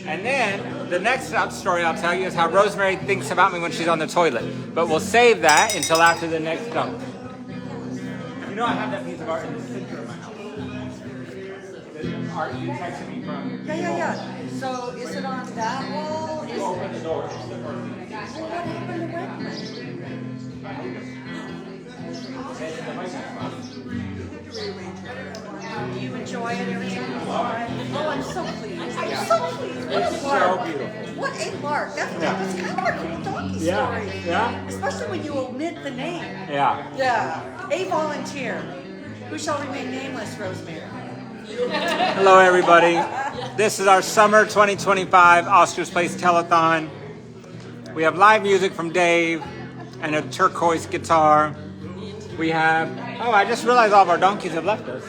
And then the next story I'll tell you is how Rosemary thinks about me when she's on the toilet. But we'll save that until after the next dunk. You know I have that piece of art in the center of my house. The art you texted me from. Yeah. So is it on that wall? Is Open the door. It's the first thing. What happened to Wegman? You enjoy it, everything? Oh, I'm so pleased. I'm so pleased. It's so beautiful. What a lark. That's kind of a cool donkey story. Yeah. Especially when you omit the name. Yeah. Yeah. A volunteer. Who shall remain nameless, Rosemary? Hello, everybody. This is our summer 2025 Oscars Place Telethon. We have live music from Dave and a turquoise guitar. We have, I just realized all of our donkeys have left us.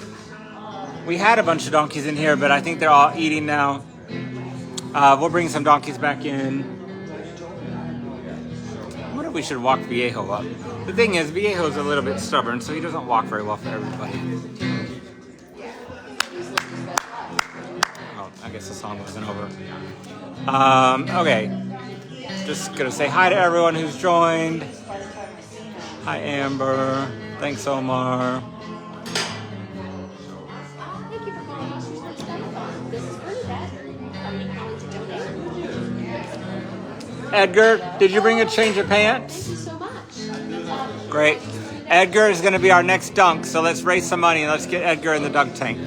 We had a bunch of donkeys in here, but I think they're all eating now. We'll bring some donkeys back in. I wonder if we should walk Viejo up. The thing is, Viejo's a little bit stubborn, so he doesn't walk very well for everybody. Oh, I guess the song wasn't over. Okay. Just gonna say hi to everyone who's joined. Hi, Amber. Thanks, Omar. Thank you for calling Oscars Place Telethon. This is Bernadette. Are you calling to donate? Edgar, did you bring a change of pants? Thank you so much. Great. Edgar is going to be our next dunk, so let's raise some money and let's get Edgar in the dunk tank.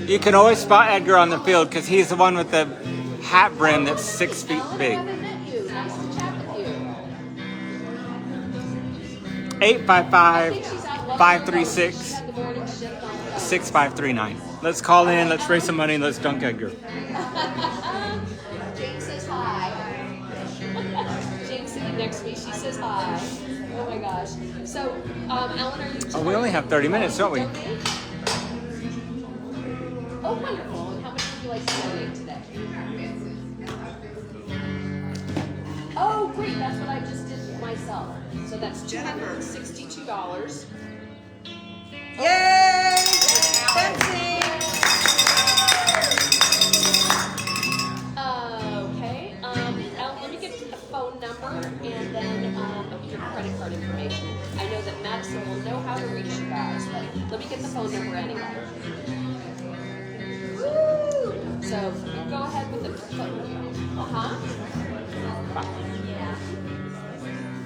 You can always spot Edgar on the field because he's the one with the hat brim that's 6 feet big. 855-536-6539. Let's call in, let's raise some money, and let's dunk Edgar. Jane says hi. Jane's sitting next to me. She says hi. Oh my gosh. So, Ellen, are you? We only have 30 minutes, don't we? Oh, wonderful. And how much would you like to donate today? Oh, great. That's what I just did myself. So that's $262. Yay! Fencing! Okay. Let me get a phone number and then your credit card information. I know that Madison will know how to reach you guys, but let me get the phone number anyway. Woo! So go ahead with the phone number. Yeah.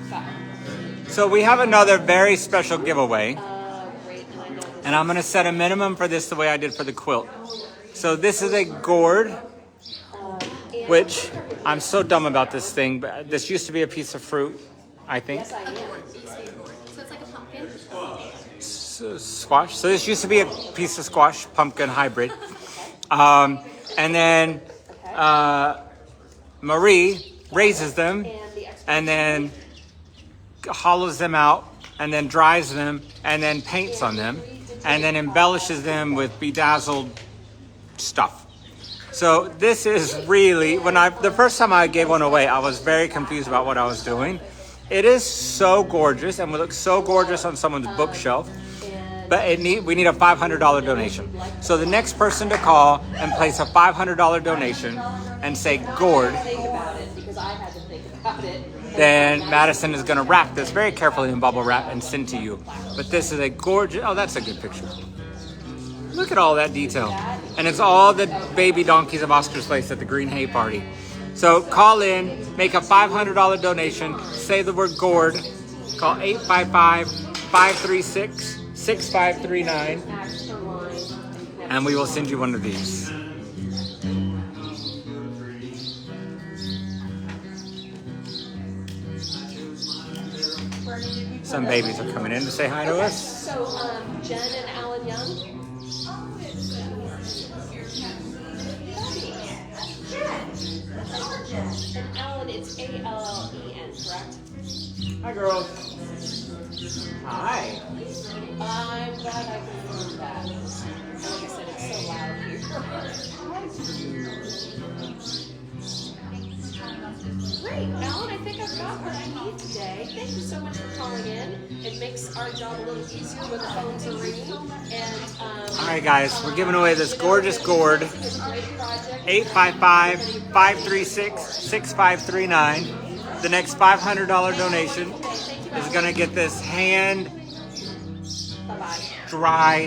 5. So we have another very special giveaway. Great. And I know this. And I'm going to set a minimum for this the way I did for the quilt. So this is a gourd, which I'm so dumb about this thing, but this used to be a piece of fruit, I think. Yes, I am. So it's like a pumpkin. Squash. So this used to be a piece of squash, pumpkin hybrid. And then Marie raises them, and then hollows them out and then dries them and then paints on them and then embellishes them with bedazzled stuff. So this is really, the first time I gave one away, I was very confused about what I was doing. It is so gorgeous and would look so gorgeous on someone's bookshelf, but we need a $500 donation. So the next person to call and place a $500 donation and say gourd, Think about it, because I had to think about it. then Madison is gonna wrap this very carefully in bubble wrap and send to you. But this is a gorgeous, oh, that's a good picture. Look at all that detail. And it's all the baby donkeys of Oscar's Place at the Green Hay Party. So call in, make a $500 donation, say the word gourd, call 855-536-6539, and we will send you one of these. Some babies are coming in to say hi to us. So, Jen and Alan Young. And Alan, it's A-L-E-N, correct? Hi, girls. Hi. I'm glad I confirmed that. Like I said, it's so loud here. Great, Alan, I think I've got what I need today. Thank you so much for calling in. It makes our job a little easier when the phones are ringing. And All right, guys, we're giving away this gorgeous gourd. it's a great project. 855-536-6539. The next $500 donation is gonna get this hand-dried,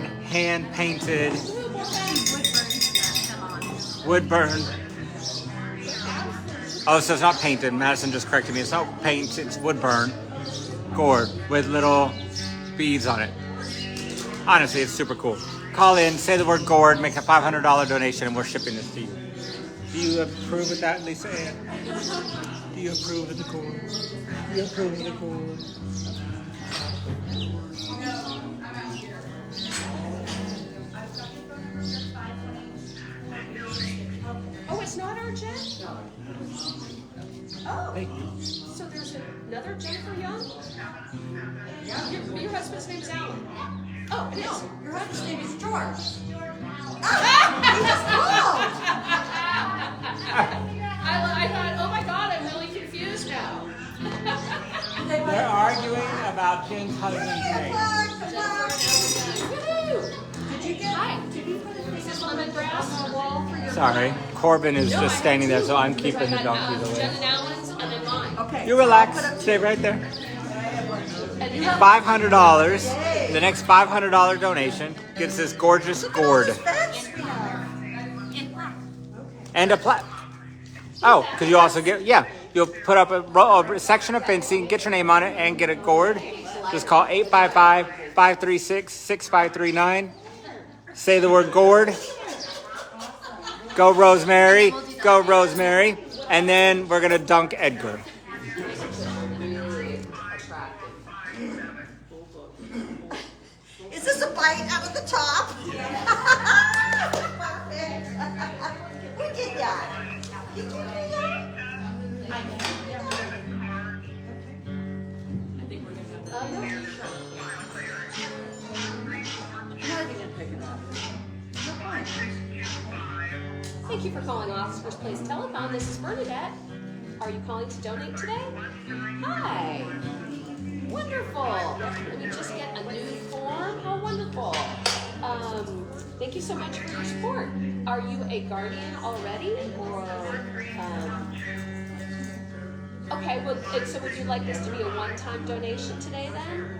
hand-painted wood burn. Oh, so it's not painted. Madison just corrected me. It's not paint, it's wood burn gourd with little beads on it. Honestly, it's super cool. Call in, say the word gourd, make a $500 donation, and we're shipping this to you. Do you approve of that, Lisa Ann? Do you approve of the gourd? Do you approve of the gourd? Oh, it's not our Jen? Oh, so there's another Jennifer Young? Your husband's name is Alan. Oh, it is. Your husband's name is George. I thought, oh my God, I'm really confused now. They're arguing about Jen's husband's name. Woohoo! Did you get? Hi. Is this lemongrass on the wall for your? Sorry, Corbin is just standing there, so I'm keeping the donkeys Jen away. and Alan's, and then mine. Okay. You relax, stay right there. And you have $500. The next $500 donation gets this gorgeous gourd. And a plaque. Oh, because you also get, you'll put up a section of fencing, get your name on it, and get a gourd. Just call 855-536-6539. Say the word gourd. Go Rosemary. Go Rosemary. And then we're going to dunk Edgar. Is this a bite out of the top? Who did that? Did you do that? Thank you for calling Oscar's Place Telethon. This is Bernadette. Are you calling to donate today? Hi. Wonderful. Let me just get a new form. How wonderful. Thank you so much for your support. Are you a guardian already, or? Okay. Well, so would you like this to be a one-time donation today, then?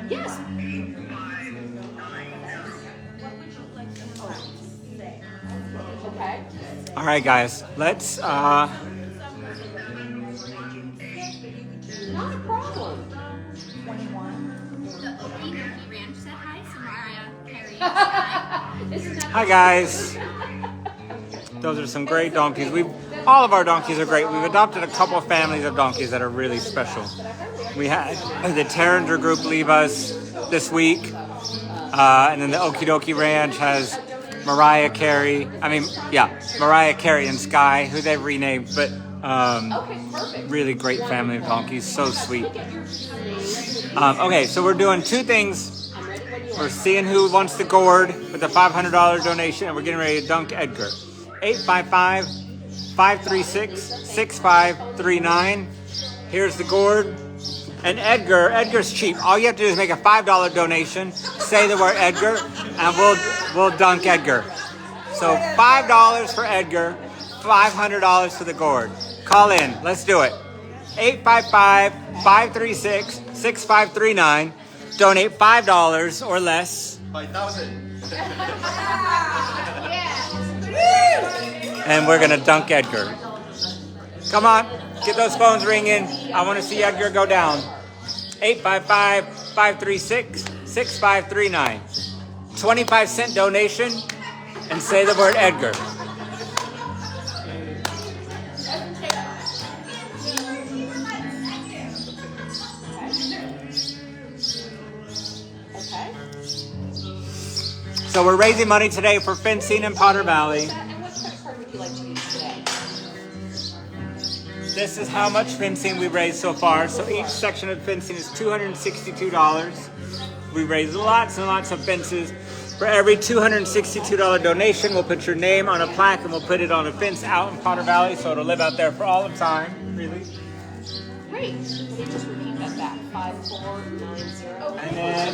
Yes. Okay. All right, guys, let's, Not a problem. The Okie Dokie Ranch said hi, Samara, Carrie. Isn't that hi guys. Those are some great donkeys. All of our donkeys are great. We've adopted a couple of families of donkeys that are really special. We had the Terringer group leave us this week. And then the Okie Dokie Ranch has Mariah Carey and Sky, who they've renamed, but Okay, perfect. Really great family of donkeys, so sweet. Okay, so we're doing two things. We're seeing who wants the gourd with a $500 donation, and we're getting ready to dunk Edgar. 855-536-6539. Here's the gourd. And Edgar's cheap. All you have to do is make a $5 donation, say the word Edgar, and we'll dunk Edgar. So $5 for Edgar, $500 for the gourd. Call in. Let's do it. 855-536-6539. Donate $5 or less. 5,000. And we're going to dunk Edgar. Come on. Get those phones ringing. I want to see Edgar go down. 855-536-6539. 25-cent donation and say the word Edgar. Okay. So we're raising money today for fencing in Potter Valley. And what credit card would you like to use today? This is how much fencing we've raised so far. So each section of fencing is $262. We raised lots and lots of fences. For every $262 donation, we'll put your name on a plaque and we'll put it on a fence out in Potter Valley, so it'll live out there for all of time. Really. Great. Let me just repeat that back. 5490. And then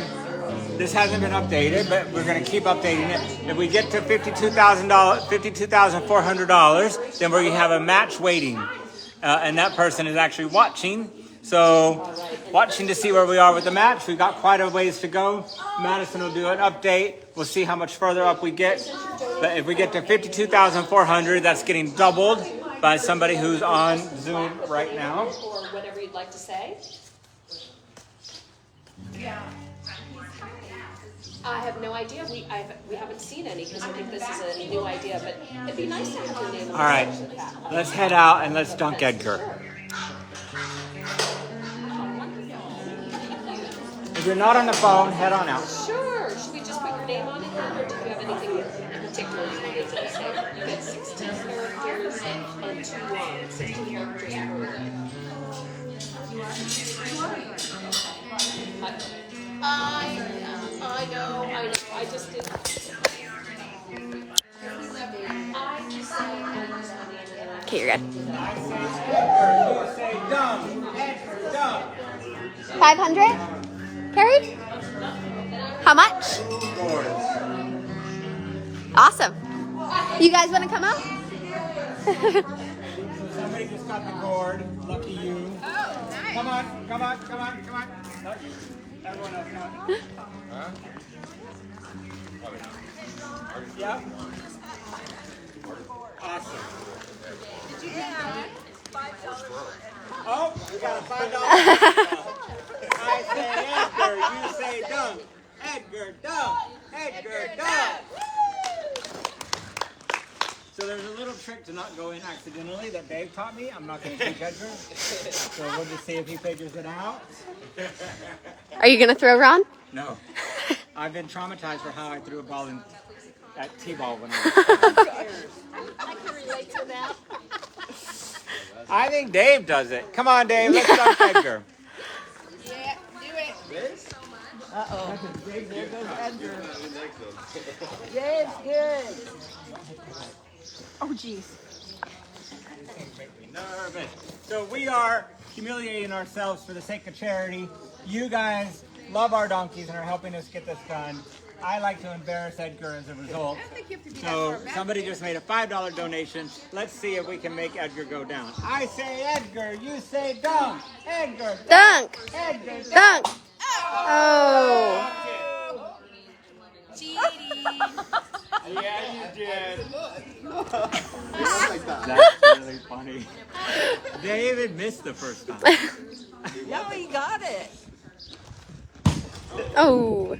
this hasn't been updated, but we're going to keep updating it. If we get to $52,400, then we have a match waiting. And that person is actually watching. So watching to see where we are with the match. We've got quite a ways to go. Madison will do an update. We'll see how much further up we get. But if we get to 52,400, that's getting doubled by somebody who's on Zoom right now. Or whatever you'd like to say. I have no idea. We haven't seen any because I think this is a new idea. But it'd be nice to have your name on All right, let's head out and let's dunk Edgar. If you're not on the phone, head on out. Sure. Should we just put your name on it then, or do you have anything in particular you wanted to say? You get 16 characters and 2 lines. 16 characters per line. I know. I just did. Okay, you're good. I say dunk, Edgar, dunk. 500? Carrie? How much? Awesome. You guys want to come out? Somebody just got the gourd. Lucky you. Oh, nice. Come on. Everyone else, come on. Yep. Awesome. Oh, we got a $5. I say Edgar, you say dunk. Edgar, dunk. Edgar, dunk. So there's a little trick to not go in accidentally that Dave taught me. I'm not going to teach Edgar. So we'll just see if he figures it out. Are you going to throw, Ron? No. I've been traumatized for how I threw a ball at T-ball when I was I think Dave does it. Come on, Dave. Let's dunk Edgar. Yeah, do it. Uh-oh. There goes Edgar. Dave's good. Oh, jeez. Make me nervous. So we are humiliating ourselves for the sake of charity. You guys love our donkeys and are helping us get this done. I like to embarrass Edgar as a result. So somebody just made a $5 donation. Let's see if we can make Edgar go down. I say Edgar, you say dunk. Edgar, Dunk. Edgar, Dunk. Oh. Yeah, you did. Like that. That's really funny. David missed the first time. No, he got it. Oh.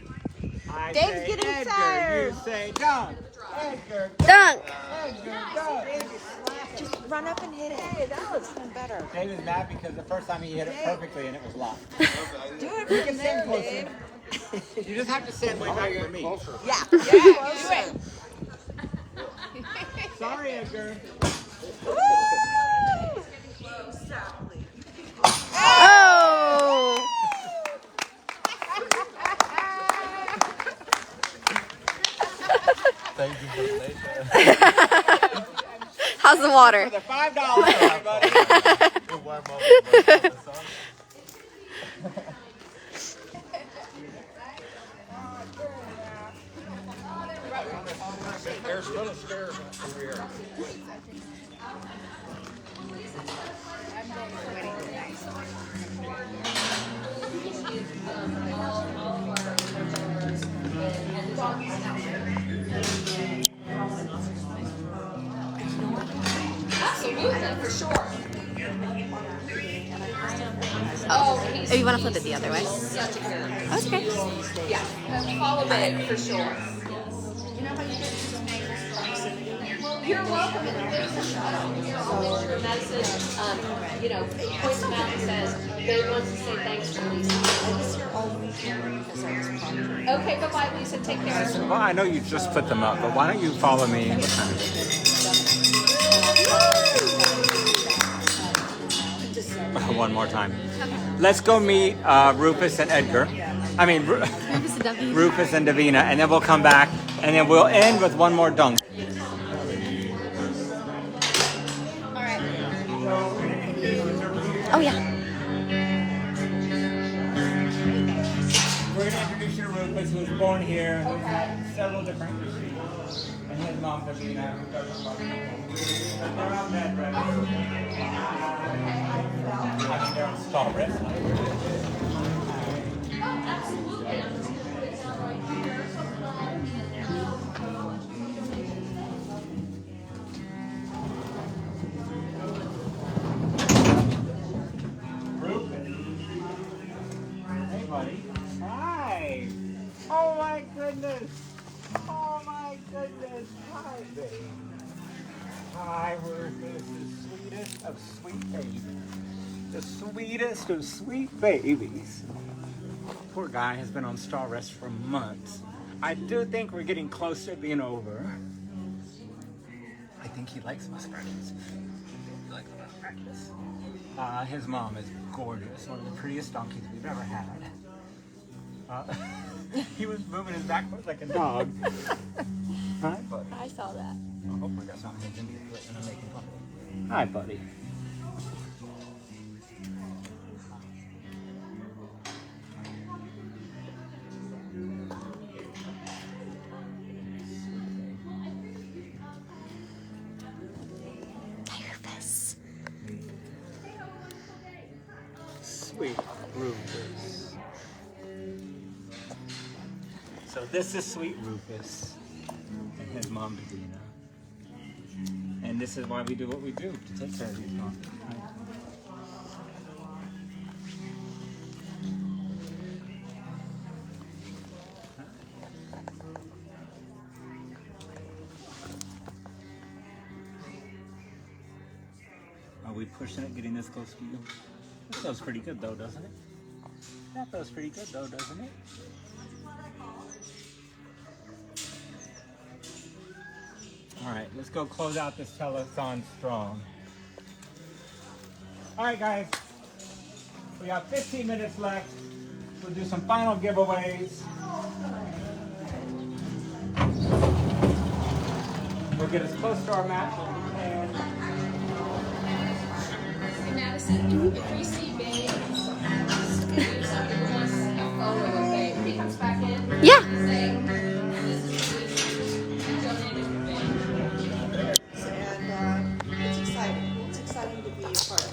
I Dave's say getting Edgar, tired. you say dunk. Edgar, Dunk. Edgar, dunk. Just run up and hit it. Hey, that was better. Dave is mad because the first time he hit it perfectly and it was locked. Do it from there, closer. Dave. You just have to stand way back from me. Yeah. Do it. Sorry, Edgar. Woo! Thank you for the How's the water? For the $5, everybody. There's little stairs over here. Absolutely, for sure. Oh, he's Oh, you want to flip it the other way? such a good. Okay. Yeah, follow it for sure. You're welcome. And there's a picture of Madison. You know, points them out and says, they want to say thanks to Lisa. Okay, bye-bye, Lisa. Take care. Well, I know you just put them up, but why don't you follow me? One more time. Let's go meet Rufus and Edgar. I mean, Rufus and Davina, and then we'll come back, and then we'll end with one more dunk. Oh yeah. We're going to introduce you to Rufus, who was born here, who's had several different issues, and his mom, Davina, who does a lot of they're on bed rest. I mean, they're on stall rest. Hey, buddy. Hi. Oh my goodness. Oh my goodness. Hi, baby. Hi, Rufus, the sweetest of sweet babies. The sweetest of sweet babies. Poor guy has been on stall rest for months. I do think we're getting close to being over. I think he likes muskrats. He likes muskrats. His mom is gorgeous, one of the prettiest donkeys we've ever had. He was moving his back foot like a dog. Hi, buddy. I saw that. Oh, hopefully that's not his Indian foot and I'm making fun of him. Hi, buddy. Rufus. Sweet Rufus. So this is Sweet Rufus and his mom, Davina. And this is why we do what we do, to take care of these donkeys. Are we pushing it, getting this close to you? That feels pretty good though, doesn't it? That feels pretty good though, doesn't it? All right, let's go close out this telethon strong. All right, guys, we got 15 minutes left. We'll do some final giveaways. We'll get as close to our match as we can. Madison, if we see Babe, if somebody wants a photo of Babe, he comes back in. Yeah. Saying, this is donated for Babe. And it's exciting. It's exciting to be a part of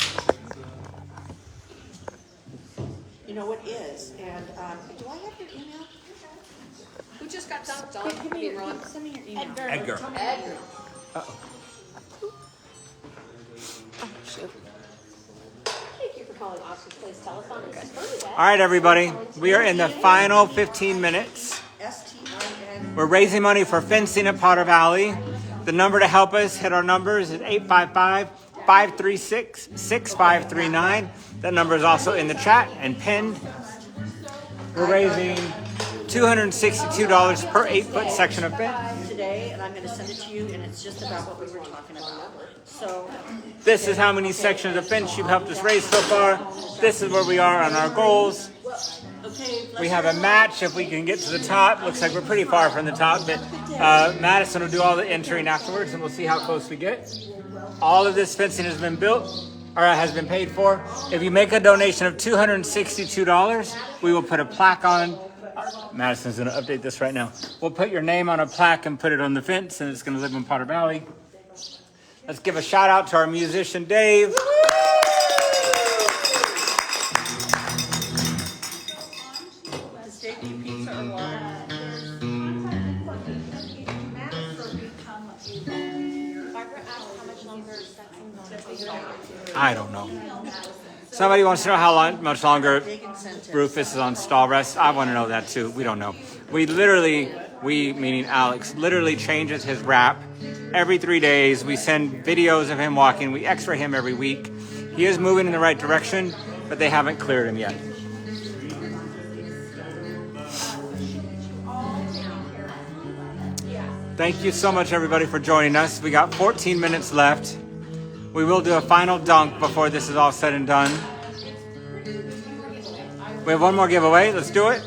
it. You know, it is. And do I have your email? Who just got dumped on? Give me your, send me your email. Edgar. Edgar. Thank you for calling Austin Place Telethon and confirming that. All right, everybody, we are in the final 15 minutes. STIN. We're raising money for fencing at Potter Valley. The number to help us hit our numbers is 855-536-6539. That number is also in the chat and pinned. We're raising $262 per 8-foot section of fence. Today, and I'm going to send it to you, and it's just about what we were talking about. So, This is how many sections of fence you've helped us raise so far. This is where we are on our goals. Okay. We have a match if we can get to the top. Looks like we're pretty far from the top, but Madison will do all the entering afterwards, and we'll see how close we get. All of this fencing has been built, or has been paid for. If you make a donation of $262, we will put a plaque on. Madison's going to update this right now. We'll put your name on a plaque and put it on the fence, and it's going to live in Potter Valley. Let's give a shout out to our musician, Dave. I don't know. Somebody wants to know how much longer Rufus is on stall rest. I want to know that too. We don't know. We meaning Alex, literally changes his rap every 3 days. We send videos of him walking. We x-ray him every week. He is moving in the right direction, but they haven't cleared him yet. Thank you so much, everybody, for joining us. We got 14 minutes left. We will do a final dunk before this is all said and done. We have one more giveaway. Let's do it.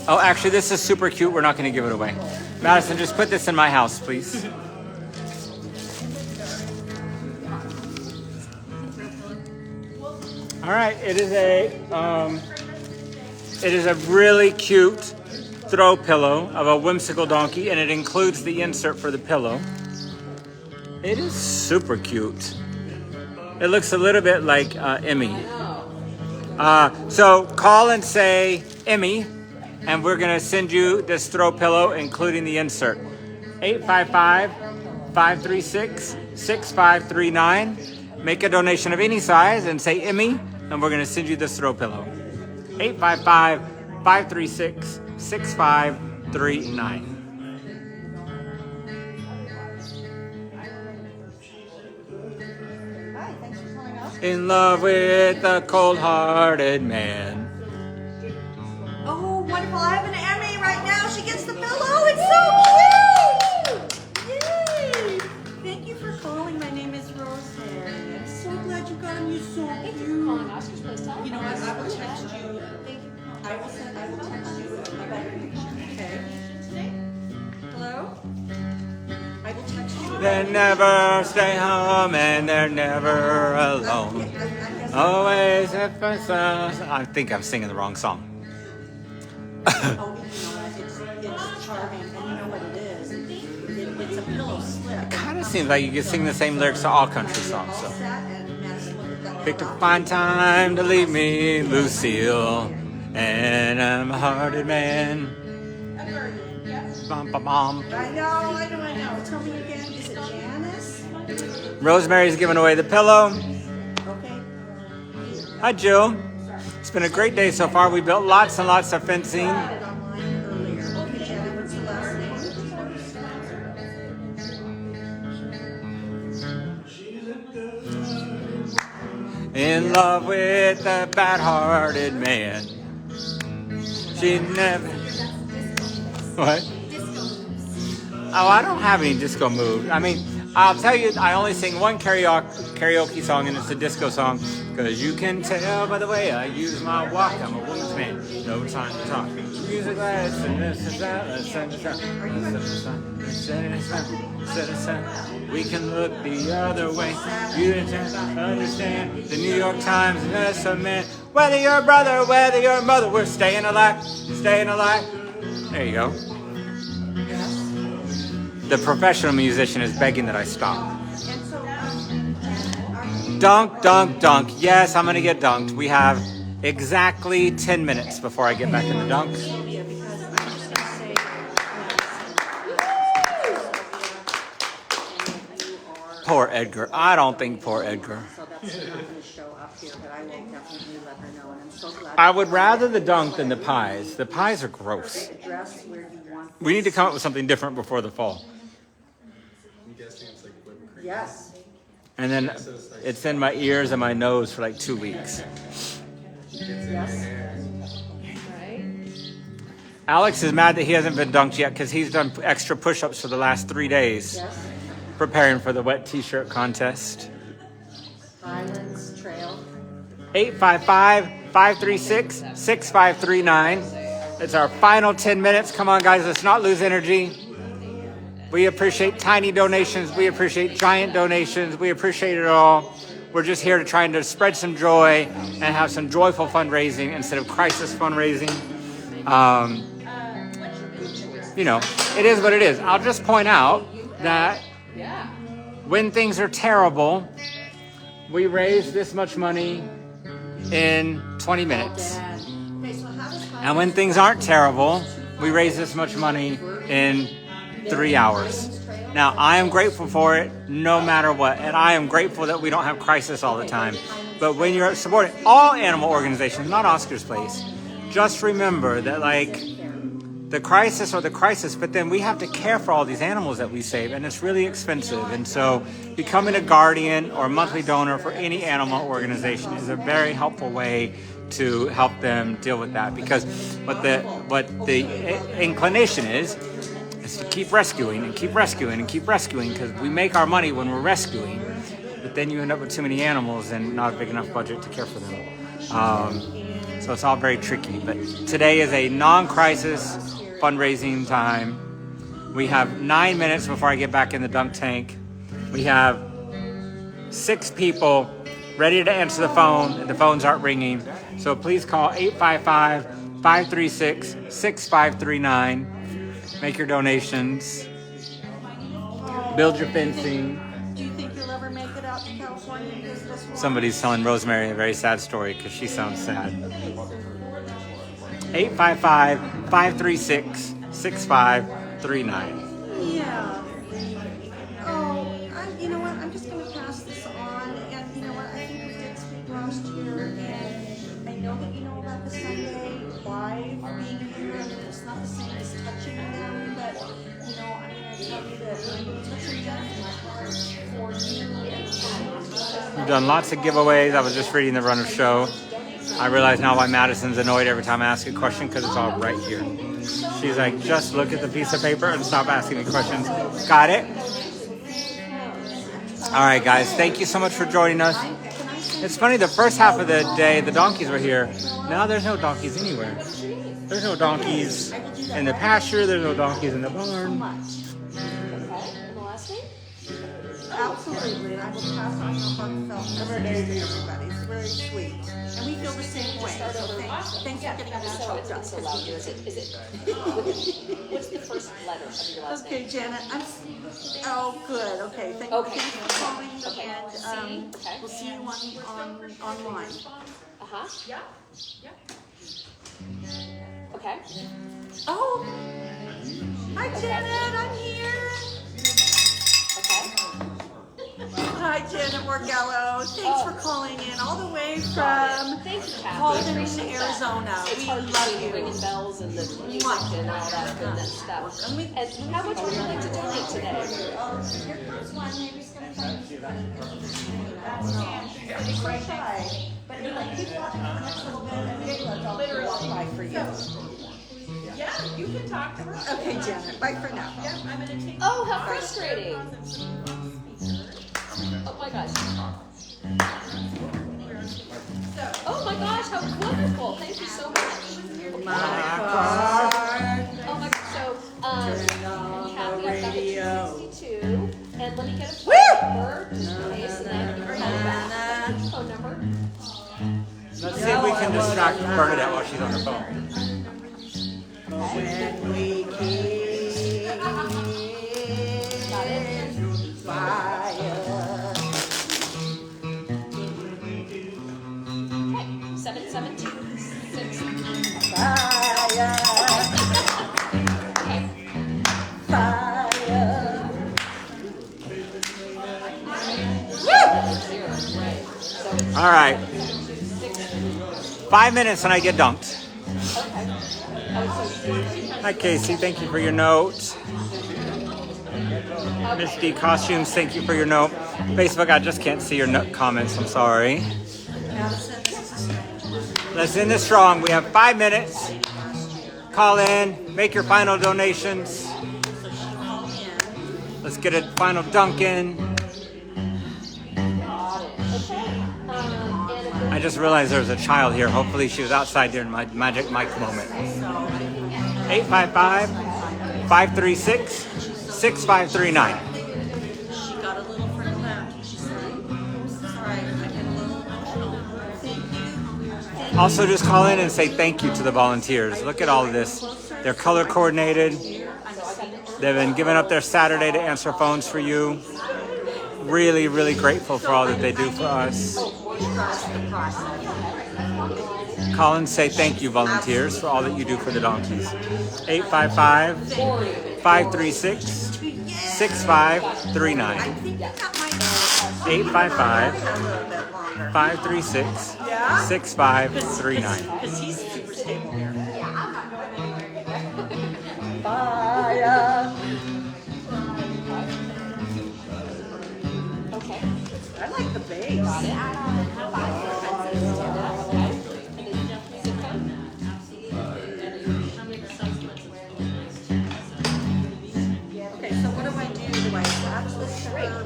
Oh, actually, this is super cute. We're not going to give it away. Madison, just put this in my house, please. All right. It is a really cute throw pillow of a whimsical donkey, and it includes the insert for the pillow. It is super cute. It looks a little bit like Emmy. So call and say Emmy, and we're gonna send you this throw pillow, including the insert. 855-536-6539. Make a donation of any size and say Emmy, and we're gonna send you this throw pillow. 855-536-6539. In love with a cold-hearted man. Oh, wonderful. I have an Emmy right now. She gets the pillow. It's so cute. Yay. Thank you for calling. My name is Rosemary. I'm so glad you got them. You're so cute. You know what? I will text you. I will text you a better picture. Okay. Hello? I will text you. They never stay home and they're never alone. Always at themselves. I think I'm singing the wrong song. Oh, you know, it's charming, and you know what it is. It's a pillow slip. It kind of seems like you could sing the same lyrics to all country songs. So. Picked a fine time to leave me, Lucille, and I'm a hearted man. Bum, bum, bum. I know. Tell me again, is it Janice? Rosemary's giving away the pillow. Okay. Hi, Jill. It's been a great day so far. We built lots and lots of fencing. In love with a bad-hearted man. She never... What? Oh, I don't have any disco moves. I mean, I'll tell you, I only sing one karaoke song, and it's a disco song. Because you can tell by the way I use my walk, I'm a woman's man. No time to talk. Use a glass and this is that. We can look the other way. You don't understand the New York Times and us a man. Whether you're a brother, whether you're a mother, we're staying alive, staying alive. There you go. The professional musician is begging that I stop. Dunk, dunk, dunk. Yes, I'm going to get dunked. We have exactly 10 minutes before I get back in the dunk. Poor Edgar. I don't think poor Edgar. I would rather the dunk than the pies. The pies are gross. We need to come up with something different before the fall. Yes. And then it's in my ears and my nose for like 2 weeks. Yes. Alex is mad that he hasn't been dunked yet because he's done extra push-ups for the last 3 days, Yes. preparing for the wet t-shirt contest. Highlands Trail. 855-536-6539. It's our final 10 minutes. Come on, guys, let's not lose energy. We appreciate tiny donations. We appreciate giant donations. We appreciate it all. We're just here to try to spread some joy and have some joyful fundraising instead of crisis fundraising. You know, it is what it is. I'll just point out that when things are terrible, we raise this much money in 20 minutes. And when things aren't terrible, we raise this much money in 3 hours. Now, I am grateful for it no matter what. And I am grateful that we don't have crisis all the time. But when you're supporting all animal organizations, not Oscar's Place, just remember that, like, the crisis or the crisis, but then we have to care for all these animals that we save, and it's really expensive. And so becoming a guardian or a monthly donor for any animal organization is a very helpful way to help them deal with that. Because what the inclination is to keep rescuing and keep rescuing and keep rescuing, because we make our money when we're rescuing, but then you end up with too many animals and not a big enough budget to care for them. So it's all very tricky. But today is a non-crisis fundraising time. We have 9 minutes before I get back in the dunk tank. We have 6 people ready to answer the phone, and the phones aren't ringing. So please call 855-536-6539. Make your donations. Build your fencing. Do you think you'll ever make it out to California and visit us? Somebody's telling Rosemary a very sad story because she sounds sad. 855-536-6539. Yeah. Oh, you know what? I'm just going to pass this on. And you know what? I think we did speak last year. And I know that you know about the Sunday live being here. And it's not the same as touching them. But, you know, I'm going to tell you that I'm touching them in my heart for you. We've done lots of giveaways. I was just reading the run of show. I realize now why Madison's annoyed every time I ask a question, because it's all right here. She's like, just look at the piece of paper and stop asking me questions. Got it? All right, guys. Thank you so much for joining us. It's funny, the first half of the day, the donkeys were here. Now there's no donkeys anywhere. There's no donkeys in the pasture. There's no donkeys in the barn. Absolutely, and I will pass on your heartfelt message to everybody. It's very sweet, and we feel the same way. So thanks for getting that choked up. What's the first letter of your last name? Okay, Janet. Oh, good. Okay, thank you for calling, and we'll see you online. Yeah. Okay. Oh, hi, Janet. I'm here. Okay. Hi, Janet Morgello. Thanks for calling in all the way from Halton, Arizona. It's hard to see the ringing bells and the music and all that good stuff. And how much would you like to donate today? Here comes one. Maybe it's going to come. It's quite shy. But anyway, keep watching for the next little bit, and maybe I'll walk by for you. Yeah, you can talk to her. Okay, Janet. Bye for now. Yep, I'm gonna take. Oh, how frustrating! Oh my gosh. Oh my gosh, how wonderful. Thank you so much. Oh my gosh. So, we have the 62, and let me get a phone number, just in case, and then phone number. Let's see if we can distract Bernadette while she's on her phone. When we keep fire. Okay, 7726. Fire. Okay. Fire. All right. 5 minutes and I get dunked. Hi, Casey. Thank you for your note. Miss D Costumes, thank you for your note. Facebook, I just can't see your comments. I'm sorry. Let's end this strong. We have 5 minutes. Call in. Make your final donations. Let's get a final dunk in. Okay. I just realized there was a child here. Hopefully she was outside during my magic mic moment. 855-536-6539. She got a little further back. She said, sorry, I get a little emotional. Thank you. Also, just call in and say thank you to the volunteers. Look at all of this. They're color coordinated. They've been giving up their Saturday to answer phones for you. Really, really grateful for all that they do for us. Call and say thank you, volunteers, for all that you do for the donkeys. 855-536-6539. 855-536-6539. Because he's super stable here. Okay. I like the bass. Okay, so what do I do? Do I attach this to her?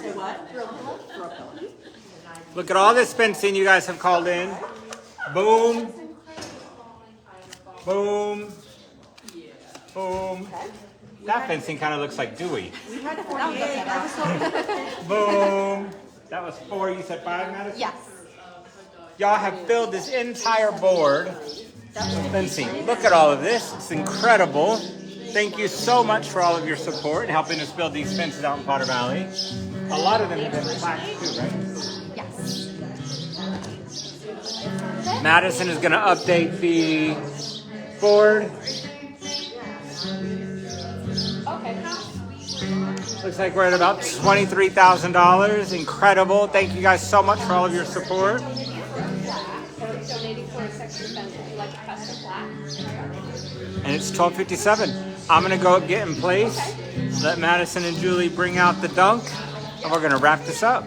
Say what? Look at all this fencing you guys have called in. Boom. Boom. Boom. That fencing kind of looks like Dewey. We had 48. I was hoping. Boom. That was 4. You said 5, Madison? Yes. Y'all have filled this entire board with fencing. Look at all of this. It's incredible. Thank you so much for all of your support and helping us build these fences out in Potter Valley. A lot of them have been plaques too, right? Yes. Madison is going to update the board. Okay. Looks like we're at about $23,000. Incredible. Thank you guys so much for all of your support. Donating for a section fence. Would you like a custom plaque? And it's 12:57. I'm going to go get in place. Let Madison and Julie bring out the dunk. And we're going to wrap this up.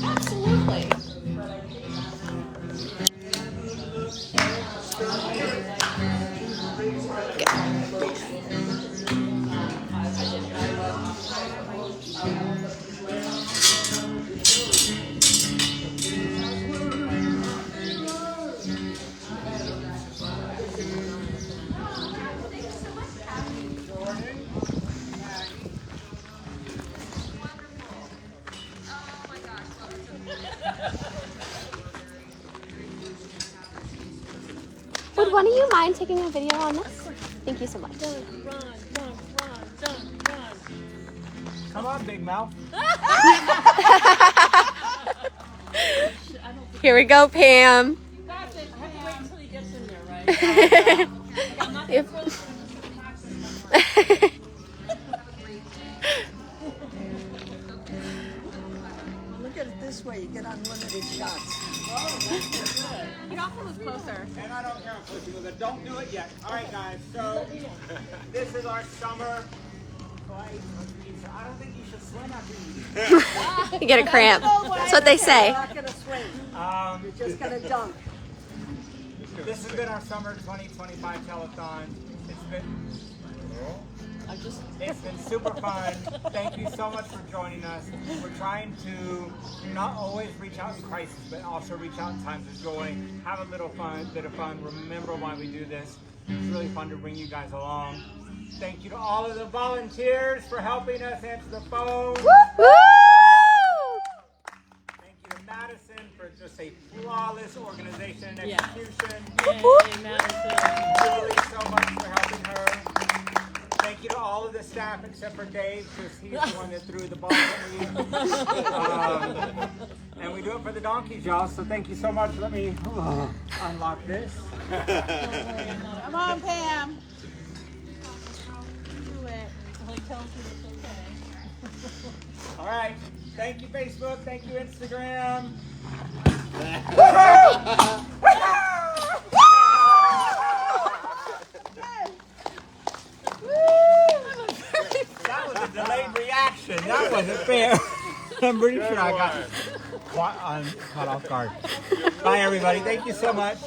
Absolutely. Would one of you mind taking a video on this? Thank you so much. Come on, big mouth. Here we go, Pam. Look at it this way, you get unlimited shots. You have to move closer. And I don't care how close you look. Don't do it yet. All right, guys. So this is our summer flight. I don't think you should swim after you. You get a cramp. That's what they say. You're not gonna swim, you're just gonna dunk. This has been our summer 2025 telethon. It's been super fun. Thank you so much for joining us. We're trying to not always reach out in crisis, but also reach out in times of joy. Have a bit of fun. Remember why we do this. It's really fun to bring you guys along. Thank you to all of the volunteers for helping us answer the phone. Woo! Thank you to Madison for just a flawless organization and execution. Yay, Madison. Julie so much for helping her. Thank you to all of the staff except for Dave, because he's the one that threw the ball at me. And we do it for the donkeys, y'all, so thank you so much. Let me unlock this. Come on, Pam. Do it. Until he tells you it's okay. All right. Thank you, Facebook. Thank you, Instagram. That was a delayed reaction. That wasn't fair. I'm pretty sure I got caught off guard. Bye, everybody. Thank you so much.